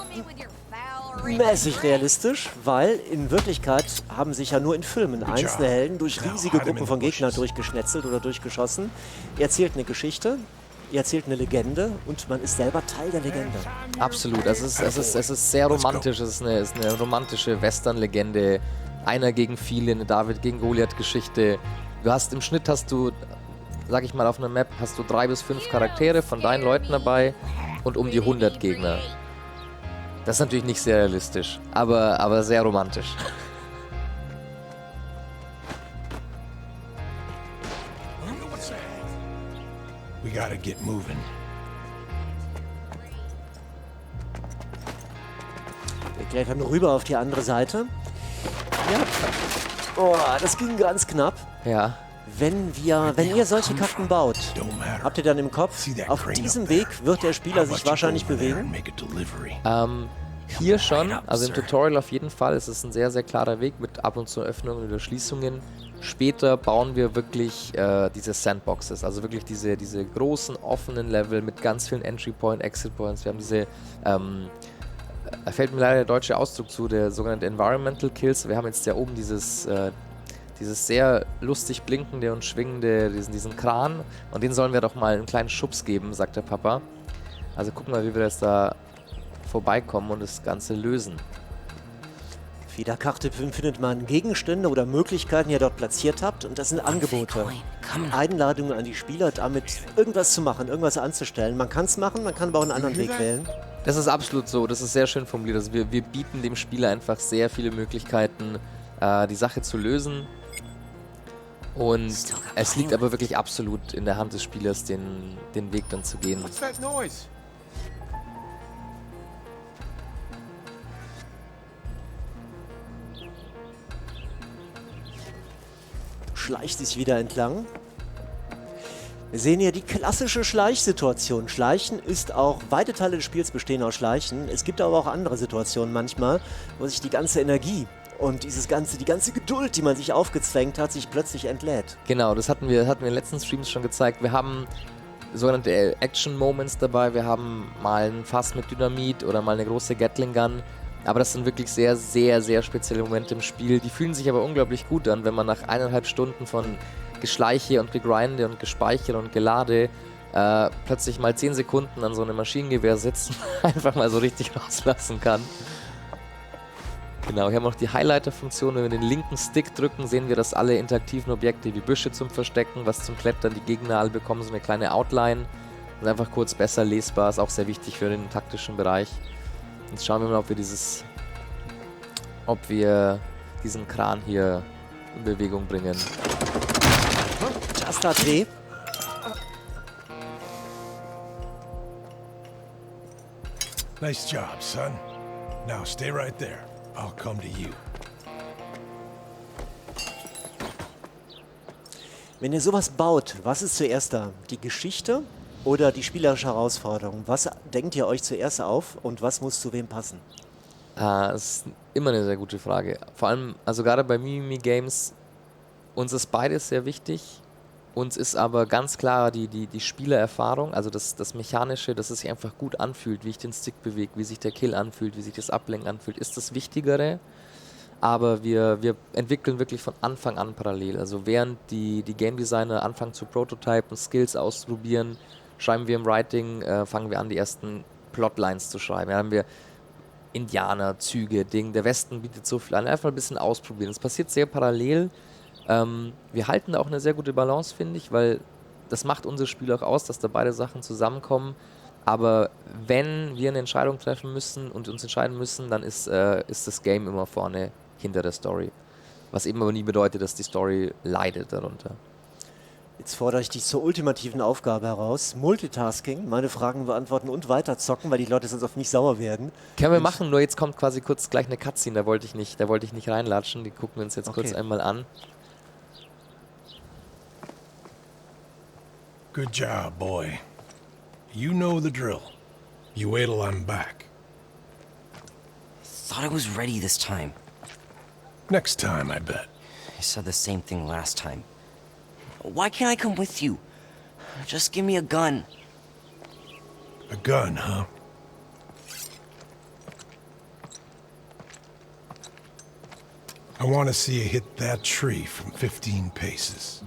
mäßig realistisch, weil in Wirklichkeit haben sich ja nur in Filmen einzelne Helden durch riesige Gruppen von Gegnern durchgeschnetzelt oder durchgeschossen. Er erzählt eine Geschichte, er erzählt eine Legende und man ist selber Teil der Legende. Absolut, es ist sehr romantisch, es ist eine romantische Western-Legende. Einer gegen viele, eine David gegen Goliath-Geschichte. Im Schnitt hast du, sag ich mal, auf einer Map hast du 3 bis 5 Charaktere von deinen Leuten dabei und um die 100 Gegner. Das ist natürlich nicht sehr realistisch, aber sehr romantisch. We gotta get moving. Wir klettern rüber auf die andere Seite. Ja. Oh, das ging ganz knapp. Ja. Wenn ihr solche Karten baut, habt ihr dann im Kopf, auf diesem Weg wird der Spieler sich wahrscheinlich bewegen? Hier schon, also im Tutorial auf jeden Fall. Es ist ein sehr, sehr klarer Weg mit ab und zu Öffnungen oder Schließungen. Später bauen wir wirklich diese Sandboxes, also wirklich diese großen offenen Level mit ganz vielen Entry Point, Exit Points. Wir haben diese, da fällt mir leider der deutsche Ausdruck zu, der sogenannte Environmental Kills. Wir haben jetzt ja oben dieses sehr lustig blinkende und schwingende, diesen Kran, und den sollen wir doch mal einen kleinen Schubs geben, sagt der Papa. Also gucken wir, wie wir das da vorbeikommen und das Ganze lösen. Auf jeder Karte findet man Gegenstände oder Möglichkeiten, die ihr dort platziert habt, und das sind Angebote. Einladungen an die Spieler, damit irgendwas zu machen, irgendwas anzustellen. Man kann es machen, man kann aber auch einen anderen Weg wählen. Das ist absolut so, das ist sehr schön formuliert. Also wir bieten dem Spieler einfach sehr viele Möglichkeiten, die Sache zu lösen. Und es liegt aber wirklich absolut in der Hand des Spielers, den Weg dann zu gehen. Schleicht sich wieder entlang. Wir sehen hier die klassische Schleichsituation. Schleichen ist auch, weite Teile des Spiels bestehen aus Schleichen. Es gibt aber auch andere Situationen manchmal, wo sich die ganze Energie und die ganze Geduld, die man sich aufgezwängt hat, sich plötzlich entlädt. Genau, das hatten wir in den letzten Streams schon gezeigt. Wir haben sogenannte Action-Moments dabei. Wir haben mal ein Fass mit Dynamit oder mal eine große Gatling-Gun. Aber das sind wirklich sehr, sehr, sehr spezielle Momente im Spiel. Die fühlen sich aber unglaublich gut an, wenn man nach 1,5 Stunden von Geschleiche und Gegrinde und Gespeichert und Gelade plötzlich mal 10 Sekunden an so einem Maschinengewehr sitzt und einfach mal so richtig rauslassen kann. Genau, hier haben wir noch die Highlighter-Funktion. Wenn wir den linken Stick drücken, sehen wir, dass alle interaktiven Objekte wie Büsche zum Verstecken, was zum Klettern, die Gegner alle bekommen so eine kleine Outline. Das ist einfach kurz besser lesbar, ist auch sehr wichtig für den taktischen Bereich. Jetzt schauen wir mal, ob wir diesen Kran hier in Bewegung bringen. Das tat weh. Nice job, son. Now stay right there. I'll come to you. Wenn ihr sowas baut, was ist zuerst da? Die Geschichte oder die spielerische Herausforderung? Was denkt ihr euch zuerst auf und was muss zu wem passen? Das ist immer eine sehr gute Frage. Vor allem, also gerade bei Mimimi Games, uns ist beides sehr wichtig. Uns ist aber ganz klar die Spielererfahrung, also das Mechanische, dass es sich einfach gut anfühlt, wie ich den Stick bewege, wie sich der Kill anfühlt, wie sich das Ablenken anfühlt, ist das Wichtigere. Aber wir entwickeln wirklich von Anfang an parallel. Also während die Game Designer anfangen zu prototypen, Skills auszuprobieren, schreiben wir im Writing, fangen wir an, die ersten Plotlines zu schreiben. Da haben wir Indianer, Züge, Ding. Der Westen bietet so viel an. Einfach ein bisschen ausprobieren. Es passiert sehr parallel. Wir halten da auch eine sehr gute Balance, finde ich, weil das macht unser Spiel auch aus, dass da beide Sachen zusammenkommen. Aber wenn wir eine Entscheidung treffen müssen und uns entscheiden müssen, dann ist das Game immer vorne hinter der Story. Was eben aber nie bedeutet, dass die Story leidet darunter. Jetzt fordere ich dich zur ultimativen Aufgabe heraus. Multitasking, meine Fragen beantworten und weiterzocken, weil die Leute sonst auf mich sauer werden. Können wir machen, nur jetzt kommt quasi kurz gleich eine Cutscene, da wollte ich nicht reinlatschen. Die gucken wir uns jetzt kurz einmal an. Good job, boy. You know the drill. You wait till I'm back. Thought I was ready this time. Next time, I bet. I said the same thing last time. Why can't I come with you? Just give me a gun. A gun, huh? I want to see you hit that tree from 15 paces.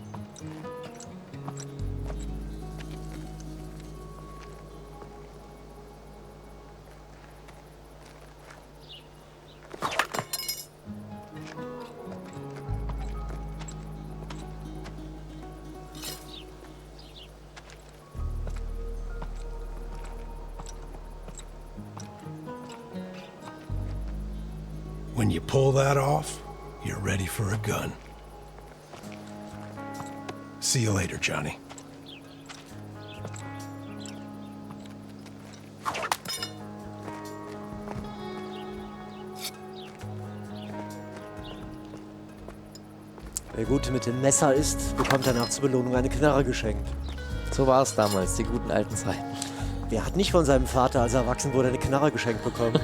When you pull that off, you're ready for a gun. See you later, Johnny. Wer gut mit dem Messer ist, bekommt danach zur Belohnung eine Knarre geschenkt. So war es damals, die guten alten Zeiten. Wer hat nicht von seinem Vater, als er erwachsen wurde, eine Knarre geschenkt bekommen?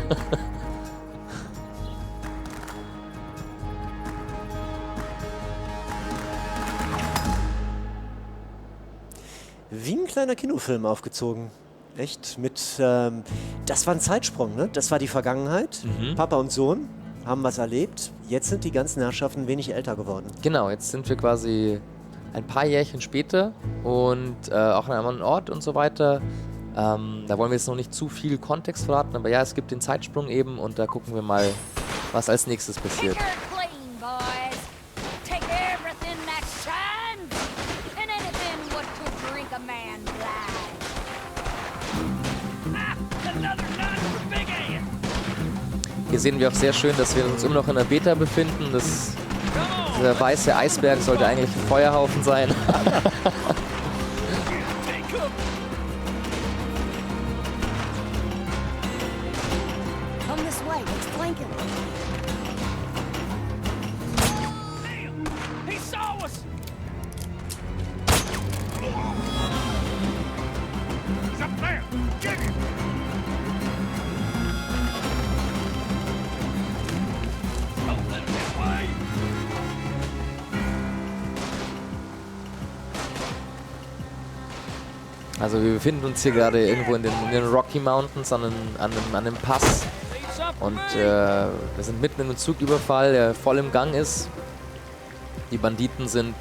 Wie ein kleiner Kinofilm aufgezogen. Echt? Das war ein Zeitsprung, ne? Das war die Vergangenheit. Papa und Sohn haben was erlebt. Jetzt sind die ganzen Herrschaften ein wenig älter geworden. Genau, jetzt sind wir quasi ein paar Jährchen später und auch an einem anderen Ort und so weiter. Da wollen wir jetzt noch nicht zu viel Kontext verraten, aber ja, es gibt den Zeitsprung eben und da gucken wir mal, was als nächstes passiert. Hier sehen wir auch sehr schön, dass wir uns immer noch in der Beta befinden. Dieser weiße Eisberg sollte eigentlich ein Feuerhaufen sein. Also wir befinden uns hier gerade irgendwo in den Rocky Mountains an einem Pass und wir sind mitten in einem Zugüberfall, der voll im Gang ist. Die Banditen sind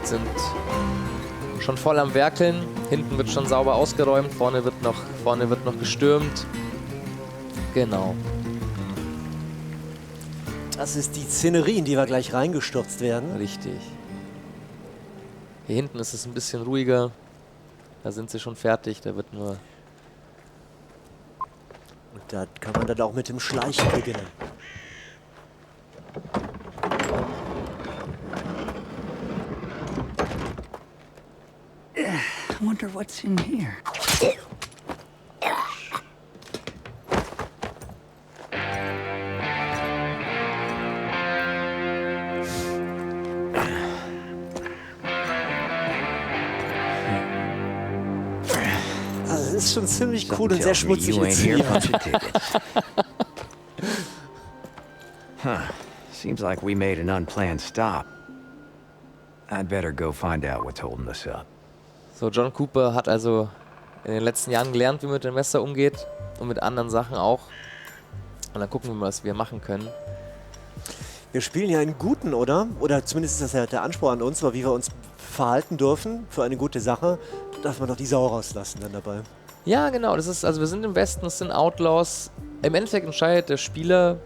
schon voll am Werkeln, hinten wird schon sauber ausgeräumt, vorne wird noch gestürmt. Genau. Das ist die Szenerie, in die wir gleich reingestürzt werden. Richtig. Hier hinten ist es ein bisschen ruhiger. Da sind sie schon fertig, da wird nur... Und da kann man dann auch mit dem Schleichen beginnen. I wonder what's in here. Das ist schon ziemlich cool und sehr schmutzig inszeniert. Huh. Seems like we made an unplanned stop. I'd better go find out what's holding us up. So, John Cooper hat also in den letzten Jahren gelernt, wie man mit dem Messer umgeht und mit anderen Sachen auch. Und dann gucken wir mal, was wir machen können. Wir spielen ja einen guten, oder? Oder zumindest ist das ja der Anspruch an uns, aber wie wir uns verhalten dürfen für eine gute Sache, darf man doch die Sau rauslassen dann dabei. Ja, genau. Das ist, also wir sind im Westen, es sind Outlaws. Im Endeffekt entscheidet der Spieler,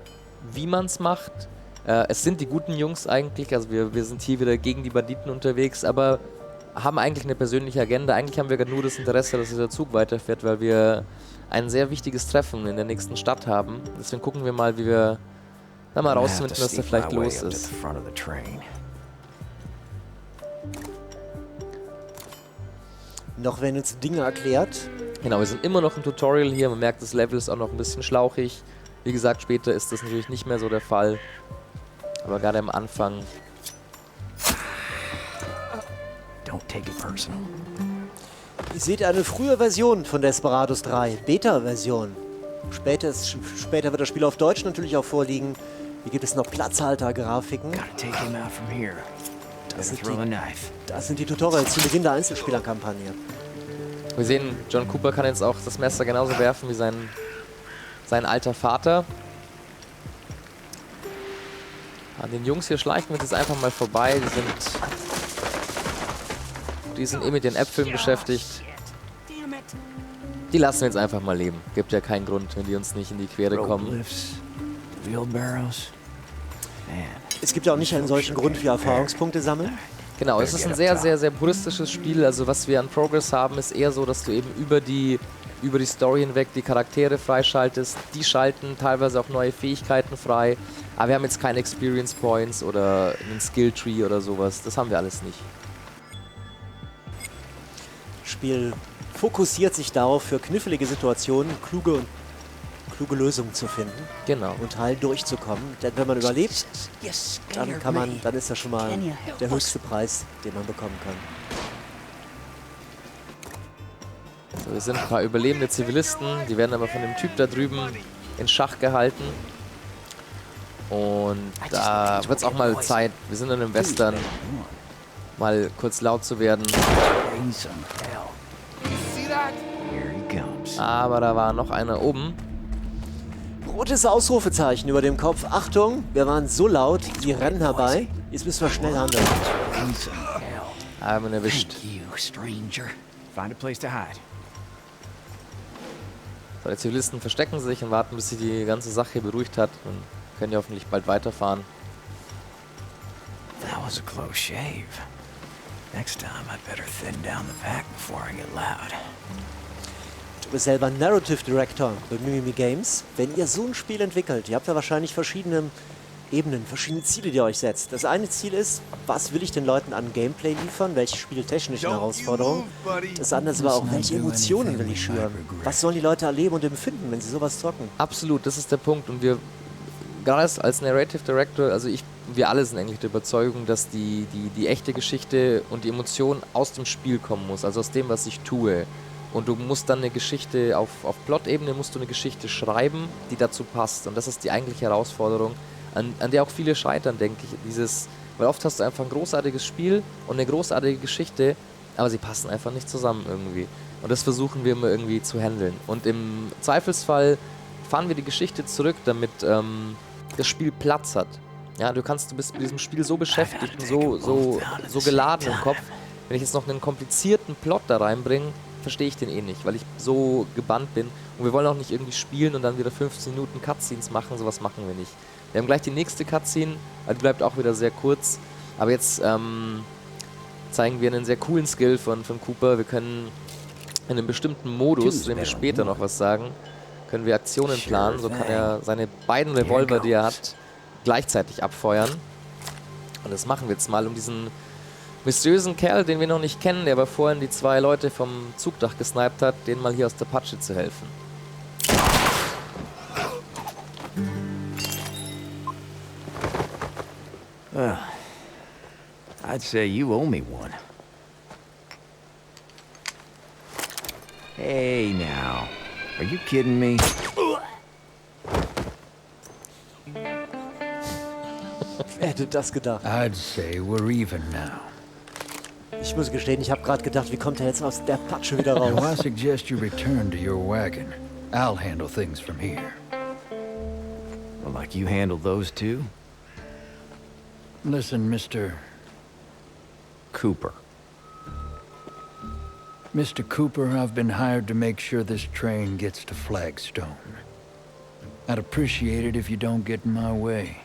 wie man es macht. Es sind die guten Jungs eigentlich, also wir sind hier wieder gegen die Banditen unterwegs, aber haben eigentlich eine persönliche Agenda. Eigentlich haben wir gerade nur das Interesse, dass dieser Zug weiterfährt, weil wir ein sehr wichtiges Treffen in der nächsten Stadt haben. Deswegen gucken wir mal, wie wir da mal rausfinden, was da vielleicht los ist. Noch werden uns Dinge erklärt. Genau, wir sind immer noch im Tutorial hier. Man merkt, das Level ist auch noch ein bisschen schlauchig. Wie gesagt, später ist das natürlich nicht mehr so der Fall. Aber gerade am Anfang. Don't take it personal. Ihr seht eine frühe Version von Desperados 3, Beta-Version. Später wird das Spiel auf Deutsch natürlich auch vorliegen. Hier gibt es noch Platzhalter-Grafiken. Das sind die Tutorials zu Beginn der Einzelspielerkampagne. Wir sehen, John Cooper kann jetzt auch das Messer genauso werfen wie sein alter Vater. An den Jungs hier schleichen wir jetzt einfach mal vorbei. Die sind eh mit den Äpfeln beschäftigt. Die lassen wir jetzt einfach mal leben. Gibt ja keinen Grund, wenn die uns nicht in die Quere kommen. Es gibt ja auch nicht einen solchen Grund für Erfahrungspunkte sammeln. Genau, es ist ein sehr, sehr, sehr puristisches Spiel. Also was wir an Progress haben, ist eher so, dass du eben über die Story hinweg die Charaktere freischaltest. Die schalten teilweise auch neue Fähigkeiten frei. Aber wir haben jetzt keine Experience Points oder einen Skill Tree oder sowas. Das haben wir alles nicht. Das Spiel fokussiert sich darauf, für knifflige Situationen kluge Lösungen zu finden. Genau. Und heil durchzukommen. Denn wenn man überlebt, dann ist das schon mal der höchste Preis, den man bekommen kann. So, wir sind ein paar überlebende Zivilisten, die werden aber von dem Typ da drüben in Schach gehalten. Und da wird es auch mal Zeit, wir sind in einem Western, mal kurz laut zu werden. Aber da war noch einer oben. Rotes Ausrufezeichen über dem Kopf. Achtung, wir waren so laut, die rennen herbei. Jetzt müssen wir schnell handeln. Haben ihn erwischt. So, die Zivilisten verstecken sich und warten, bis sich die ganze Sache beruhigt hat. Und können ja hoffentlich bald weiterfahren. That was a close shave. Next time I'd better thin down the pack before I get loud. Du bist selber Narrative Director bei Mimimi Games. Wenn ihr so ein Spiel entwickelt, ihr habt ja wahrscheinlich verschiedene Ebenen, verschiedene Ziele, die ihr euch setzt. Das eine Ziel ist, was will ich den Leuten an Gameplay liefern, welche spieltechnischen Herausforderungen. Das andere ist aber auch, welche Emotionen will ich schüren. Was sollen die Leute erleben und empfinden, wenn sie sowas zocken? Absolut, das ist der Punkt. Und wir, gerade als Narrative Director, also wir alle sind eigentlich der Überzeugung, dass die echte Geschichte und die Emotion aus dem Spiel kommen muss, also aus dem, was ich tue. Und du musst dann eine Geschichte, auf Plot-Ebene musst du eine Geschichte schreiben, die dazu passt. Und das ist die eigentliche Herausforderung, an der auch viele scheitern, denke ich. Weil oft hast du einfach ein großartiges Spiel und eine großartige Geschichte, aber sie passen einfach nicht zusammen irgendwie. Und das versuchen wir immer irgendwie zu handeln. Und im Zweifelsfall fahren wir die Geschichte zurück, damit das Spiel Platz hat. Ja, du bist mit diesem Spiel so beschäftigt und so geladen im Kopf. Wenn ich jetzt noch einen komplizierten Plot da reinbringe, verstehe ich den eh nicht, weil ich so gebannt bin. Und wir wollen auch nicht irgendwie spielen und dann wieder 15 Minuten Cutscenes machen, sowas machen wir nicht. Wir haben gleich die nächste Cutscene, die bleibt auch wieder sehr kurz. Aber jetzt zeigen wir einen sehr coolen Skill von Cooper. Wir können in einem bestimmten Modus, dem wir später noch was sagen, können wir Aktionen planen. So kann er seine beiden Revolver, die er hat, gleichzeitig abfeuern. Und das machen wir jetzt mal, um diesen mysteriösen Kerl, den wir noch nicht kennen, der aber vorhin die zwei Leute vom Zugdach gesniped hat, denen mal hier aus der Patsche zu helfen. Well, I'd say you owe me one. Hey now, are you kidding me? Wer hätte das gedacht? I'd say we're even now. Ich muss gestehen, ich habe gerade gedacht, wie kommt er jetzt aus der Patsche wieder raus? Now I suggest you return to your wagon. I'll handle things from here. Well, like you handled those two? Listen, Mr. Cooper. Mr. Cooper, I've been hired to make sure this train gets to Flagstone. I'd appreciate it if you don't get in my way.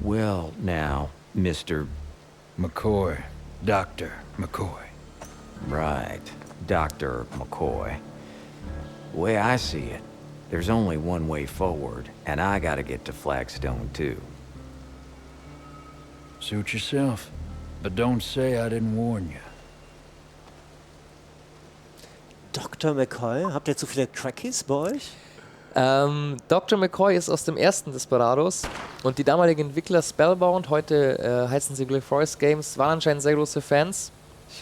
Well, now, Mr. McCoy. Dr. McCoy. Right, Dr. McCoy. The way I see it, there's only one way forward, and I gotta get to Flagstone, too. Suit yourself, but don't say I didn't warn you. Dr. McCoy? Habt ihr zu viele Trekkies bei euch? Dr. McCoy ist aus dem ersten Desperados und die damaligen Entwickler Spellbound, heute heißen sie Black Forest Games, waren anscheinend sehr große Fans.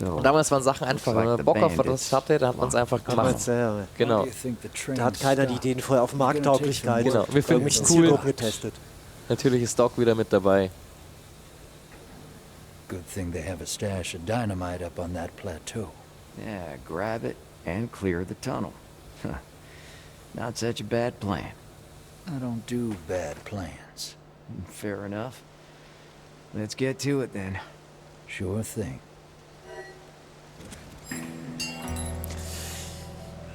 Und damals waren Sachen einfach, wenn man Bock auf was hatte, dann hat man es einfach gemacht. Genau. Da hat keiner die Ideen vorher auf Markttauglichkeit genau. Wir finden es cool. Getestet. Natürlich ist Doc wieder mit dabei. Good thing they have a stash of dynamite up on that plateau. Yeah, grab it and clear the tunnel. Not such a bad plan. I don't do bad plans. Fair enough. Let's get to it then. Sure thing.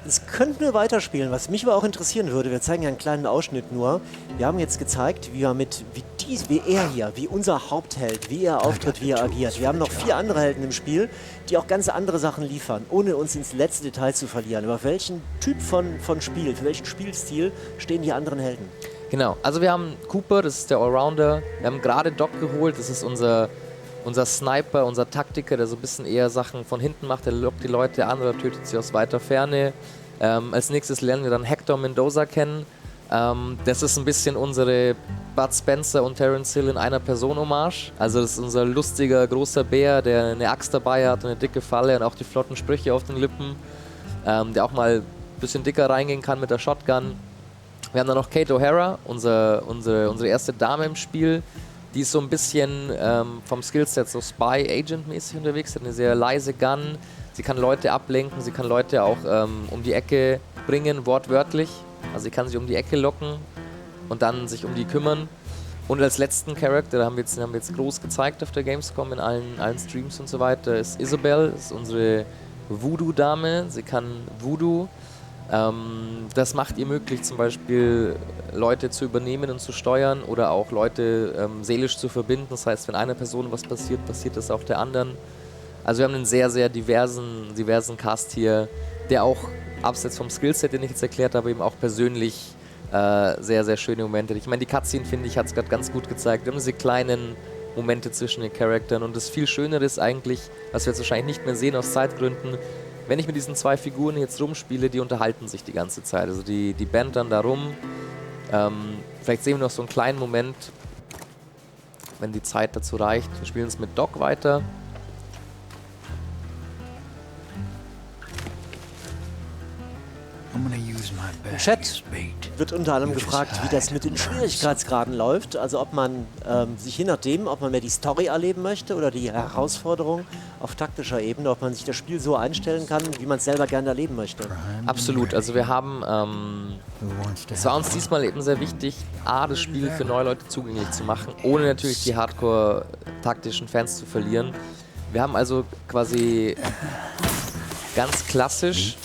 Das könnten wir weiterspielen. Was mich aber auch interessieren würde, wir zeigen ja einen kleinen Ausschnitt nur. Wir haben jetzt gezeigt, wie er hier, wie unser Hauptheld, wie er auftritt, wie er agiert. Wir haben noch 4 andere Helden im Spiel, die auch ganz andere Sachen liefern, ohne uns ins letzte Detail zu verlieren. Über welchen Typ von Spiel, für welchen Spielstil stehen die anderen Helden? Genau, also wir haben Cooper, das ist der Allrounder. Wir haben gerade Doc geholt, das ist unser Sniper, unser Taktiker, der so ein bisschen eher Sachen von hinten macht, der lockt die Leute an oder tötet sie aus weiter Ferne. Als nächstes lernen wir dann Hector Mendoza kennen. Das ist ein bisschen unsere Bud Spencer und Terence Hill in einer Person Hommage. Also das ist unser lustiger, großer Bär, der eine Axt dabei hat und eine dicke Falle und auch die flotten Sprüche auf den Lippen. Der auch mal ein bisschen dicker reingehen kann mit der Shotgun. Wir haben dann noch Kate O'Hara, unsere erste Dame im Spiel. Die ist so ein bisschen vom Skillset so Spy-Agent-mäßig unterwegs, hat eine sehr leise Gun. Sie kann Leute ablenken, sie kann Leute auch um die Ecke bringen, wortwörtlich. Also sie kann sich um die Ecke locken und dann sich um die kümmern. Und als letzten Charakter, haben wir jetzt groß gezeigt auf der Gamescom in allen Streams und so weiter, ist Isabel, das ist unsere Voodoo-Dame. Sie kann Voodoo. Das macht ihr möglich, zum Beispiel Leute zu übernehmen und zu steuern oder auch Leute seelisch zu verbinden. Das heißt, wenn einer Person was passiert, passiert das auch der anderen. Also wir haben einen sehr, sehr diversen Cast hier, der auch abseits vom Skillset, den ich jetzt erklärt habe, eben auch persönlich sehr, sehr schöne Momente. Ich meine, die Cutscene, finde ich, hat es gerade ganz gut gezeigt. Wir haben diese kleinen Momente zwischen den Charakteren und das viel Schönere ist eigentlich, was wir jetzt wahrscheinlich nicht mehr sehen aus Zeitgründen, wenn ich mit diesen 2 Figuren jetzt rumspiele, die unterhalten sich die ganze Zeit. Also die bantern da rum. Vielleicht sehen wir noch so einen kleinen Moment, wenn die Zeit dazu reicht. Wir spielen es mit Doc weiter. Im Chat wird unter anderem gefragt, wie das mit den Schwierigkeitsgraden läuft. Also ob man sich je nachdem, ob man mehr die Story erleben möchte oder die Herausforderung auf taktischer Ebene, ob man sich das Spiel so einstellen kann, wie man es selber gerne erleben möchte. Absolut. Also wir haben, es war uns diesmal eben sehr wichtig, das Spiel für neue Leute zugänglich zu machen, ohne natürlich die Hardcore-taktischen Fans zu verlieren. Wir haben also quasi ganz klassisch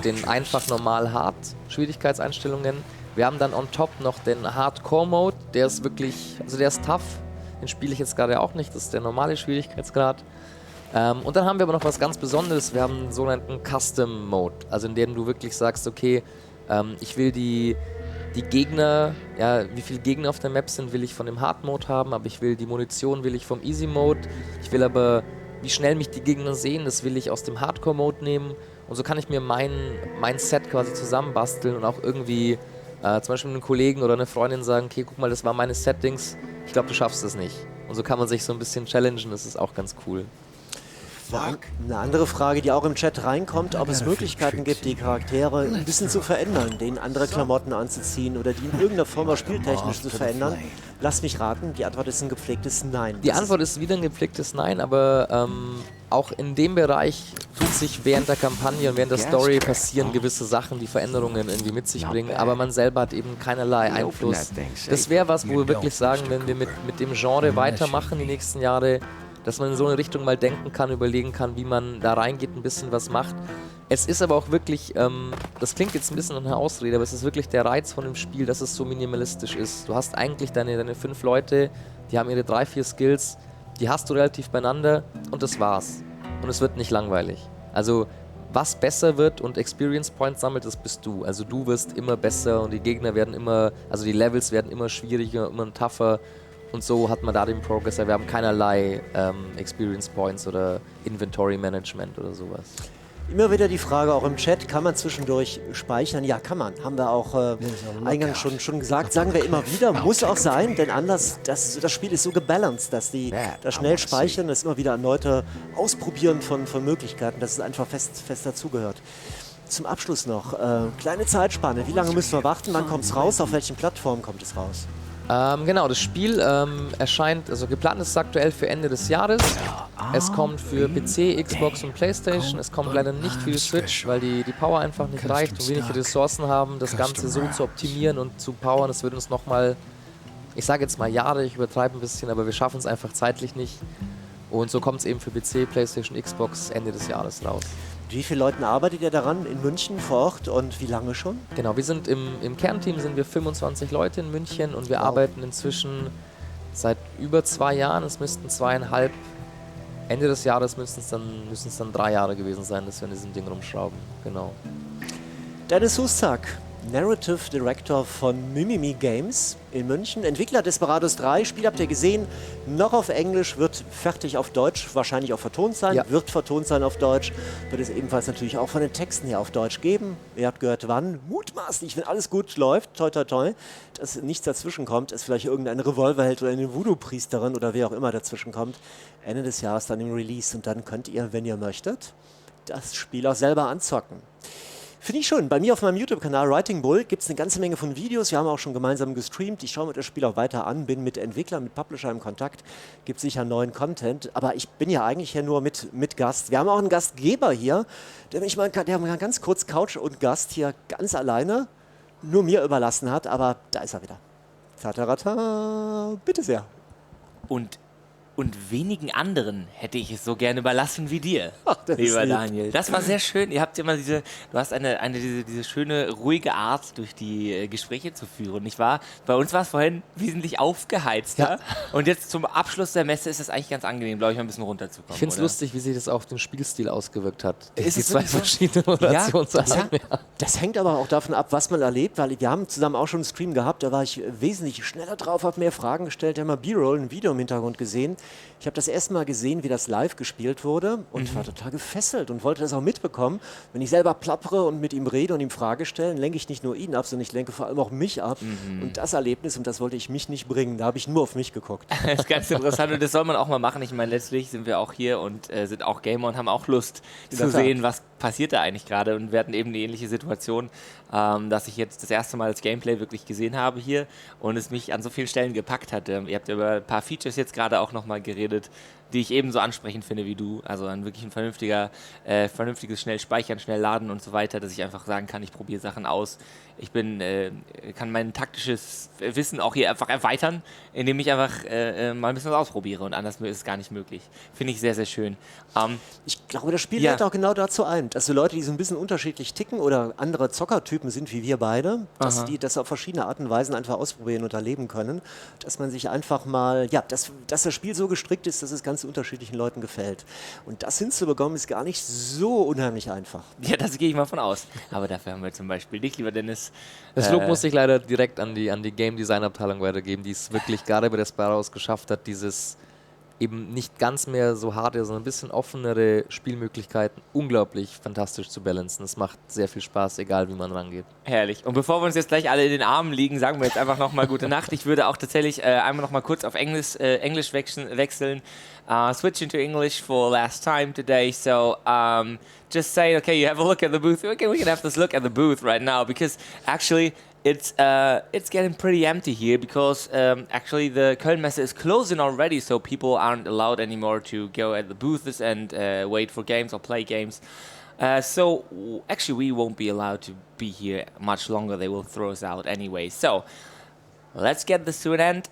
den einfach normal hart Schwierigkeitseinstellungen. Wir haben dann on top noch den Hardcore Mode, der ist wirklich, also der ist tough, den spiele ich jetzt gerade auch nicht, das ist der normale Schwierigkeitsgrad. Und dann haben wir aber noch was ganz Besonderes, wir haben einen sogenannten Custom Mode, also in dem du wirklich sagst, okay, ich will die Gegner, ja, wie viele Gegner auf der Map sind, will ich von dem Hard Mode haben, aber ich will die Munition, will ich vom Easy Mode, ich will aber, wie schnell mich die Gegner sehen, das will ich aus dem Hardcore Mode nehmen. Und so kann ich mir mein Set quasi zusammenbasteln und auch irgendwie zum Beispiel einem Kollegen oder einer Freundin sagen, okay, guck mal, das waren meine Settings, ich glaube, du schaffst es nicht. Und so kann man sich so ein bisschen challengen, das ist auch ganz cool. Eine andere Frage, die auch im Chat reinkommt, ob es Möglichkeiten gibt, die Charaktere ein bisschen zu verändern, denen andere Klamotten anzuziehen oder die in irgendeiner Form auch spieltechnisch zu verändern. Lass mich raten, die Antwort ist ein gepflegtes Nein. Die Antwort ist wieder ein gepflegtes Nein, aber auch in dem Bereich tut sich während der Kampagne und während der Story passieren gewisse Sachen, die Veränderungen irgendwie mit sich bringen, aber man selber hat eben keinerlei Einfluss. Das wäre was, wo wir wirklich sagen, wenn wir mit dem Genre weitermachen die nächsten Jahre, dass man in so eine Richtung mal denken kann, überlegen kann, wie man da reingeht, ein bisschen was macht. Es ist aber auch wirklich, das klingt jetzt ein bisschen nach einer Ausrede, aber es ist wirklich der Reiz von dem Spiel, dass es so minimalistisch ist. Du hast eigentlich deine 5 Leute, die haben ihre 3, 4 Skills, die hast du relativ beieinander und das war's. Und es wird nicht langweilig. Also was besser wird und Experience Points sammelt, das bist du. Also du wirst immer besser und die Gegner werden immer, also die Levels werden immer schwieriger, immer tougher. Und so hat man da den Progress. Wir haben keinerlei Experience Points oder Inventory Management oder sowas. Immer wieder die Frage auch im Chat, kann man zwischendurch speichern? Ja, kann man. Haben wir auch eingangs schon gesagt. Sagen wir immer wieder, muss auch sein, denn anders, das Spiel ist so gebalanced, dass das schnell speichern, das immer wieder erneute Ausprobieren von Möglichkeiten, dass es einfach fest dazugehört. Zum Abschluss noch, kleine Zeitspanne. Wie lange müssen wir warten? Wann kommt es raus? Auf welchen Plattformen kommt es raus? Genau, das Spiel erscheint, also geplant ist es aktuell für Ende des Jahres. Es kommt für PC, Xbox und Playstation. Es kommt leider nicht für die Switch, weil die Power einfach nicht reicht und wenig Ressourcen haben, das Ganze so zu optimieren und zu powern. Das würde uns nochmal, ich sage jetzt mal Jahre, ich übertreibe ein bisschen, aber wir schaffen es einfach zeitlich nicht. Und so kommt es eben für PC, Playstation, Xbox Ende des Jahres raus. Wie viele Leute arbeitet ihr daran in München vor Ort und wie lange schon? Genau, wir sind im Kernteam sind wir 25 Leute in München und wir arbeiten inzwischen seit über 2 Jahren, es müssten 2,5, Ende des Jahres müssen es dann 3 Jahre gewesen sein, dass wir an diesem Ding rumschrauben, genau. Dennis Hustak, Narrative Director von Mimimi Games in München. Entwickler Desperados 3, Spiel habt ihr gesehen, noch auf Englisch, wird fertig auf Deutsch, wahrscheinlich auch vertont sein, wird vertont sein auf Deutsch, wird es ebenfalls natürlich auch von den Texten her auf Deutsch geben. Ihr habt gehört, wann, mutmaßlich, wenn alles gut läuft, toi toi toi, dass nichts dazwischen kommt, es vielleicht irgendein Revolverheld oder eine Voodoo-Priesterin oder wer auch immer dazwischen kommt, Ende des Jahres dann im Release und dann könnt ihr, wenn ihr möchtet, das Spiel auch selber anzocken. Finde ich schön. Bei mir auf meinem YouTube-Kanal Writing Bull gibt es eine ganze Menge von Videos. Wir haben auch schon gemeinsam gestreamt. Ich schaue mir das Spiel auch weiter an, bin mit Entwicklern, mit Publisher im Kontakt. Gibt sicher neuen Content. Aber ich bin ja eigentlich hier nur mit Gast. Wir haben auch einen Gastgeber hier, der mal ganz kurz Couch und Gast hier ganz alleine nur mir überlassen hat. Aber da ist er wieder. Tatarata. Bitte sehr. Und wenigen anderen hätte ich es so gerne überlassen wie dir, Ach, lieber Daniel. Das war sehr schön. Ihr habt immer du hast diese schöne, ruhige Art, durch die Gespräche zu führen, nicht wahr? Bei uns war es vorhin wesentlich aufgeheizter. Ja. Und jetzt zum Abschluss der Messe ist es eigentlich ganz angenehm, glaube ich, mal ein bisschen runterzukommen. Ich finde es lustig, wie sich das auf den Spielstil ausgewirkt hat. Ist die 2 verschiedene Moderationsarten. Ja, das hängt aber auch davon ab, was man erlebt, weil wir haben zusammen auch schon einen Stream gehabt, da war ich wesentlich schneller drauf, habe mehr Fragen gestellt, habe mal B-Roll, ein Video im Hintergrund gesehen. Ich habe das erste Mal gesehen, wie das live gespielt wurde und war total gefesselt und wollte das auch mitbekommen. Wenn ich selber plappere und mit ihm rede und ihm Fragen stelle, lenke ich nicht nur ihn ab, sondern ich lenke vor allem auch mich ab. Und das Erlebnis, und das wollte ich mich nicht bringen, da habe ich nur auf mich geguckt. Das ist ganz interessant und das soll man auch mal machen. Ich meine, letztlich sind wir auch hier und sind auch Gamer und haben auch Lust zu sehen, was passiert da eigentlich gerade. Und wir hatten eben eine ähnliche Situation, dass ich jetzt das erste Mal das Gameplay wirklich gesehen habe hier und es mich an so vielen Stellen gepackt hat. Ihr habt über ein paar Features jetzt gerade auch nochmal geredet, die ich ebenso ansprechend finde wie du. Also wirklich ein vernünftiges schnell speichern, schnell laden und so weiter, dass ich einfach sagen kann, ich probiere Sachen aus. Ich kann mein taktisches Wissen auch hier einfach erweitern, indem ich einfach mal ein bisschen was ausprobiere und anders ist es gar nicht möglich. Finde ich sehr, sehr schön. Ich glaube, das Spiel lädt auch genau dazu ein, dass so Leute, die so ein bisschen unterschiedlich ticken oder andere Zockertypen sind wie wir beide, dass die das auf verschiedene Arten und Weisen einfach ausprobieren und erleben können, dass man sich einfach mal, dass das Spiel so gestrickt ist, dass es ganz unterschiedlichen Leuten gefällt. Und das hinzubekommen ist gar nicht so unheimlich einfach. Ja, das gehe ich mal von aus. Aber dafür haben wir zum Beispiel dich, lieber Dennis. Das Lob muss ich leider direkt an die Game Design Abteilung weitergeben, die es wirklich gerade bei Desperados geschafft hat, dieses eben nicht ganz mehr so hart ist, sondern ein bisschen offenere Spielmöglichkeiten unglaublich fantastisch zu balancen. Es macht sehr viel Spaß, egal wie man rangeht. Herrlich. Und bevor wir uns jetzt gleich alle in den Armen liegen, sagen wir jetzt einfach nochmal gute Nacht. Ich würde auch tatsächlich einmal nochmal kurz auf Englisch wechseln. Switching to English for last time today. So just say, okay, you have a look at the booth. Okay, we can have this look at the booth right now because actually it's getting pretty empty here because actually the Köln-Messe is closing already, so people aren't allowed anymore to go at the booths and wait for games or play games. So actually we won't be allowed to be here much longer. They will throw us out anyway. So let's get this to an end.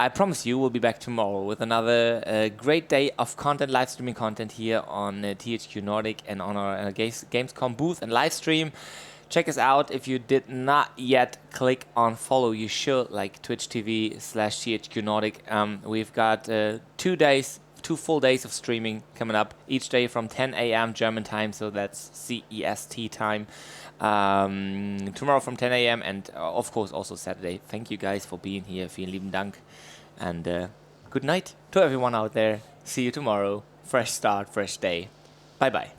I promise you we'll be back tomorrow with another great day of content, live streaming content here on THQ Nordic and on our Gamescom booth and live stream. Check us out. If you did not yet click on follow, you should, like Twitch TV/THQ Nordic. We've got 2 full days of streaming coming up each day from 10 a.m. German time, so that's CEST time. Tomorrow from 10 a.m. and of course also Saturday. Thank you guys for being here. Vielen lieben Dank. And good night to everyone out there. See you tomorrow. Fresh start, fresh day. Bye bye.